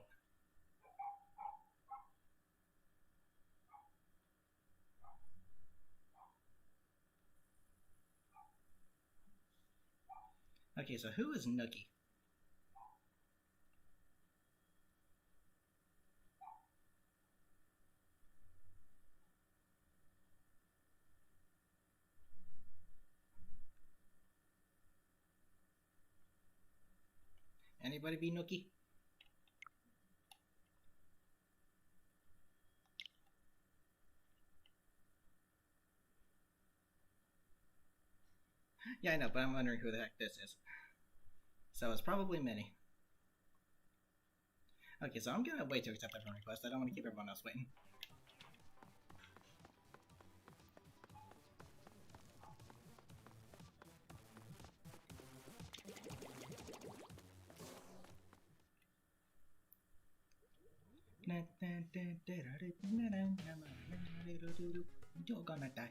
Okay, so who is Nookie? Anybody be Nookie? Yeah, I know, but I'm wondering who the heck this is. So it's probably Minnie. Okay, so I'm gonna wait to accept that friend request. I don't want to keep everyone else waiting. You're gonna die.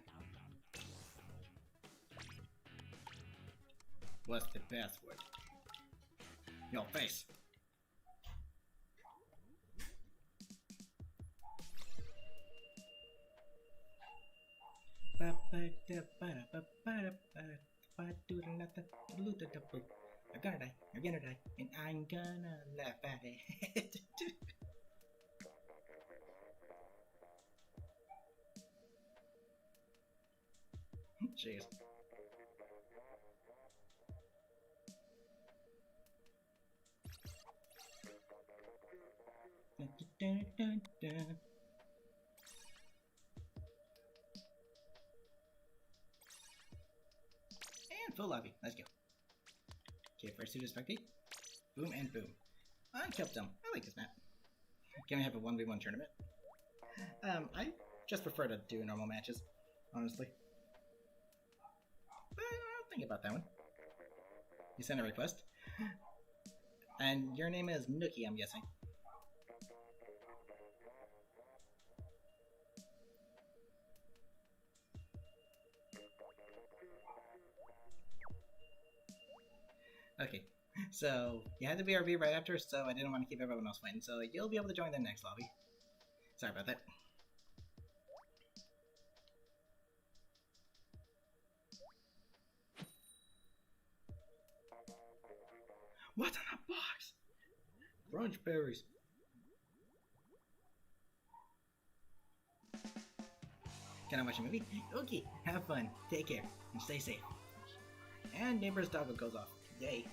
What's the password? Your face. You're gonna die. You're gonna die. And I'm gonna laugh at it. Jeez. And full lobby. Let's go. Okay, first 2 to spectate. Boom and boom. I kept them. I like this map. Can we have a 1v1 tournament? I just prefer to do normal matches, honestly. but I'll think about that one. You sent a request? And your name is Nookie, I'm guessing. Okay, so you had to BRB right after, so I didn't want to keep everyone else waiting, so you'll be able to join the next lobby. Sorry about that. What's in that box? Brunch berries. Can I watch a movie? Okay, have fun, take care, and stay safe. And neighbor's doggo goes off. Yay.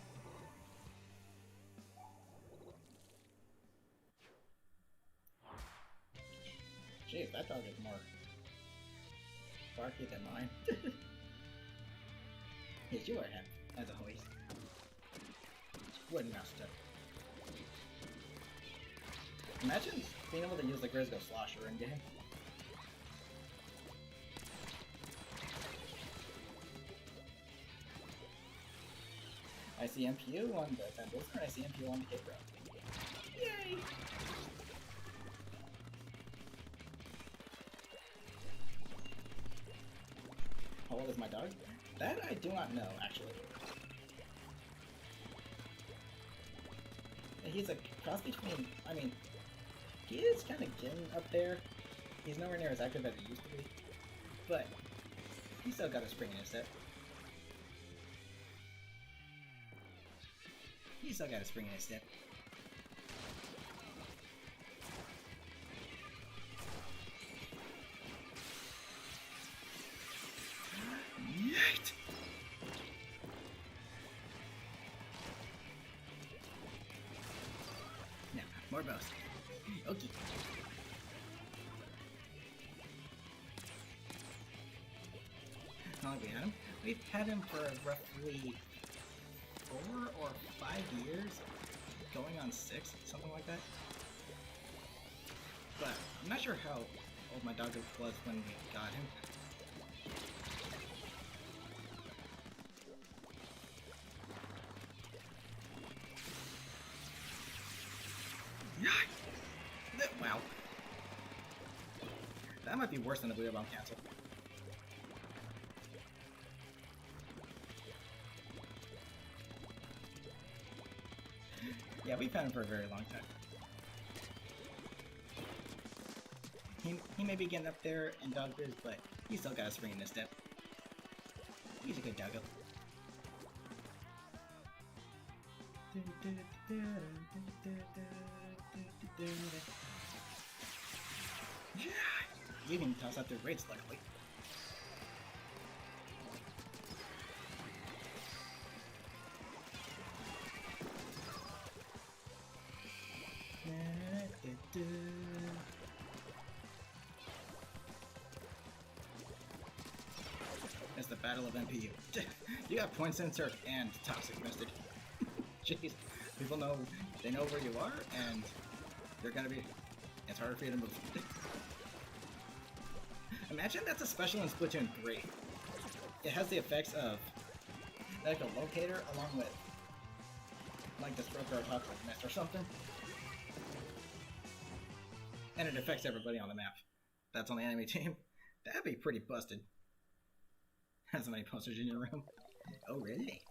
Jeez, that dog is more barky than mine. Yes, you are him, as always. Wooden mouse stuff. Imagine being able to use the Grizzgo Slosher in game. I see MPU on the Tempest, and I see MPU on the Cape Road. Yay! How old is my dog? That I do not know, actually. He's a cross between, I mean, he is kind of getting up there. He's nowhere near as active as he used to be, but he's still got a spring in his step. He's still got a spring in his step. Yeet! Now, more bows. Okay. How long have we had him? We've had him for roughly 4 or 5 years, going on 6, something like that. But I'm not sure how old my dog was when we got him. Wow. That might be worse than the Blue Bomb Cancel. Yeah, we've had him for a very long time. He may be getting up there in dog biz, but he's still got a spring in his step. He's a good doggo. You can toss out their rates, luckily. It's the battle of MPU. You got point sensor and toxic misted. Jeez, people know, they know where you are, and they're gonna be. It's harder for you to move. Imagine that's a special in Splatoon 3. It has the effects of like a locator along with like the stroke or a toxic mist or something. And it affects everybody on the map. That's on the enemy team. That'd be pretty busted. Has so many posters in your room. Oh really?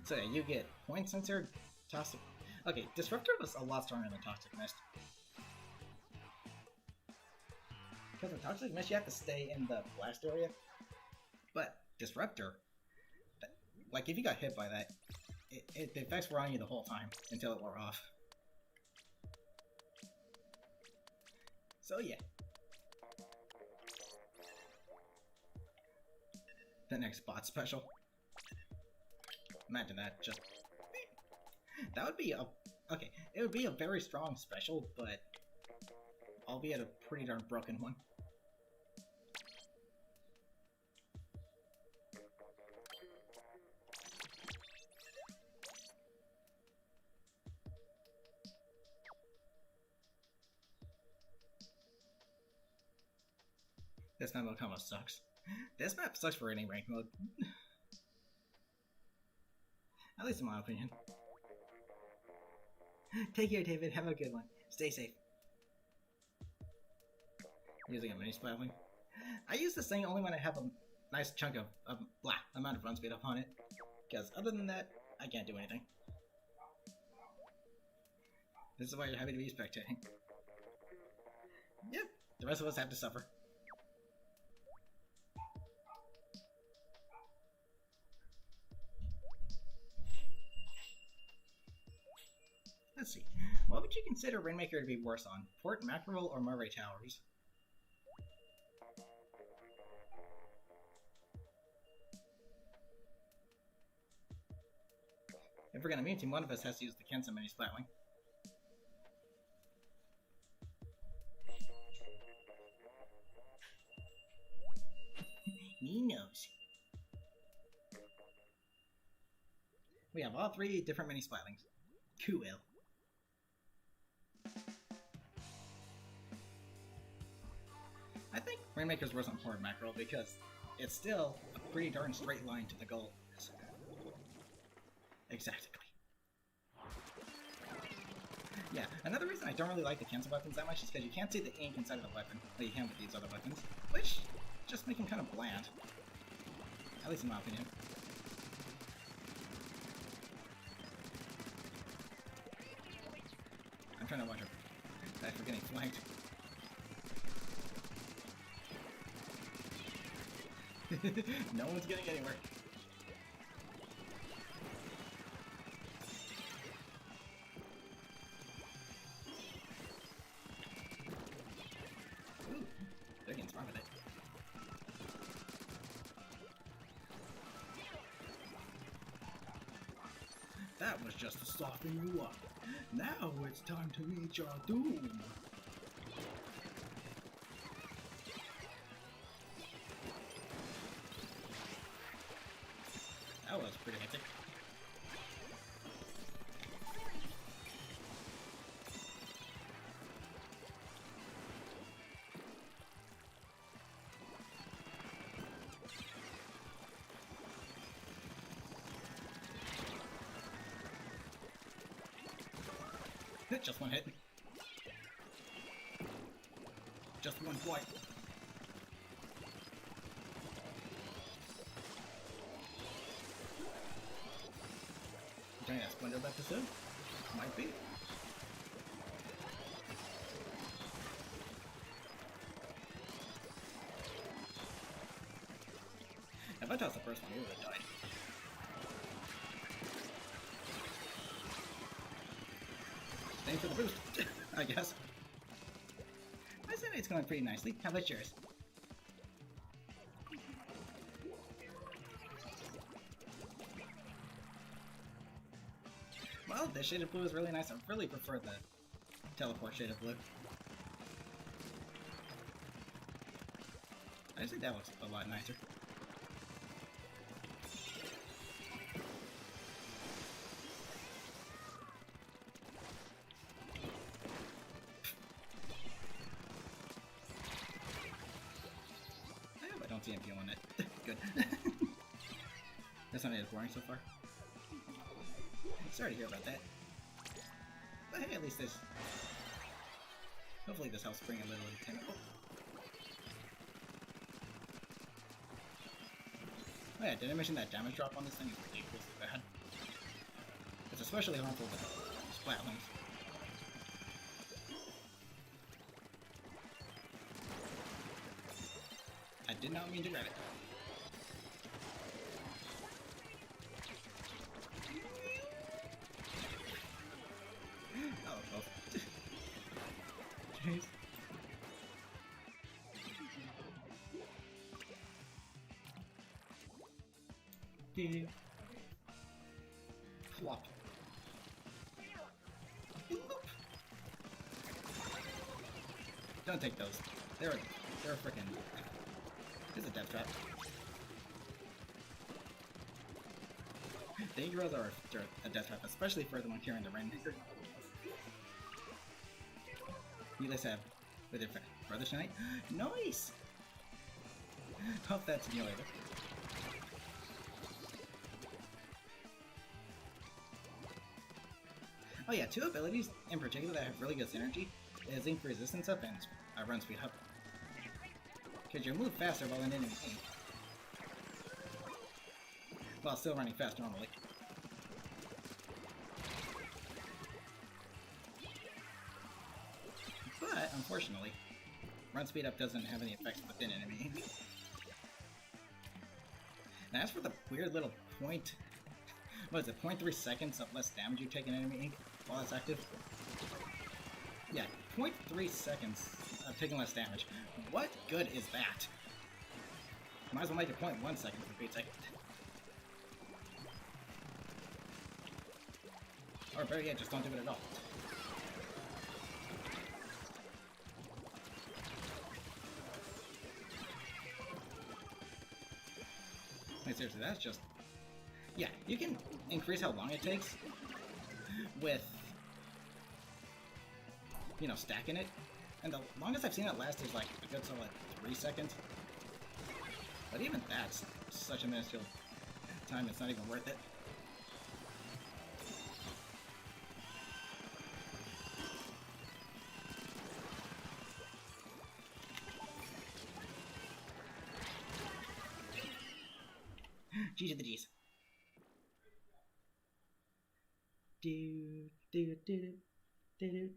So yeah, you get point sensor, toxic. Okay, disruptor was a lot stronger than toxic mist. Because with toxic mist, you have to stay in the blast area. But disruptor, like if you got hit by that, the effects were on you the whole time until it wore off. So yeah. The next bot special. Imagine that, just... That would be a... Okay, it would be a very strong special, but... albeit a pretty darn broken one. This map mode almost sucks. This map sucks for any rank mode. At least in my opinion. Take care, David. Have a good one. Stay safe. I'm using a mini splatling. I use this thing only when I have a nice chunk of amount of run speed up on it. Because other than that, I can't do anything. This is why you're happy to be spectating. Yep, the rest of us have to suffer. Let's see. What would you consider Rainmaker to be worse on? Port Mackerel or Murray Towers? If we're gonna meme team, one of us has to use the Kensa mini splatling. Me knows. We have all 3 different mini splatlings. Cool. I think Rainmaker's worse on Port Mackerel because it's still a pretty darn straight line to the goal. Exactly. Yeah, another reason I don't really like the Kensa weapons that much is because you can't see the ink inside of the weapon like you can with these other weapons, which just make them kind of bland. At least in my opinion. I'm trying to watch her. Back for getting flanked. No one's getting anywhere. Ooh, they're getting smart with it. That was just to soften you up. Now it's time to meet your doom. That was pretty hectic. Just one hit. Just one flight. During that Splendid episode? Might be. If I tossed the first one, we would have died. Thanks for the boost, I guess. My Senate's going pretty nicely. How about yours? Well, the shaded blue is really nice. I really prefer the teleport shaded blue. I just think that looks a lot nicer. TMP on it. Good. That's not as boring so far. Sorry to hear about that. But hey, at least this... Hopefully this helps bring a little entertainment. Oh yeah, did I mention that damage drop on this thing is ridiculously bad? It's especially harmful with splatlings. I did not mean to grab it. Oh, well. Jeez. Flop. Don't take those. They're freaking. This is a death trap. Dangerous are a death trap, especially for the one carrying the Rainmaker. You guys have with your brother tonight? Nice! Hope that's enjoyable. Oh yeah, two abilities in particular that have really good synergy is Ink Resistance up and Run Speed up. Because you move faster while in enemy ink. While still running fast normally. But, unfortunately, Run Speed Up doesn't have any effects within enemy. Now, as for the weird little point... What is it, 0.3 seconds of less damage you take in enemy ink while it's active? Yeah, 0.3 seconds of taking less damage. What good is that? Might as well make it 0.1 seconds for Pete's sake. Or better yet, just don't do it at all. Wait, seriously, that's just... Yeah, you can increase how long it takes with, you know, stacking it. And the longest I've seen it last is like a good solid 3 seconds. But even that's such a minuscule time, it's not even worth it. G to the G's. Do do do do do.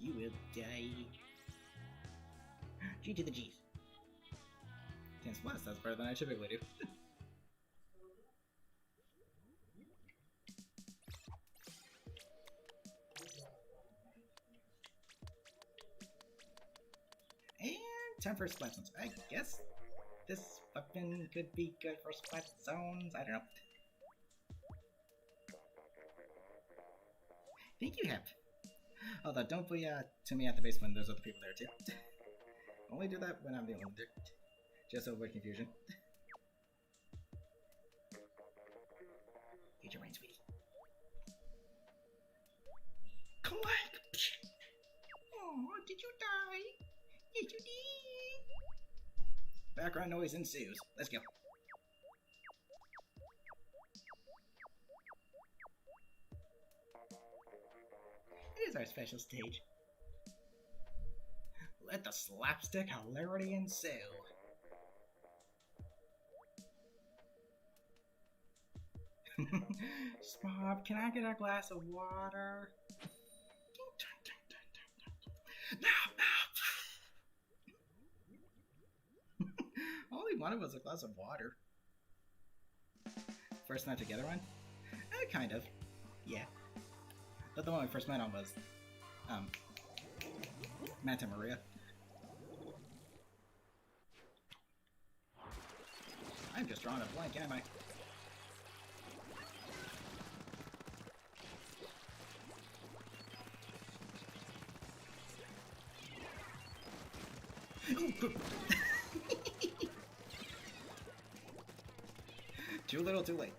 You will die. G to the G's. 10 plus, that's better than I typically do. And time for splat zones. I guess this weapon could be good for splat zones. I don't know. Think you have. Although, don't be to me at the base when there's other people there too. Only do that when I'm the only one there. Just to avoid confusion. Get your range, sweetie. Clank! Oh, did you die? Yes, you did! Background noise ensues. Let's go. It is our special stage. Let the slapstick hilarity ensue. Bob, can I get a glass of water? No, no! All we wanted was a glass of water. First night together one? Kind of. Yeah. But the one we first met on was, Manta Maria. I'm just drawing a blank, am I? Too little, too late.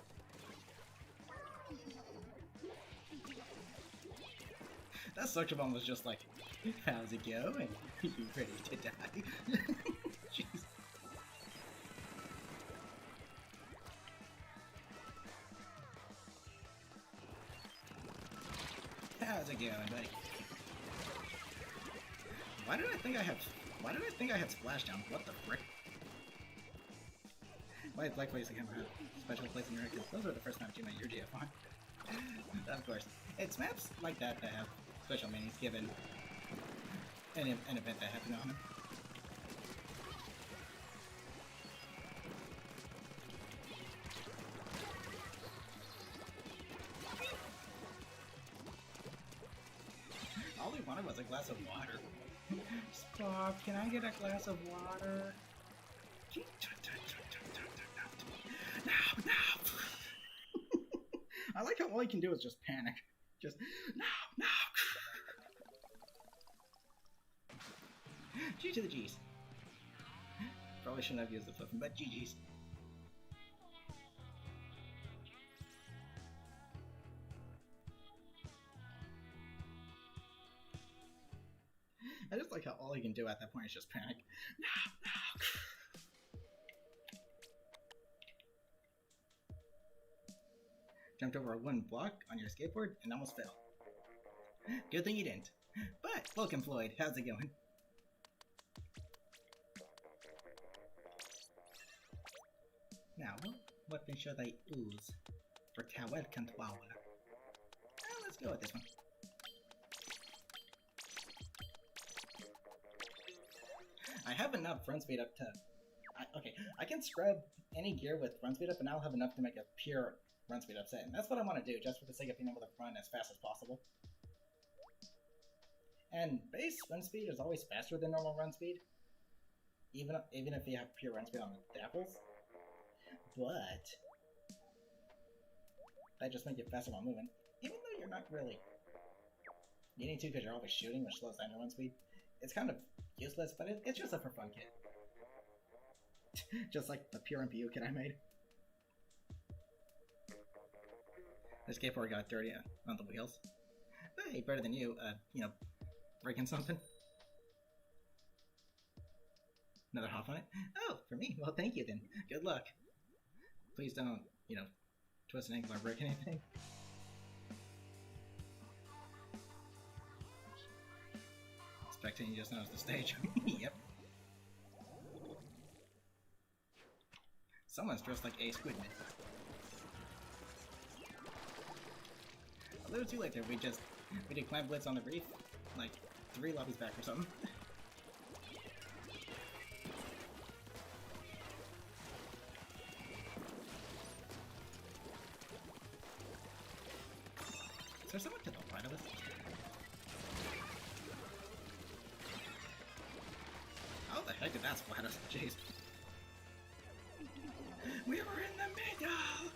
That suction bomb was just like, how's it going? You ready to die? Jeez. How's it going, buddy? Why did I think I had Splashdown? What the frick? Why is likewise to have a special place in your head? Because those are the first times you met your GF on. Of course. It's maps like that that have special meanings given an event that happened on them. All we wanted was a glass of water. Stop, can I get a glass of water? No, no! I like how all he can do is just panic. Just, no, no! G to the G's. Probably shouldn't have used the flipping, but GG's. can do at that point is just panic. No, no. Jumped over a wooden block on your skateboard and almost fell. Good thing you didn't. But, welcome Floyd, how's it going? Now, what weapon should I use for tower control? Let's go with this one. I have enough run speed up to... okay, I can scrub any gear with run speed up, and I'll have enough to make a pure run speed up set. And that's what I want to do, just for the sake of being able to run as fast as possible. And base run speed is always faster than normal run speed, even if you have pure run speed on the dapples. But that just makes it faster while moving, even though you're not really needing to because you're always shooting, which slows down your run speed. It's kind of useless, but it's just a for fun kit. Just like the pure MPU kit I made. The skateboard got dirty on the wheels. Hey, better than you, you know, breaking something. Another hop on it? Oh, for me? Well, thank you then. Good luck. Please don't, you know, twist an ankle or break anything. Spectating just knows the stage. Yep. Someone's dressed like a squidman. A little too late there. We did climb blitz on the reef like 3 lobbies back or something. Is there someone to the right of us? How the heck did that splat us? Jeez. We were in the middle!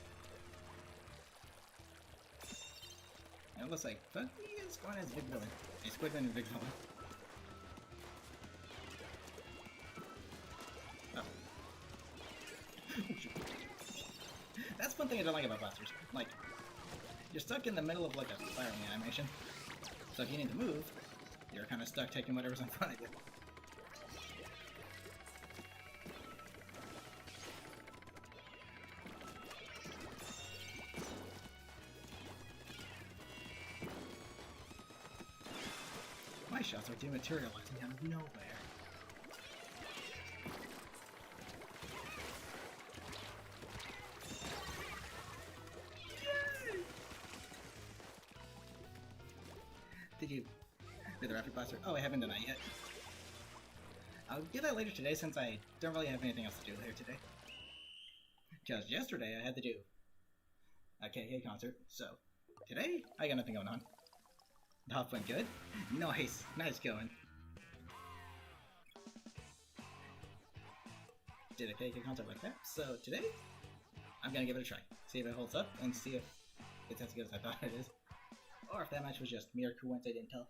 It looks like Buggy is going as Big Villain. A Squidman and Big Villain. Oh. That's one thing I don't like about blasters. Like, you're stuck in the middle of like a firing animation. So if you need to move, you're kind of stuck taking whatever's in front of you. My shots are dematerializing out of nowhere. Yay! Did you do the rapid blaster? Oh, I haven't done that yet. I'll do that later today since I don't really have anything else to do later today. Because yesterday I had to do a KK concert, so today I got nothing going on. The hop went good. Nice, nice going. Did a KK concert like that, so today I'm gonna give it a try. See if it holds up and see if it's as good as I thought it is. Or if that match was just mere coincidental.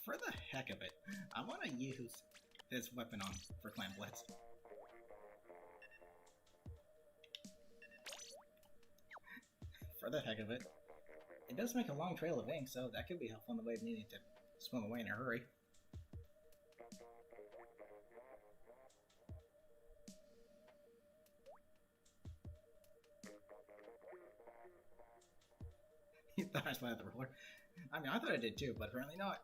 For the heck of it, I want to use this weapon on for Clan Blitz. For the heck of it. It does make a long trail of ink, so that could be helpful in the way of needing to swim away in a hurry. You thought I splattered the roller? I mean, I thought I did too, but apparently not.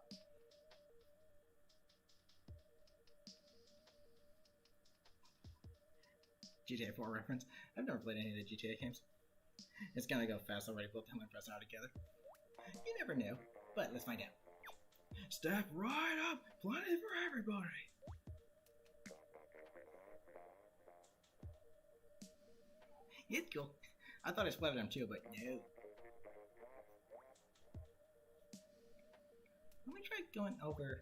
GTA 4 reference. I've never played any of the GTA games. It's gonna go fast already, both Hill and Preston are together. You never know, but let's find out. Step right up! Plenty for everybody! It's cool. I thought I splattered him too, but no. Let me try going over...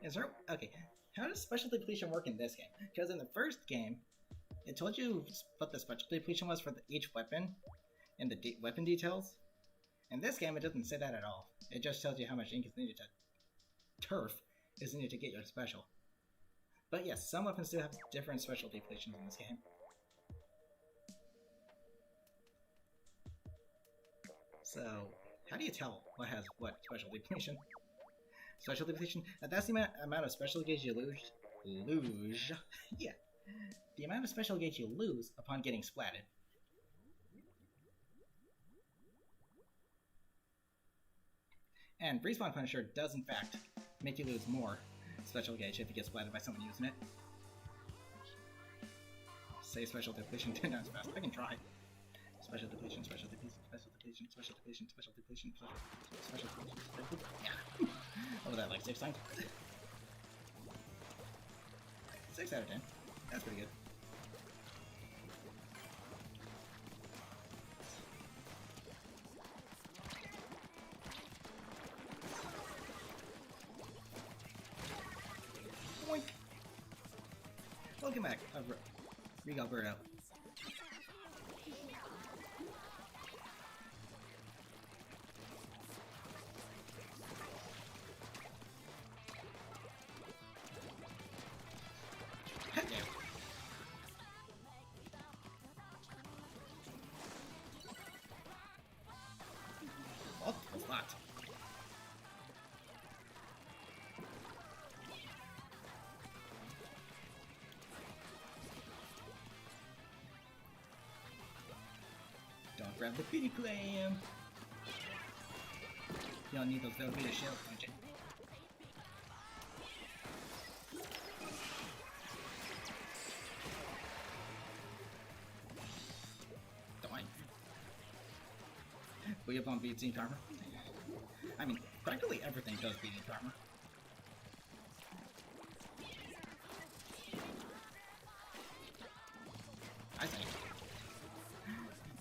Is there... Okay, how does special depletion work in this game? Because in the first game, it told you what the special depletion was for each weapon and the weapon details. In this game, it doesn't say that at all. It just tells you how much ink is needed to... Turf is needed to get your special. But yes, some weapons do have different special depletions in this game. So, how do you tell what has what special depletion? Special depletion? That's the amount of special gauge you lose. Yeah. The amount of special gauge you lose upon getting splatted. And Respawn Punisher does in fact make you lose more special gauge if you get splatted by someone using it. Say special depletion 10 times fast. I can try. Special depletion, special depletion, special depletion, special depletion, special depletion, special depletion, special depletion. Yeah. Over that like 6 times. 6 out of 10. That's pretty good. Boink! Welcome back, Rigalberto. What was that? Don't grab the pity claim. You don't need those little bit of shells, don't you? Will you bump beats ink armor? I mean, practically everything does beat ink armor.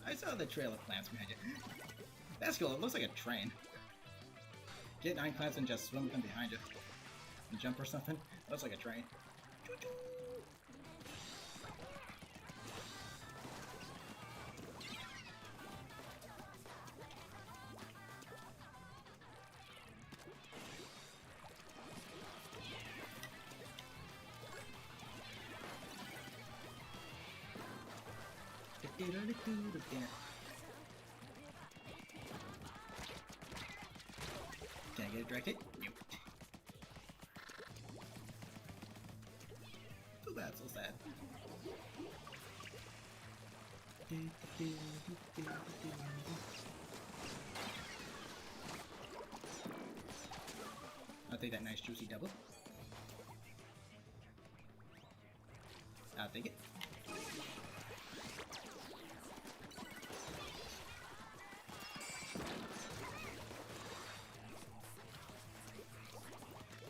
I saw the trail of plants behind you. That's cool, it looks like a train. Get 9 plants and just swim with them behind you. And jump or something. It looks like a train. Choo-choo. Can I get it directed? Nope. So bad, so sad. I'll take that nice juicy double. I'll take it.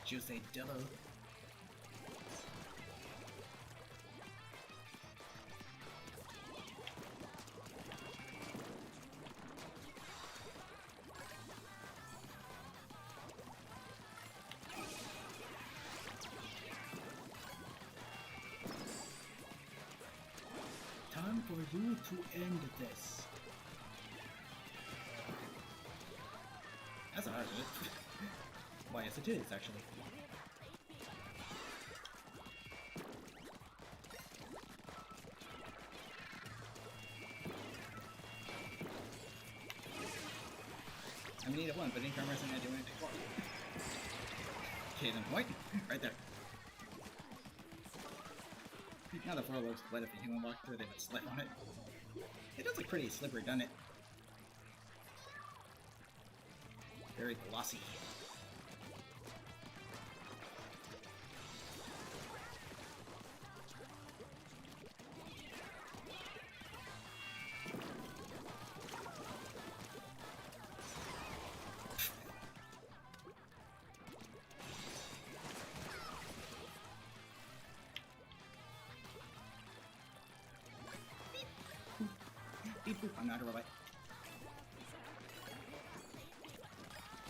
Juicy double. Time for you to end this. That's a hard hit. Why, yes it is, actually. I mean, either one, but ink armor isn't gonna do anything for it. Case in point, right there. Now the floor looks wet if a human walked through, they would slip on it. It does look pretty slippery, doesn't it? Very glossy. Beep boop, I'm not a robot.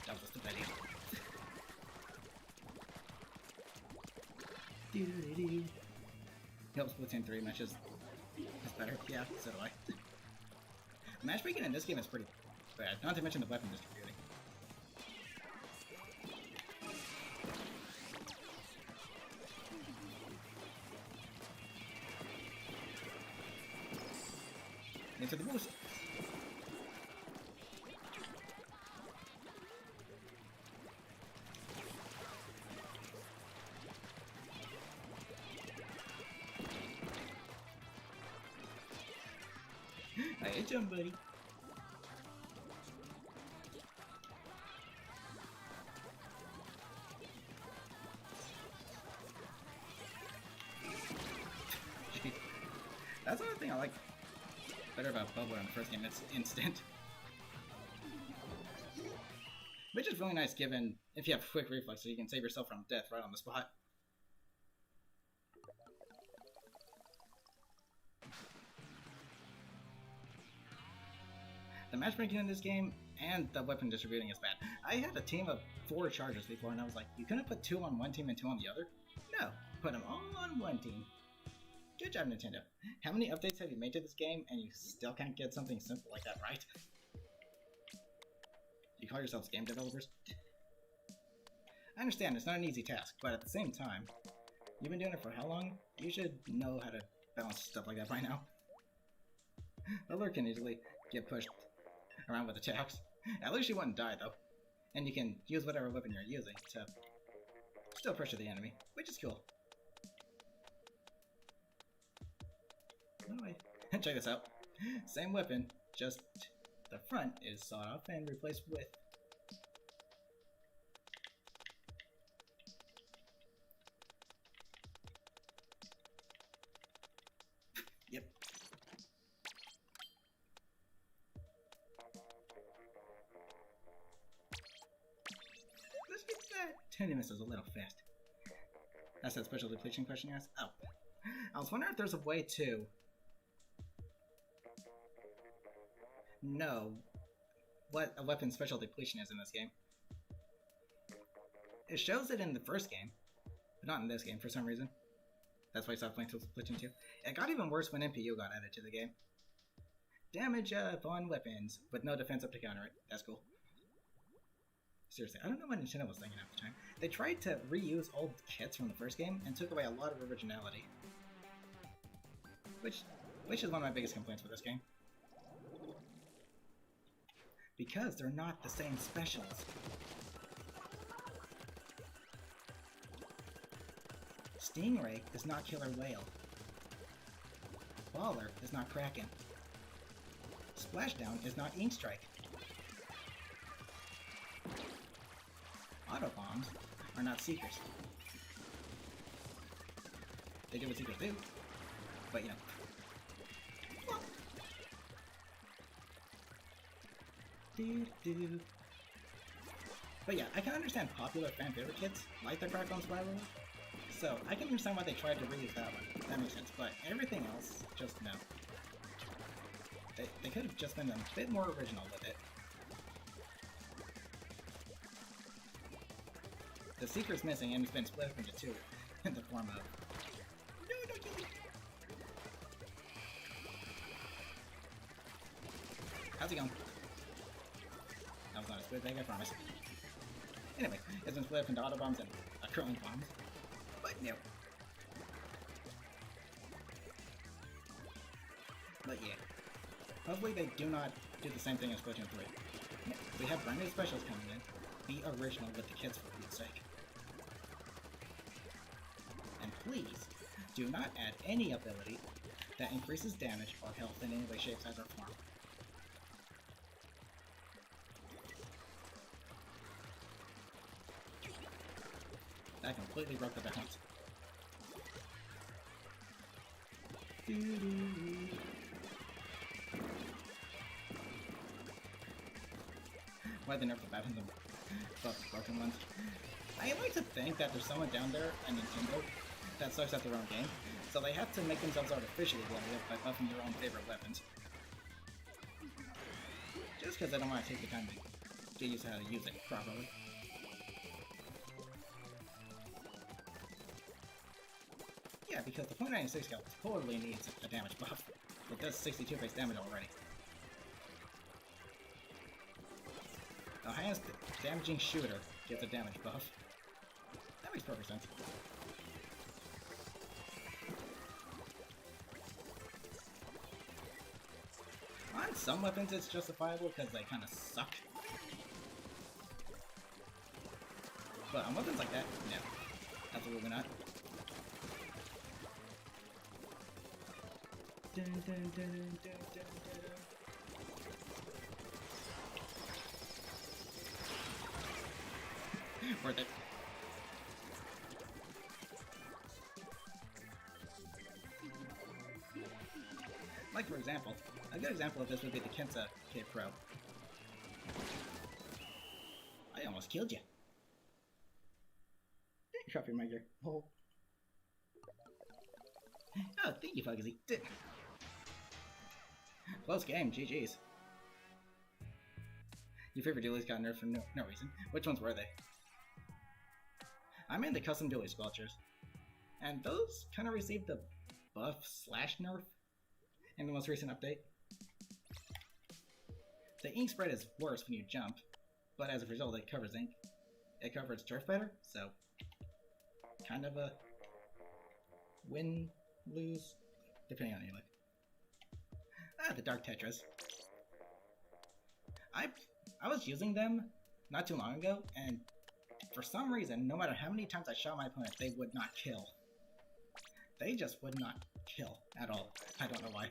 That was a stupid idea. Nope, Splatoon 3 matches is better. Yeah, so do I. Matchmaking in this game is pretty bad, not to mention the weapon distributing. Into the boost. Hey, jump, buddy. That's another thing I like better about Bubbler in the first game. It's instant. Which is really nice given if you have quick reflex, so you can save yourself from death right on the spot. The matchmaking in this game and the weapon distributing is bad. I had a team of 4 chargers before, and I was like, you couldn't put 2 on one team and 2 on the other? No, put them all on one team. Good job, Nintendo. How many updates have you made to this game, and you still can't get something simple like that right? You call yourselves game developers? I understand, it's not an easy task, but at the same time, you've been doing it for how long? You should know how to balance stuff like that by now. Bubbler can easily get pushed around with attacks. At least you wouldn't die, though. And you can use whatever weapon you're using to still pressure the enemy, which is cool. Anyway, check this out. Same weapon, just the front is sawed off and replaced with... Yep. Let's get that 10 misses a little fast. That's that special depletion question you asked? Oh. I was wondering if there's a way to know what a weapon's special depletion is in this game. It shows it in the first game, but not in this game for some reason. That's why I stopped playing Splatoon 2. It got even worse when NPU got added to the game. Damage on weapons, with no defense up to counter it. That's cool. Seriously, I don't know what Nintendo was thinking at the time. They tried to reuse old kits from the first game and took away a lot of originality. Which is one of my biggest complaints with this game. Because they're not the same specials. Stingray is not Killer Whale. Baller is not Kraken. Splashdown is not Ink Strike. Auto Bombs are not Seekers. They do what Seekers do, but you know. But yeah, I can understand popular fan favorite kits, like the Crackdown Spiral, so I can understand why they tried to reuse that one. That makes sense, but everything else, just no. They could have just been a bit more original with it. The Seeker's missing and it's been split up into 2 in the form of... No, don't kill me! How's it going? That was not a split bag, I promise. Anyway, it's been split up into auto bombs and curling bombs. But no. But yeah. Hopefully they do not do the same thing as Splatoon 3. We have brand new specials coming in. Be original with the kits for Pete's sake. And please, do not add any ability that increases damage or health in any way, shape, size, or form. That completely broke the balance. Why they nerf the bad ones and buff the broken ones? I like to think that there's someone down there at Nintendo that sucks at their own game, so they have to make themselves artificially limited by buffing their own favorite weapons. Just because they don't want to take the time to get used to how to use it properly. Yeah, because the .96 skill totally needs a damage buff. It does 62 base damage already. The highest damaging shooter gets a damage buff. That makes perfect sense. On some weapons it's justifiable because they kind of suck. But on weapons like that, no. Absolutely not. Dun, dun, dun, dun, dun, dun. Worth it. Like, for example, a good example of this would be the Kensa Kid Pro. I almost killed you. Drop your mic. Oh. Oh, thank you, Fugzy. Close game, GG's. Your favorite duelies got nerfed for no reason. Which ones were they? I made the custom duelie sculptures, and those kind of received the buff/nerf in the most recent update. The ink spread is worse when you jump, but as a result it covers ink. It covers turf better, so kind of a win-lose, depending on how you look. Ah, the Dark Tetras. I was using them not too long ago, and for some reason, no matter how many times I shot my opponent, they would not kill. They just would not kill at all. I don't know why.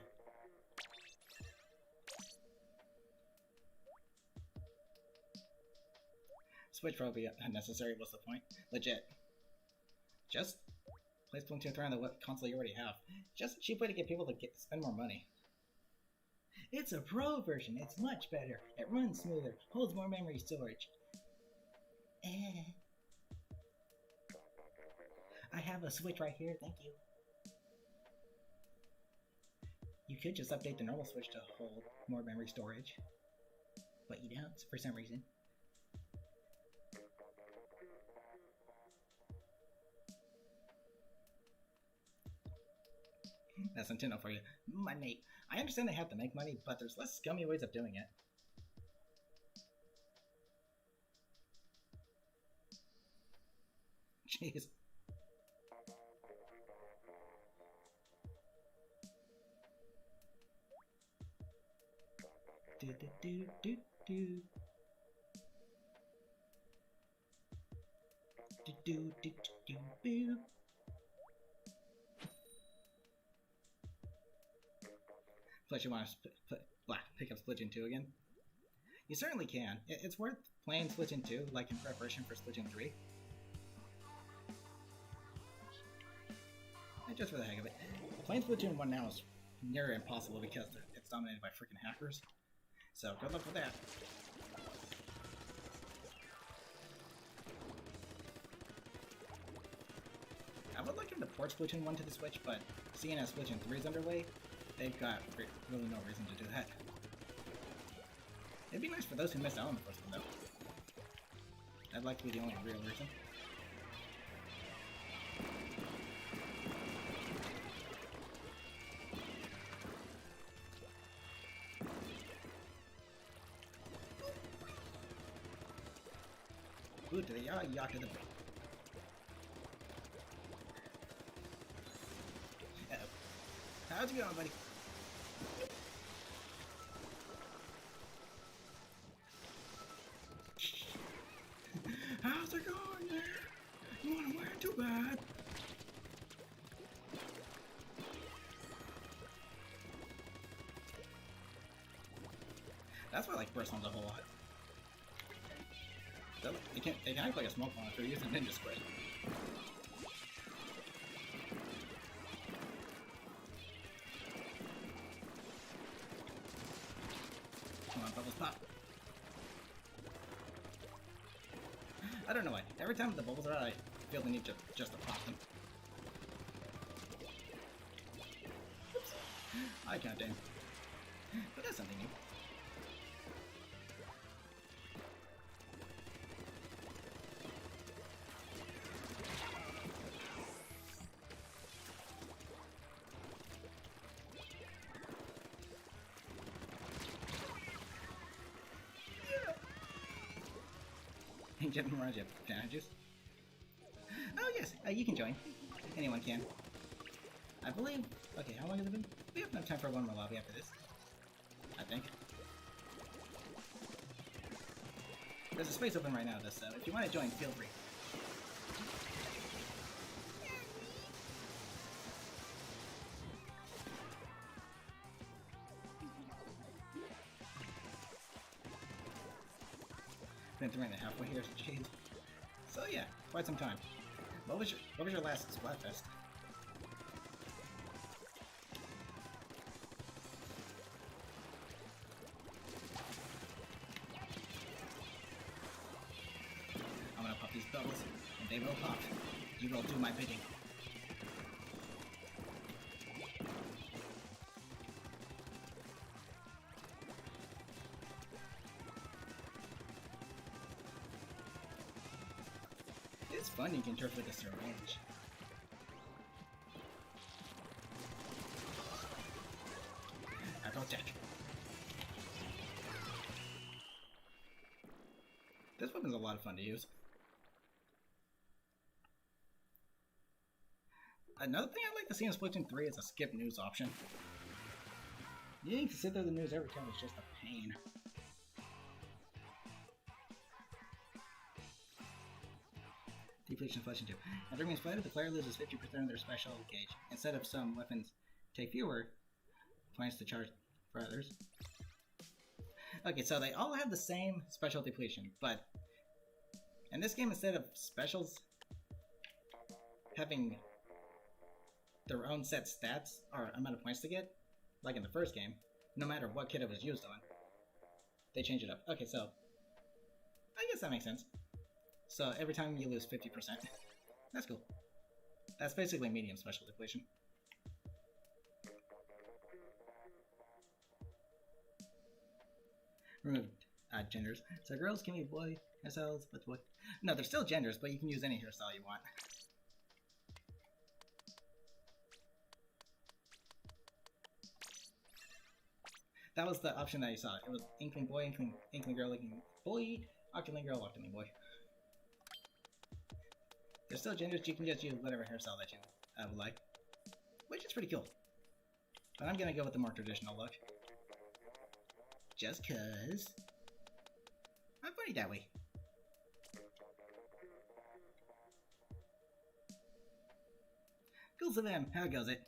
Switch probably unnecessary, what's the point? Legit. Just play Splatoon 3 on the console you already have. Just a cheap way to get people to spend more money. It's a pro version, it's much better. It runs smoother, holds more memory storage. I have a Switch right here, thank you. You could just update the normal Switch to hold more memory storage, but you don't for some reason. That's Nintendo for you. Money. I understand they have to make money, but there's less scummy ways of doing it. Jeez. Do do do do do. Do do do do do. Plus, you want to pick up Splatoon 2 again? You certainly can. It's worth playing Splatoon 2, like in preparation for Splatoon 3. And just for the heck of it. Playing Splatoon 1 now is near impossible because it's dominated by freaking hackers. So, good luck with that. I would like them to port Splatoon 1 to the Switch, but seeing as Splatoon 3 is underway, they've got really no reason to do that. It'd be nice for those who missed out on the first one, though. I'd like to be the only real reason. Ooh, to the yacht to the... Uh-oh. How's it going, buddy? How's it going there? You wanna win too bad? That's why I like burst ones a whole lot. They can act like a smoke bomb if they're using ninja spray. Come on, bubbles pop. I don't know why. Every time the bubbles are out, I feel the need just to pop them. Oops. I can't aim. But that's something new. Getting around you have advantages. Oh yes, you can join. Anyone can. I believe... Okay, how long has it been? We have enough time for one more lobby after this. I think. There's a space open right now, though, so if you want to join, feel free. Been 3.5 here, jeez. So yeah, quite some time. What was your last Splatfest? I'm gonna pop these bubbles, and they will pop. You will do my bidding. It's fun you can turf with a syringe. I don't check. This weapon's a lot of fun to use. Another thing I'd like to see in Splatoon 3 is a skip news option. Needing to sit through the news every time is just a pain. Depletion Splatoon 2. After being splatted, the player loses 50% of their special gauge. Instead of some weapons take fewer points to charge for others. Okay, so they all have the same special depletion, but in this game, instead of specials having their own set stats or amount of points to get, like in the first game, no matter what kit it was used on, they change it up. Okay, so I guess that makes sense. So every time you lose 50%. That's cool. That's basically medium special depletion. Removed genders. So girls can be boy hairstyles, but what? No, they're still genders, but you can use any hairstyle you want. That was the option that you saw. It was Inkling boy, Inkling girl, Inkling boy, Octoling girl, Octoling boy. There's still genders, you can just use whatever hairstyle that you would like. Which is pretty cool. But I'm gonna go with the more traditional look. Just cause I'm funny that way. Cool to them, how goes it?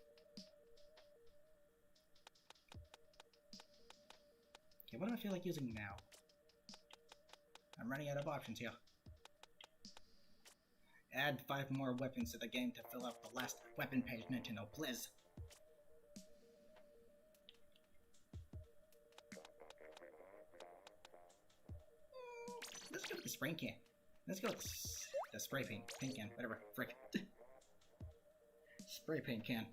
Okay, what do I feel like using now? I'm running out of options here. Add 5 more weapons to the game to fill out the last weapon page, Nintendo, please. Let's go with the spray can. Let's go with the spray paint can, whatever, frick. Spray paint can.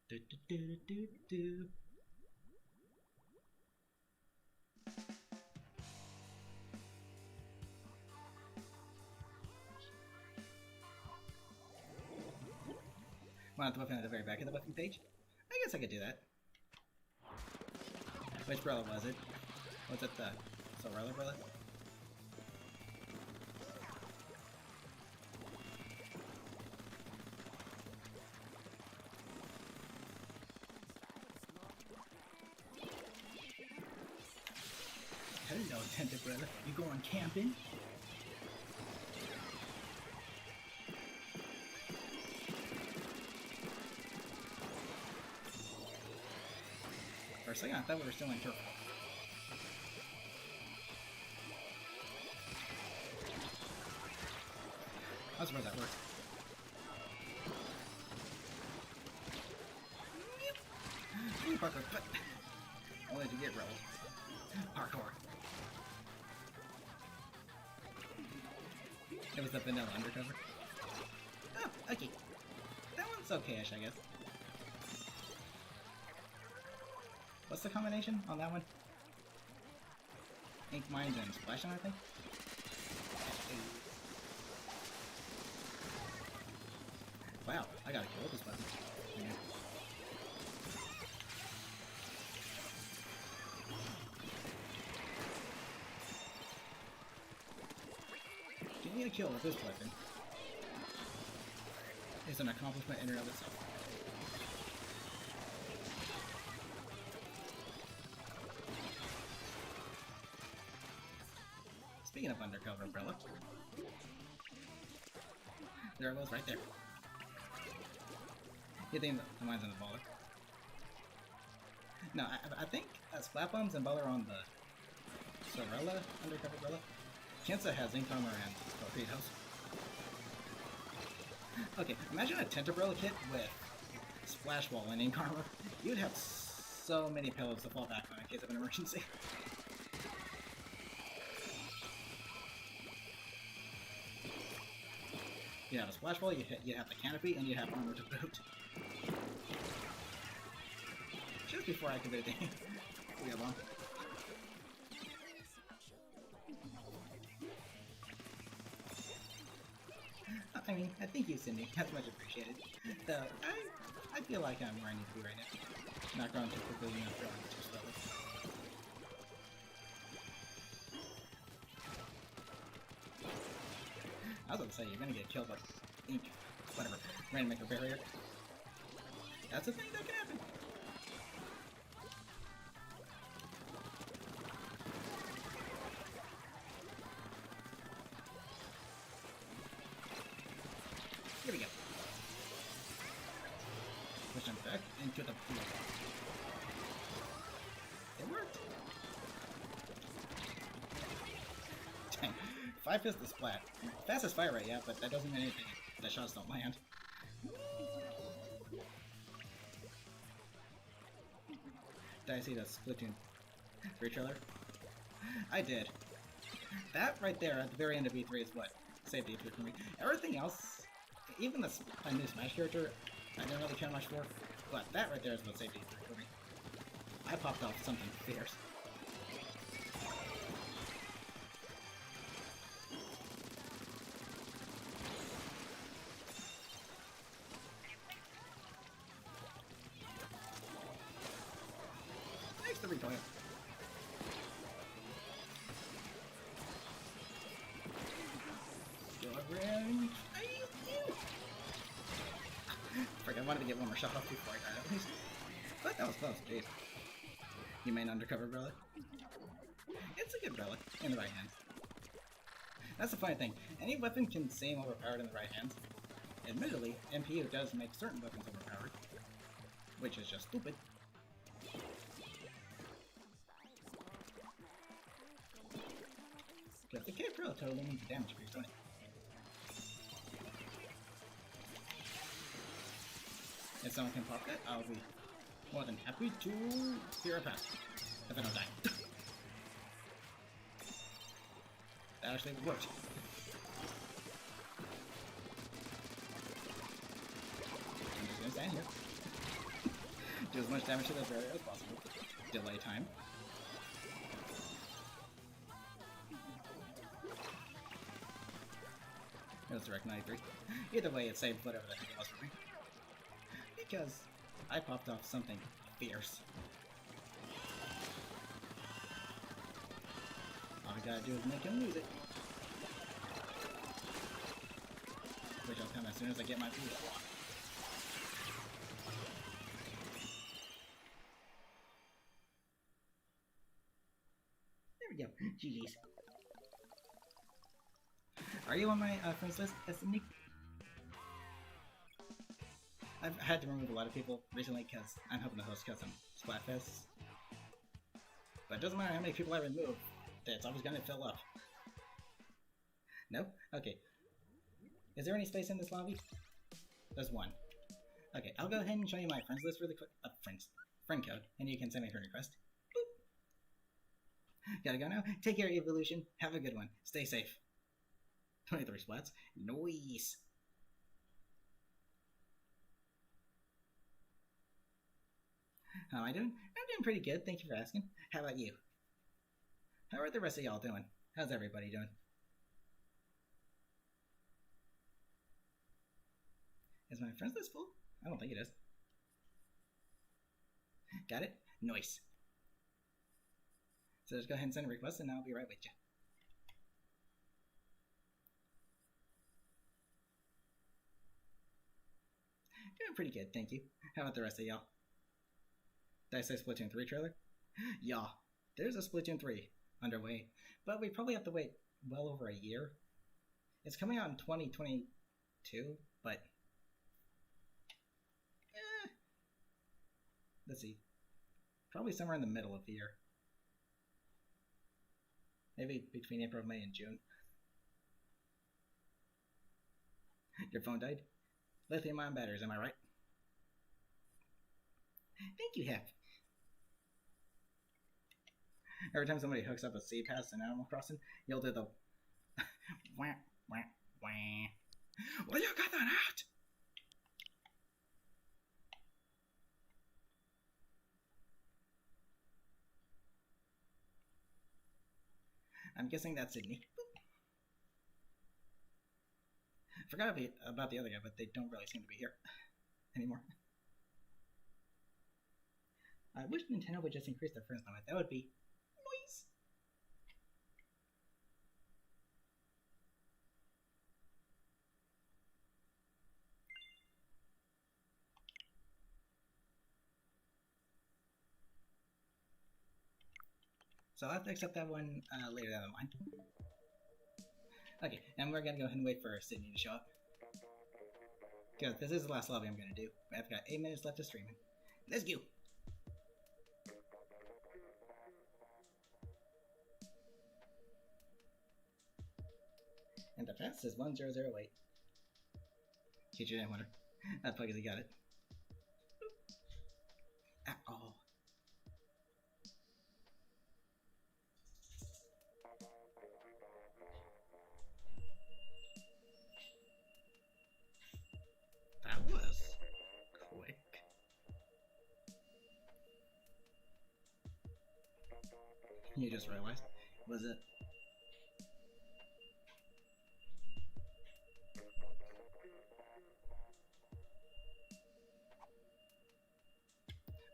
Do do do do do. Want the weapon at the very back of the weapon page? I guess I could do that. Which brother was it? Was it the Sorella brother? Hello, tender brother. You going camping? For a second, I thought we were still in turf. I suppose that worked. Ooh, parkour, but only to get rolled. Parkour. It was the vanilla undercover. Oh, okay. That one's okay-ish, I guess. What's the combination on that one? Ink Mines and Splashing, I think? Wow, I gotta kill this weapon. Yeah. Getting a kill with this weapon is an accomplishment in and of itself. Speaking of undercover umbrella, there it was right there. You think the mine's in the baller? No, I think Splat Bombs and Baller are on the Sorella, undercover Gorilla. Kinsa has ink armor and torpedoes. Okay, imagine a Tenterbrilla kit with Splash Wall and ink armor. You'd have so many pillows to fall back on in case of an emergency. You have a Splash Wall, you have the canopy, and you have armor to boot. Just before activating the bomb. I mean, I think you, Cindy. That's much appreciated. Though, I feel like I'm where I need to be right now. Not growing too quickly, not growing too slowly. I was about to say, you're gonna get killed by ink, whatever, random maker barrier. That's a thing that can happen. Here we go. Push him back into the pool. It worked. Dang. 5 is the splat. Fastest fire rate, yeah, but that doesn't mean anything. The shots don't land. Did I see the Splatoon 3 trailer? I did. That right there at the very end of E3 is what saved E3 for me. Everything else, even the new Smash character, I didn't really care much for, but that right there is what saved E3 for me. I popped off something fierce. Thanks to recoil. Frick, I wanted to get one more shot off before I died at least. But that was close, jeez. You main undercover relic? It's a good relic, in the right hand. That's the funny thing, any weapon can seem overpowered in the right hand. Admittedly, MPU does make certain weapons overpowered, which is just stupid. Because the K Pro totally means the damage boost, don't it? If someone can pop that, I'll be more than happy to hear a pass. If I don't die. That actually worked. I'm just gonna stand here. Do as much damage to the barrier as possible. Delay time. It was direct 93. Either way, it saved whatever the heck it was for me. Because I popped off something fierce. All I gotta do is make him lose it. Which will come as soon as I get my food up. There we go. GG's. Are you on my friends list, Nick? I've had to remove a lot of people recently because I'm helping to host custom Splatfests. But it doesn't matter how many people I remove, it's always going to fill up. No? Okay. Is there any space in this lobby? There's one. Okay, I'll go ahead and show you my friends list really quick. Friend code, and you can send me a friend request. Boop. Gotta go now. Take care, Evolution. Have a good one. Stay safe. 23 splats. Noise. How am I doing? I'm doing pretty good, thank you for asking. How about you? How are the rest of y'all doing? How's everybody doing? Is my friends list full? I don't think it is. Got it? Nice. So just go ahead and send a request and I'll be right with you. Doing pretty good, thank you. How about the rest of y'all? Did I say Splatoon 3 trailer? Yeah, there's a Splatoon 3 underway, but we probably have to wait well over a year. It's coming out in 2022, but let's see, probably somewhere in the middle of the year. Maybe between April, May, and June. Your phone died? Lithium-ion batteries, am I right? Thank you, Hep. Every time somebody hooks up a sea pass in Animal Crossing, you'll do the wah, wah, wah. Will you cut that out? I'm guessing that's Sydney. I forgot about the other guy, but they don't really seem to be here anymore. I wish Nintendo would just increase their friends limit. That would be nice. So I'll have to accept that one later down the line. Okay, and we're gonna go ahead and wait for Sydney to show up. Because this is the last lobby I'm gonna do. I've got 8 minutes left of streaming. Let's go! And the pass is 1008. Teacher didn't wonder. That Puggsy got it. Ah, oh. That was quick. You just realized? Was it?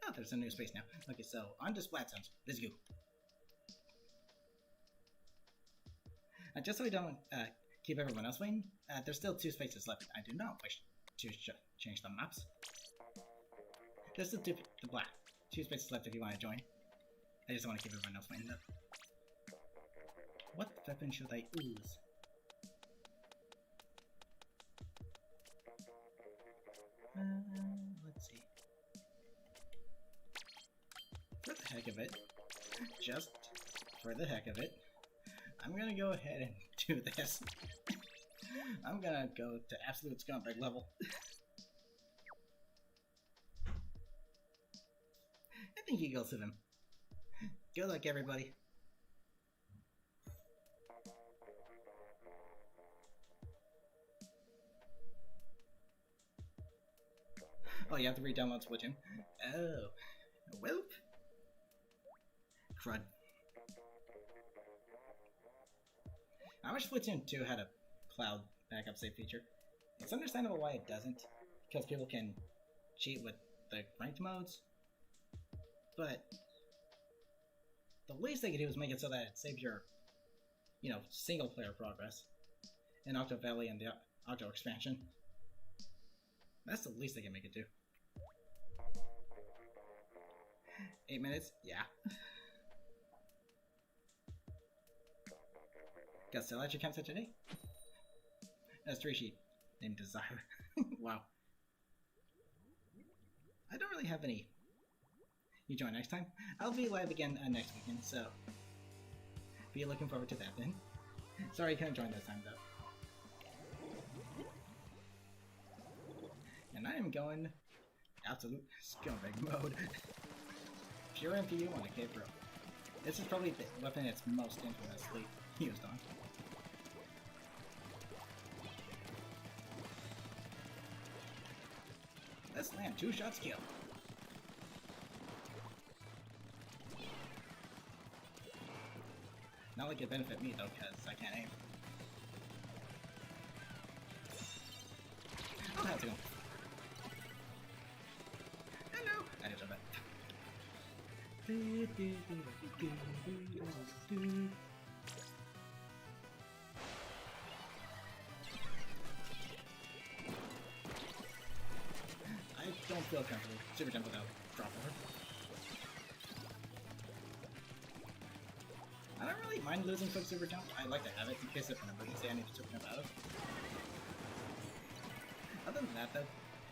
Oh, there's a new space now. Okay, so on to Splatoon. Let's go. Just so we don't keep everyone else waiting, there's still 2 spaces left. I do not wish to change the maps. There's still 2 spaces left if you want to join. I just want to keep everyone else waiting though. What weapon should I use? Let's see. For the heck of it, just for the heck of it, I'm gonna go ahead and do this. I'm gonna go to absolute scumbag level. I think he goes to them. Good luck, everybody. Oh, you have to re-download Splatoon. Oh, well. Crud. I wish Splatoon 2 had a cloud backup save feature. It's understandable why it doesn't, because people can cheat with the ranked modes, but the least they could do is make it so that it saves your, single player progress in Octo Valley and the Octo expansion. That's the least they can make it do. 8 minutes? Yeah. Got still at your campsite today? That's 3 sheep named Desire. Wow. I don't really have any. You join next time? I'll be live again next weekend, so be looking forward to that then. Sorry I couldn't join this time though. And I am going absolute scumbag mode. Pure MPU on a K-Pro. This is probably the weapon it's most infamously used on. Let's land 2 shots kill. Not like it benefit me though, because I can't aim. Oh, how's it going? Hello! I did that. I don't feel comfortable super jump without drop over. I don't really mind losing quick super jump. I like to have it in case of an emergency I need to super jump out of. Other than that though,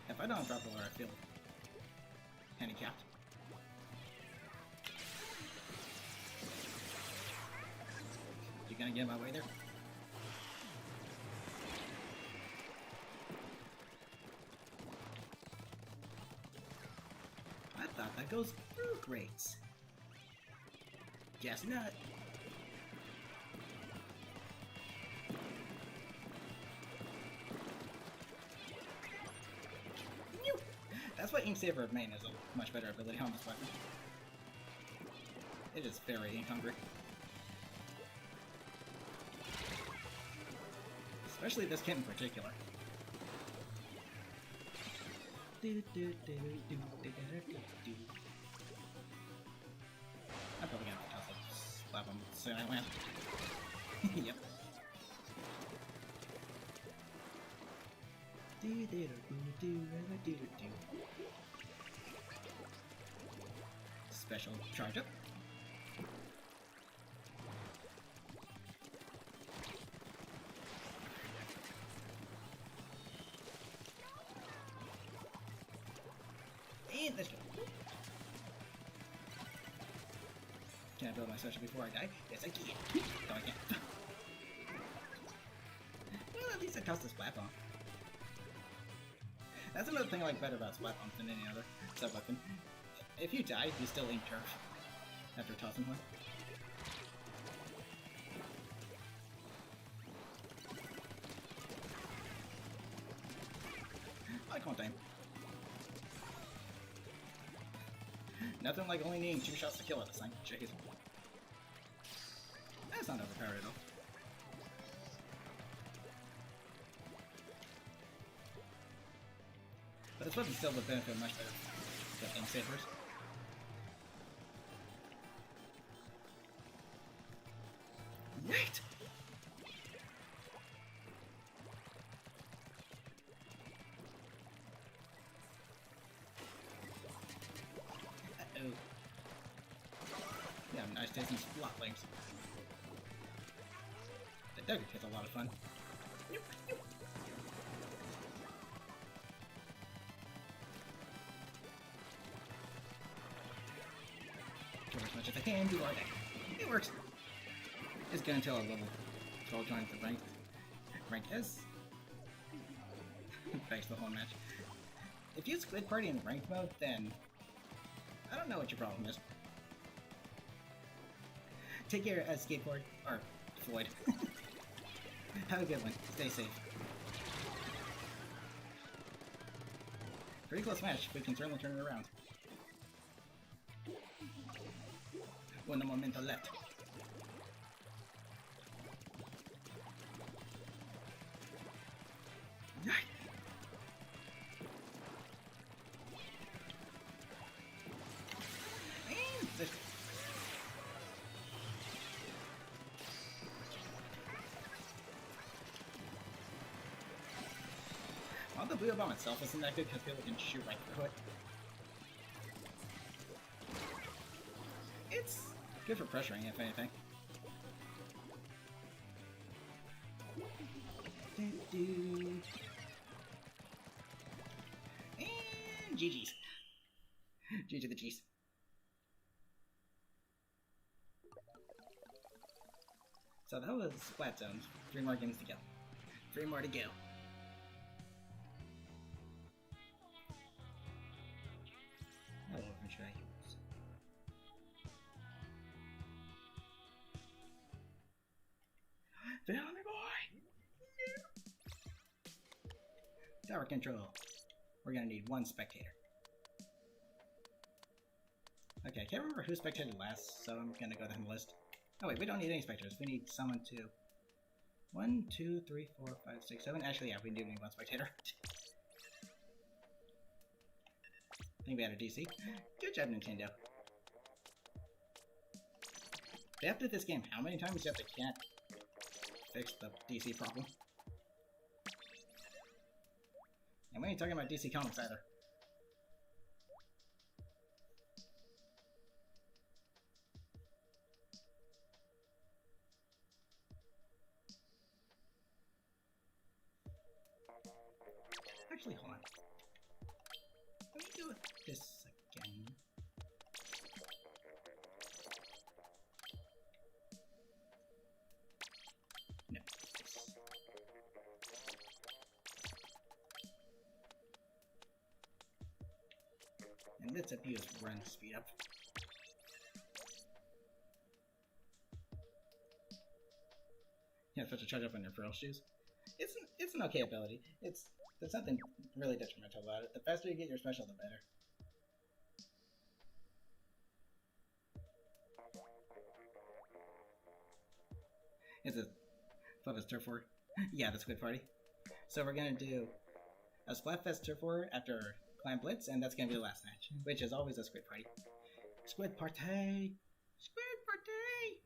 if I don't drop over I feel handicapped. gonna get in my way there. I thought that goes through grates. Guess not. That's why Ink Saber of Main is a much better ability on this weapon. It is very ink hungry. Especially this kit in particular. I'm probably gonna toss a slap him soon I land. Yep. Special charge up. And let's go. Can I build my special before I die? Yes, I can. No, I can't. Well, at least I tossed the splat bomb. That's another thing I like better about splat bombs than any other sub-weapon. If you die, you still ink turf after tossing one. I like time. Nothing like only needing 2 shots to kill at this thing. Jeez. That's not overpowered at all. But this weapon still would benefit much better than Ink Sabers. Right! Uh-oh. Yeah, nice tasting splat flames. The Dugger Kit's a lot of fun. Kill as much as I can, do our deck. It works! It's good until a level 12 joins the rank S. Thanks the whole match. If you split party in ranked mode, then I don't know what your problem is. Take care, Skateboard, or Floyd. Have a good one. Stay safe. Pretty close match, but we can certainly turn it around. One momento left. While the blue bomb itself isn't that good because people can shoot right through it. It's good for pressuring, if anything. And GG's. G to the G's. So that was Splat Zones. 3 more games to go. 3 more to go. What weapon should I use? Follow me, boy! Yeah. Tower control. We're gonna need 1 spectator. Okay, I can't remember who spectated last, so I'm gonna go down the list. Oh wait, we don't need any spectators. We need someone to... 1, 2, 3, 4, 5, 6, 7. Actually, yeah, we do need 1 spectator. I think we had a DC. Good job, Nintendo. They have to this game how many times yet they can't fix the DC problem? And we ain't talking about DC comics either. Actually, hold on. Let me do this again. and let's abuse run speed up. Yeah, supposed to charge up on your pearl shoes. It's an okay ability. There's nothing really detrimental about it. The faster you get your special, the better. Is it Splatfest Turf War? Yeah, the Squid Party. So we're gonna do a Splatfest Turf War after Clan Blitz, and that's gonna be the last match, which is always a Squid Party. Squid Party! Squid Party!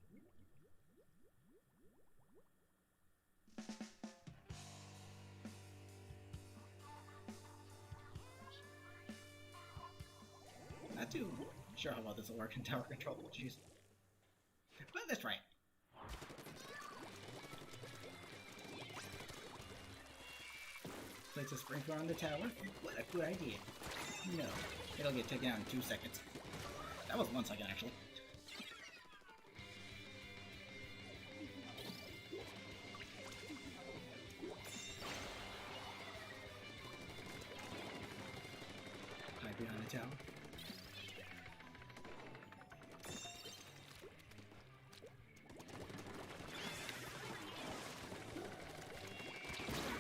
Not too sure how well this will work in tower control, jeez. But let's try it. Place a sprinkler on the tower? What a good idea. No, it'll get taken out in 2 seconds. That was 1 second, actually. Hide behind the tower.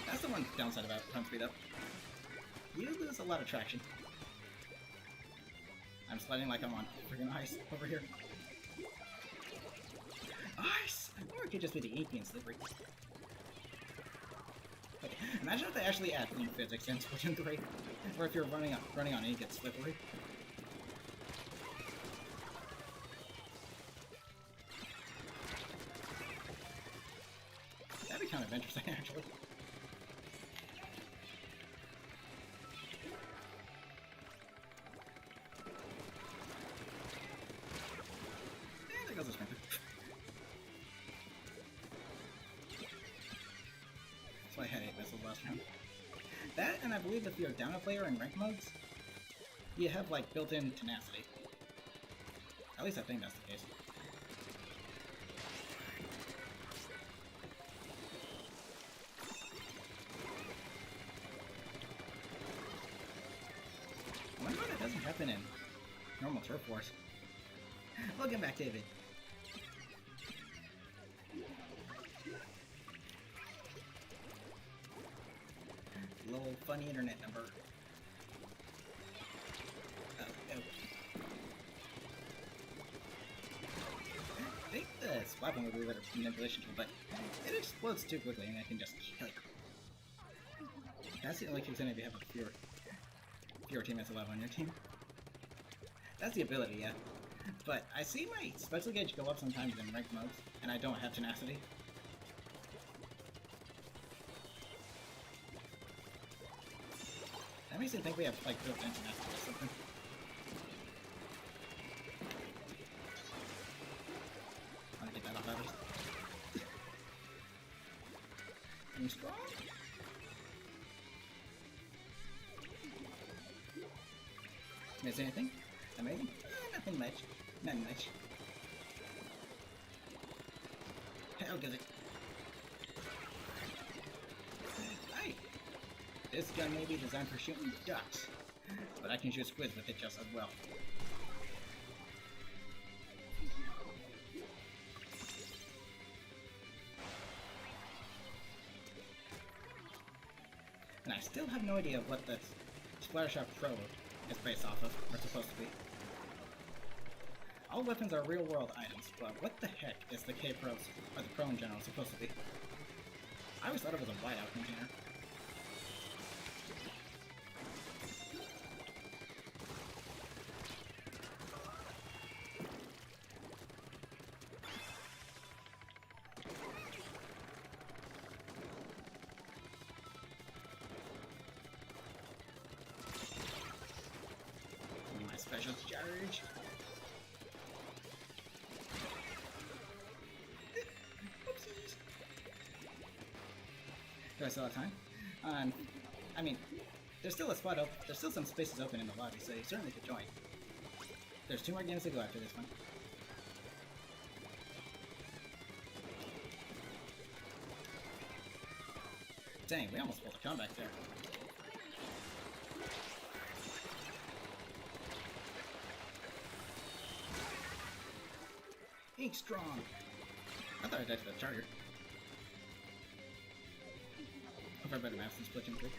That's the one downside about pump speed up. You lose a lot of traction. I'm sliding like I'm on freaking ice over here. Ice! Or it could just be the ink being slippery. Okay, imagine if they actually add ink physics in Splatoon 3. Or if you're running on ink, it's slippery. That'd be kind of interesting, actually. There goes the sprinkler. That's why I had 8 missiles last round. That, and I believe if you're down a player in rank modes, you have, like, built-in tenacity. At least I think that's the case. I wonder why that doesn't happen in normal turf wars. Welcome back, David. Little funny internet number. Oh. I think the Splatoon would be a better manipulation tool, but it explodes too quickly and I can just kill it. That's the only kicks in if you have a fewer teammates alive on your team. That's the ability, yeah. But I see my special gauge go up sometimes in ranked modes, and I don't have tenacity. That makes me think we have, like, built-in tenacity or something. I want to get that off others. I'm strong. Miss anything? Amazing? Nothing much. Not much. How does it? Hey! This gun may be designed for shooting ducks, but I can shoot squids with it just as well. And I still have no idea what the Splattershot Pro is based off of, or supposed to be. All weapons are real-world items, but what the heck is the K-Pros, or the Pro in general, supposed to be? I always thought it was a whiteout container. My special charge. Do I still have time? I mean, there's still a spot open. There's still some spaces open in the lobby, so you certainly could join. There's 2 more games to go after this one. Dang, we almost pulled a comeback there. big strong. I thought I died to the charger. Hope I better maps than Splatoon 3.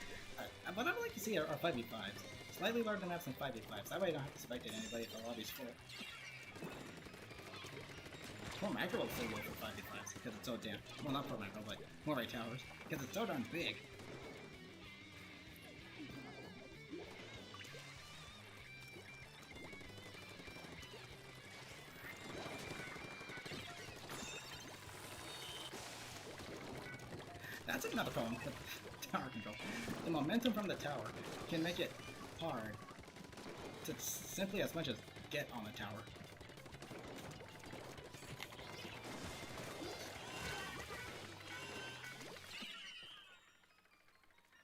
What I would like to see are 5v5s. Slightly larger maps than 5v5s. That way I don't have to spectate anybody if the lobby's full. More macro will still go for 5v5s because it's so damn. Well, not for macro, but more right towers because it's so darn big. That's another problem with tower control. The momentum from the tower can make it hard to simply as much as get on the tower.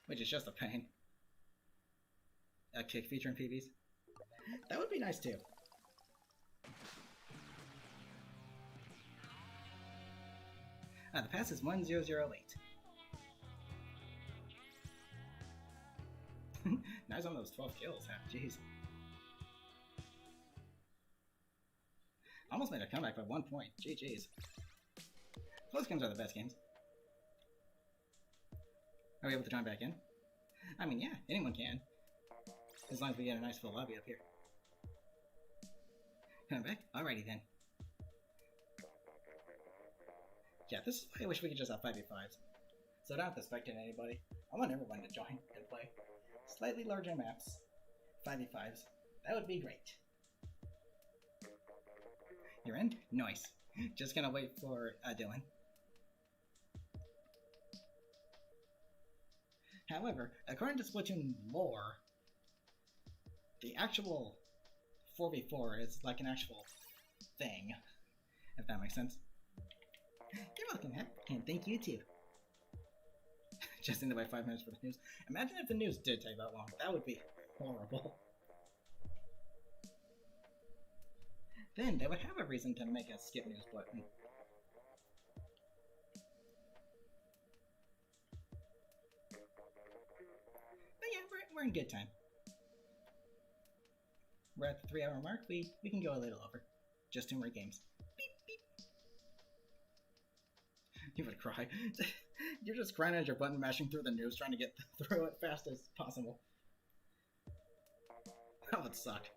Which is just a pain. A kick feature in Pvs. That would be nice too. The pass is 1008. Nice on those 12 kills, huh? Jeez. Almost made a comeback by 1 point. GG's. Close games are the best games. Are we able to join back in? I mean, yeah, anyone can. As long as we get a nice full lobby up here. Coming back? Alrighty then. Yeah, this is why I wish we could just have 5v5s. So I don't have to spectate anybody. I want everyone to join and play. Slightly larger maps. 5v5s. That would be great. You're in? Nice. Just gonna wait for Dylan. However, according to Splatoon lore, the actual 4v4 is like an actual thing, if that makes sense. You're welcome, and thank you too. Just ended by 5 minutes for the news. Imagine if the news did take that long. That would be horrible. Then they would have a reason to make a skip news button. But yeah, we're in good time. We're at the 3-hour mark. We can go a little over. Just 2 more games. Beep, beep. You would cry. You're just crying as you're button mashing through the news, trying to get through it fast as possible. That would suck.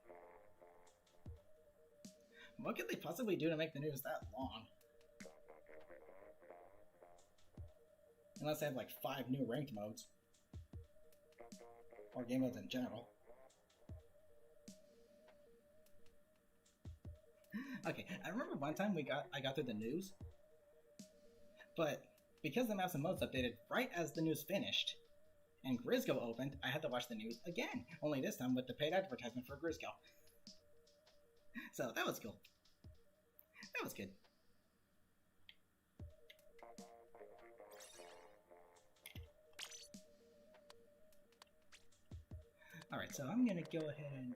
What could they possibly do to make the news that long? Unless they have like 5 new ranked modes. Or game modes in general. Okay, I remember one time I got through the news, but because the maps and modes updated right as the news finished, and Grisco opened, I had to watch the news again, only this time with the paid advertisement for Grisco. So that was cool. That was good. Alright, so I'm gonna go ahead and...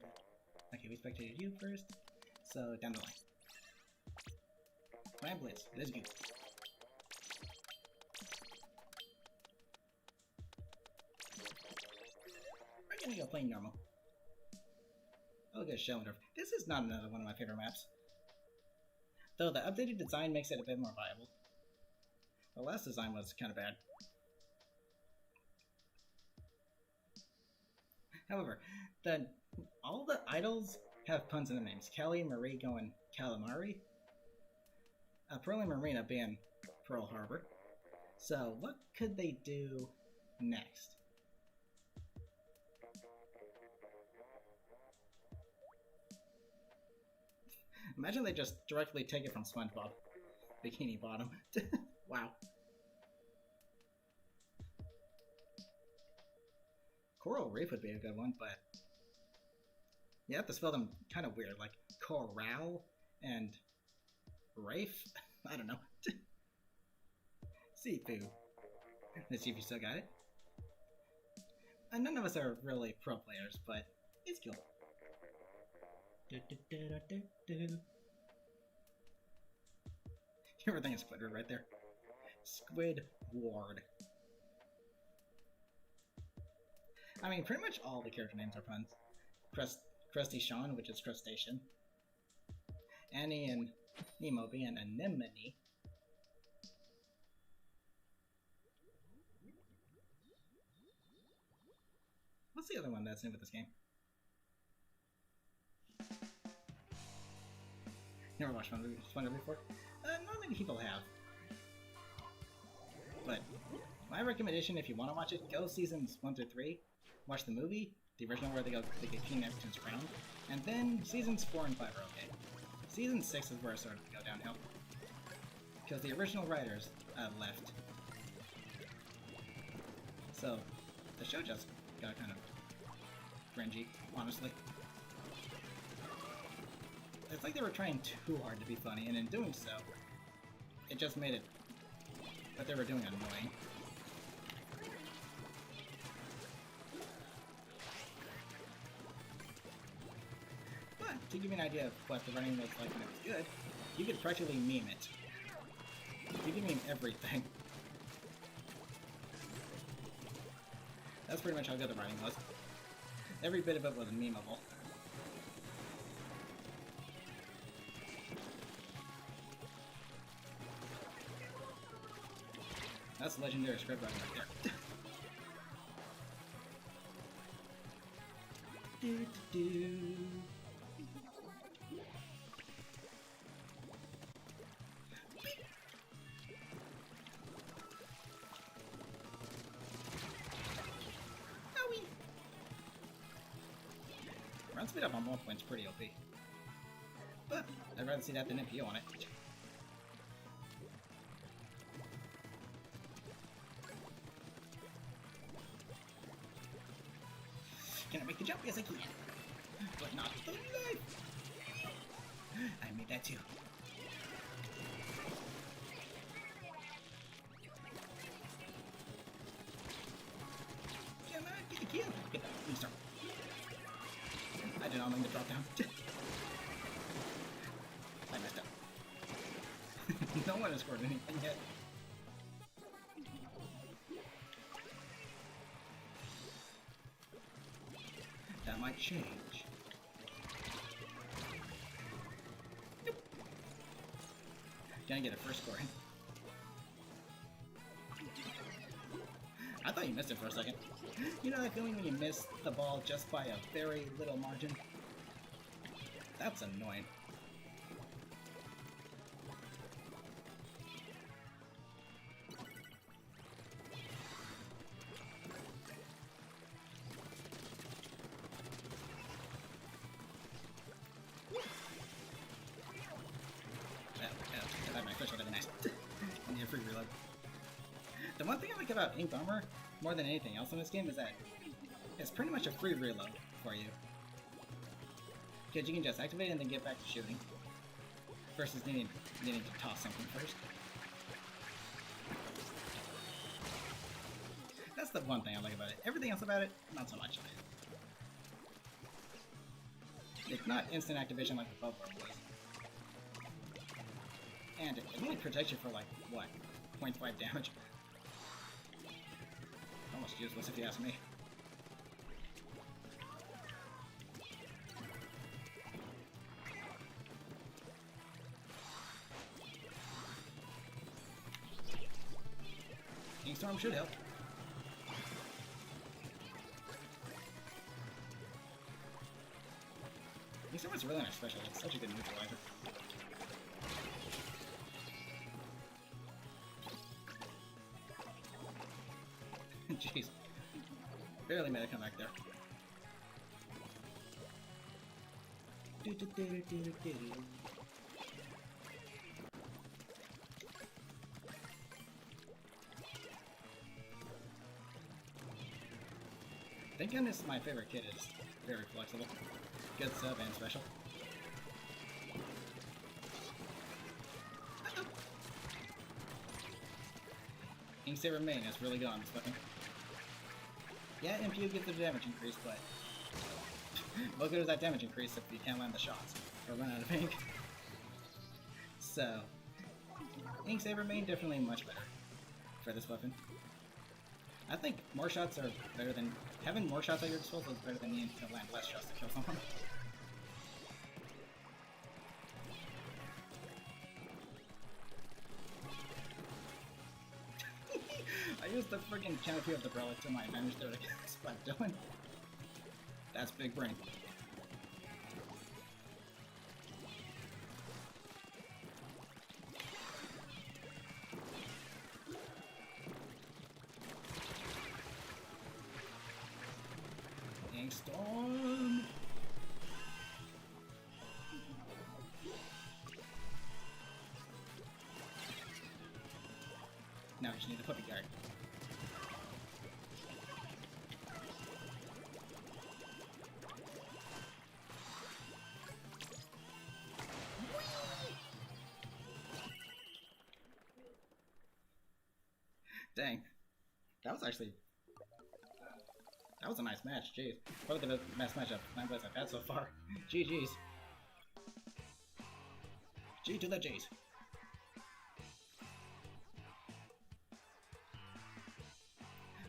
Okay, we spectated you first, so down the line. Land Blitz, let's go. We're gonna go playing normal. Oh, good, Shellendorf. This is not another one of my favorite maps. Though the updated design makes it a bit more viable. The last design was kind of bad. However, all the idols have puns in their names. Kelly, Marie going Calamari. Pearl and Marina being Pearl Harbor. So, what could they do next? Imagine they just directly take it from SpongeBob. Bikini Bottom. Wow. Coral Reef would be a good one, but you have to spell them kind of weird, like Coral and Rafe? I don't know. Seafood. Let's see if you still got it. And none of us are really pro players, but it's cool. Everything is Squidward right there. Squidward. I mean, pretty much all the character names are puns. Krusty Sean, which is crustacean. Annie and Nemo being anemone. What's the other one that's new with this game? Never watched SpongeBob before? Not many people have. But my recommendation, if you want to watch it, go seasons 1 through 3. Watch the movie, the original where they get King Neptune's crown, and then seasons 4 and 5 are okay. Season 6 is where it started to go downhill. Because the original writers left. So, the show just got kind of cringy, honestly. It's like they were trying too hard to be funny, and in doing so, it just made it what they were doing annoying. But, to give you an idea of what the writing was like when it was good, you could practically meme it. You can meme everything. That's pretty much how good the writing was. Every bit of it was memeable. That's legendary script writing right there. Run speed up on 1 point's pretty OP. But I'd rather see that than NPO on it. Can I make the jump? Yes, I can. But not for life. I made that too. Come on, get the kill. Get that. Let me start. I did not mean to drop down. I messed up. No one has scored anything yet. That might change. Nope. Gonna get a first score in. I thought you missed it for a second. You know that feeling when you miss the ball just by a very little margin? That's annoying. If I had my fish, that'd be nice. I need a free reload. The one thing I like about Ink Armor, more than anything else in this game, is that it's pretty much a free reload for you. Because you can just activate it and then get back to shooting. Versus needing to toss something first. That's the one thing I like about it. Everything else about it, not so much. It's not instant activation like the Bubble was. And it only protects you for like, what, 0.5 damage? Almost useless if you ask me. King Storm should help. King Storm is really nice special, it's such a good neutralizer. Jeez. Barely made a comeback there. Thank goodness my favorite kid is very flexible. Good sub and special. Inksaber main is really good on this weapon. Yeah, MPU gives the damage increase, but what good is that damage increase if you can't land the shots or run out of ink? So, Inksaber main definitely much better for this weapon. I think more shots are better than having more shots at your disposal is better than needing to land less shots to kill someone. I used the freaking canopy of the relic to my advantage there to spot Dylan. That's big brain. Storm. Now we just need the puppy guard. Dang. That was a nice match, jeez. Probably the best match of 9 I've had so far. GG's. G to the G's.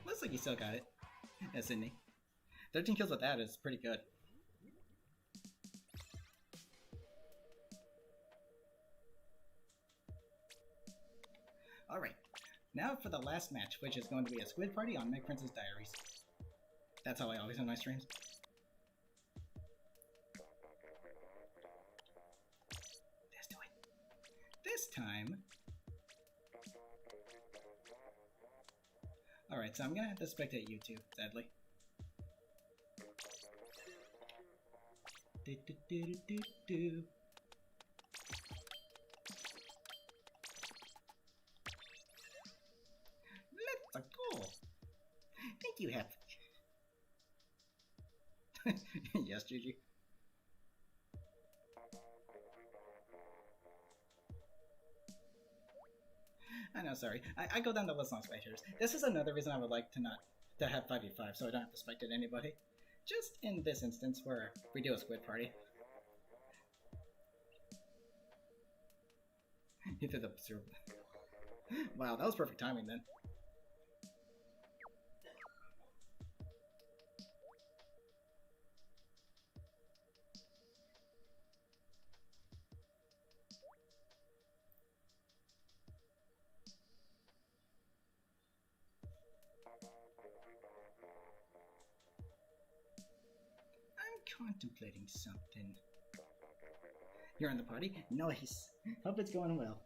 Looks like you still got it. Yeah, Sydney. 13 kills with that is pretty good. Alright, now for the last match, which is going to be a squid party on Meg Prince's Diaries. That's how I always end my streams. Let's do it. This time... Alright, so I'm gonna have to spectate you two, sadly. Let's go! Thank you, Hep. Yes, GG. I know, sorry. I go down the list on spectators. This is another reason I would like to have 5v5, so I don't have to spectate anybody. Just in this instance where we do a squid party. You threw the syrup. Wow, that was perfect timing then. Contemplating something. You're in the party? Nice. Hope it's going well.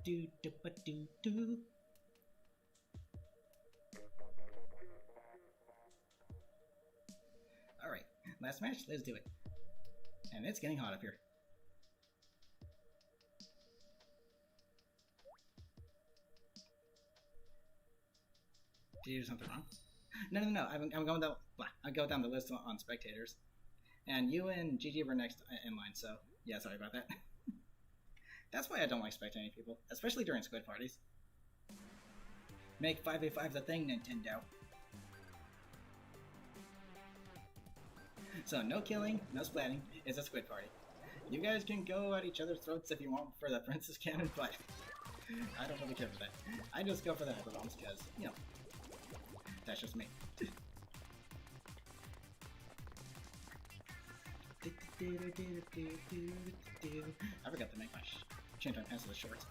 Do do ba do do. Alright, last match, let's do it. And it's getting hot up here. Did you do something wrong? No. I'm going down. I go down the list on spectators, and you and GG were next in line. So yeah, sorry about that. That's why I don't like spectating people, especially during squid parties. Make 5v5 the thing, Nintendo. So no killing, no splatting. It's a squid party. You guys can go at each other's throats if you want for the princess cannon, but I don't really care for that. I just go for the hyper bombs because, you know. That's just me. I forgot to make my change my pants to the shorts.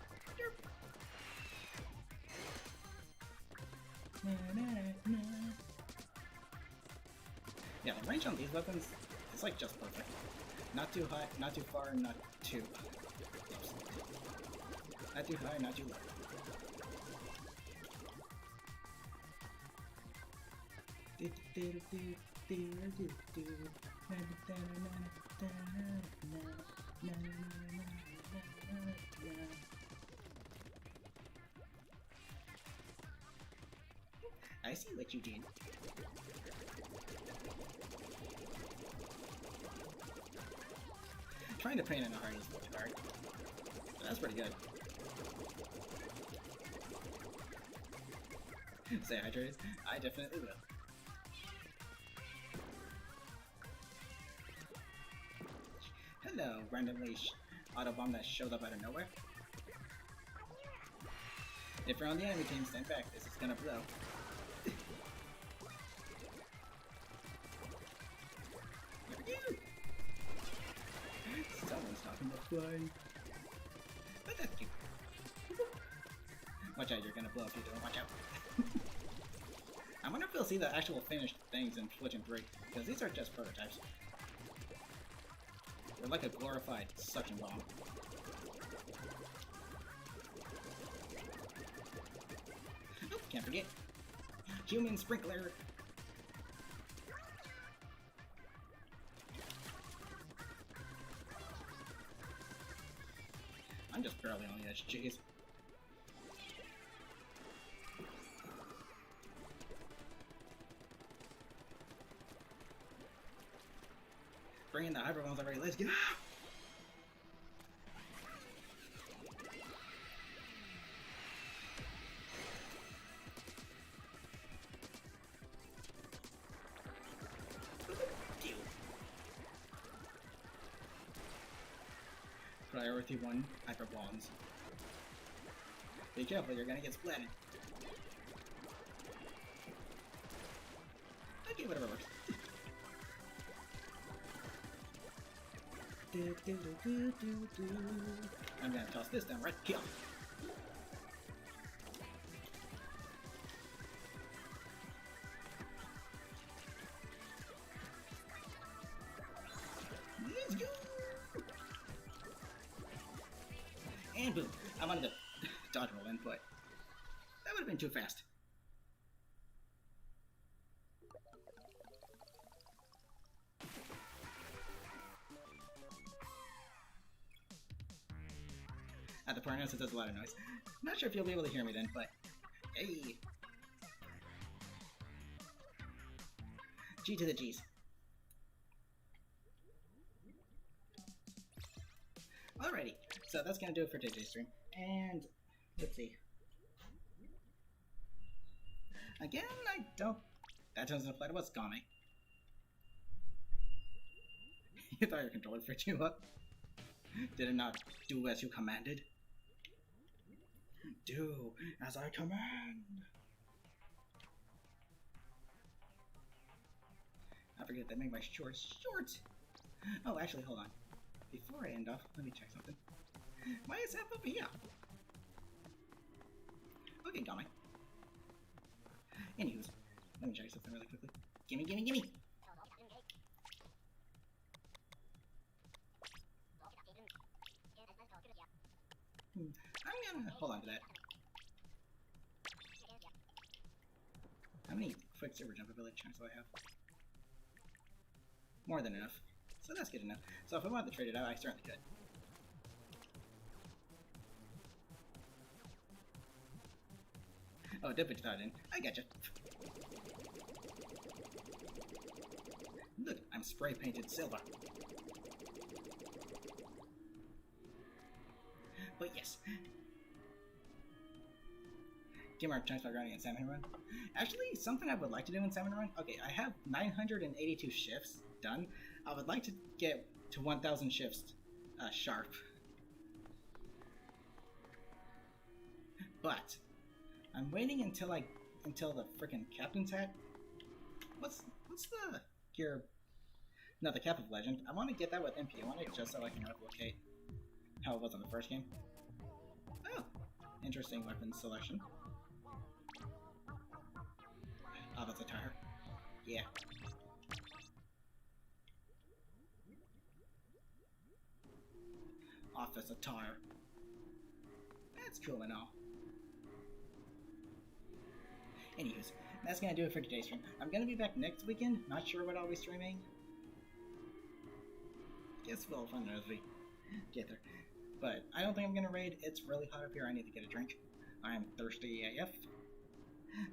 Yeah, the range on these weapons is like just perfect. Not too high, not too far, not too close. Not too high, not too low. I see what you did. Trying to paint in a heart is really hard. But that's pretty good. Stay hydrated? I definitely will. Hello, randomly auto bomb that showed up out of nowhere. If you're on the enemy team, stand back. This is gonna blow. Someone's talking to fly. But that's cute. Watch out, you're gonna blow if you don't. Watch out. I wonder if we'll see the actual finished things in Splatoon 3, because these are just prototypes. They're like a glorified suction bomb. Oh, can't forget. Human sprinkler! I'm just barely on the edge, jeez. Bring in the hyper bombs already, let's go! Priority 1, hyper bombs. Be careful, you're gonna get splatted. Okay, whatever works. I'm gonna toss this down right here. Let's go! And boom! I wanted to dodge roll input. That would have been too fast. At the point, it does a lot of noise. I'm not sure if you'll be able to hear me then, but hey! G to the G's. Alrighty, so that's gonna do it for today's stream. And let's see. Again, I don't. That doesn't apply to what's gone. You thought your controller freaked you up? Did it not do as you commanded? Do as I command! I forget that make my shorts short! Oh, actually, hold on. Before I end off, let me check something. Why is that over here? Okay, got me. Anyways, let me check something really quickly. Gimme, gimme, gimme! I'm gonna hold on to that. How many quick super jump ability chunks do I have? More than enough. So that's good enough. So if I wanted to trade it out, I certainly could. Oh, dip it that in. I gotcha. Look, I'm spray painted silver. But yes. Give our chance by grinding in Salmon Run. Actually, something I would like to do in Salmon Run. Okay, I have 982 shifts done. I would like to get to 1,000 shifts sharp. But I'm waiting until the freaking captain's hat. What's the gear? No, the cap of legend. I want to get that with MP. I want it just so I can replicate how it was in the first game. Oh, interesting weapon selection. Oh, that's a tire. Yeah. Office attire. That's cool and all. Anyways, that's gonna do it for today's stream. I'm gonna be back next weekend. Not sure what I'll be streaming. Guess we'll find out as we get there. But I don't think I'm gonna raid. It's really hot up here. I need to get a drink. I am thirsty AF.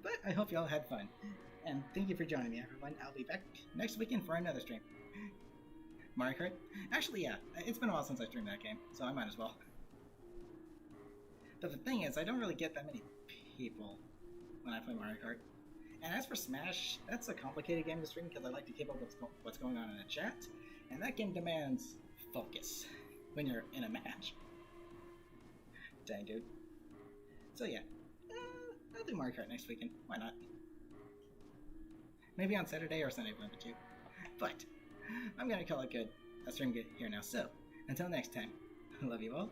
But I hope y'all had fun. And thank you for joining me, everyone. I'll be back next weekend for another stream. Mario Kart? Actually, yeah. It's been a while since I streamed that game, so I might as well. But the thing is, I don't really get that many people when I play Mario Kart. And as for Smash, that's a complicated game to stream because I like to keep up with what's going on in the chat. And that game demands focus when you're in a match. Dang, dude. So yeah, I'll do Mario Kart next weekend. Why not? Maybe on Saturday or Sunday, one of the two. But I'm gonna call it good. I'll stream good here now. So until next time, love you all.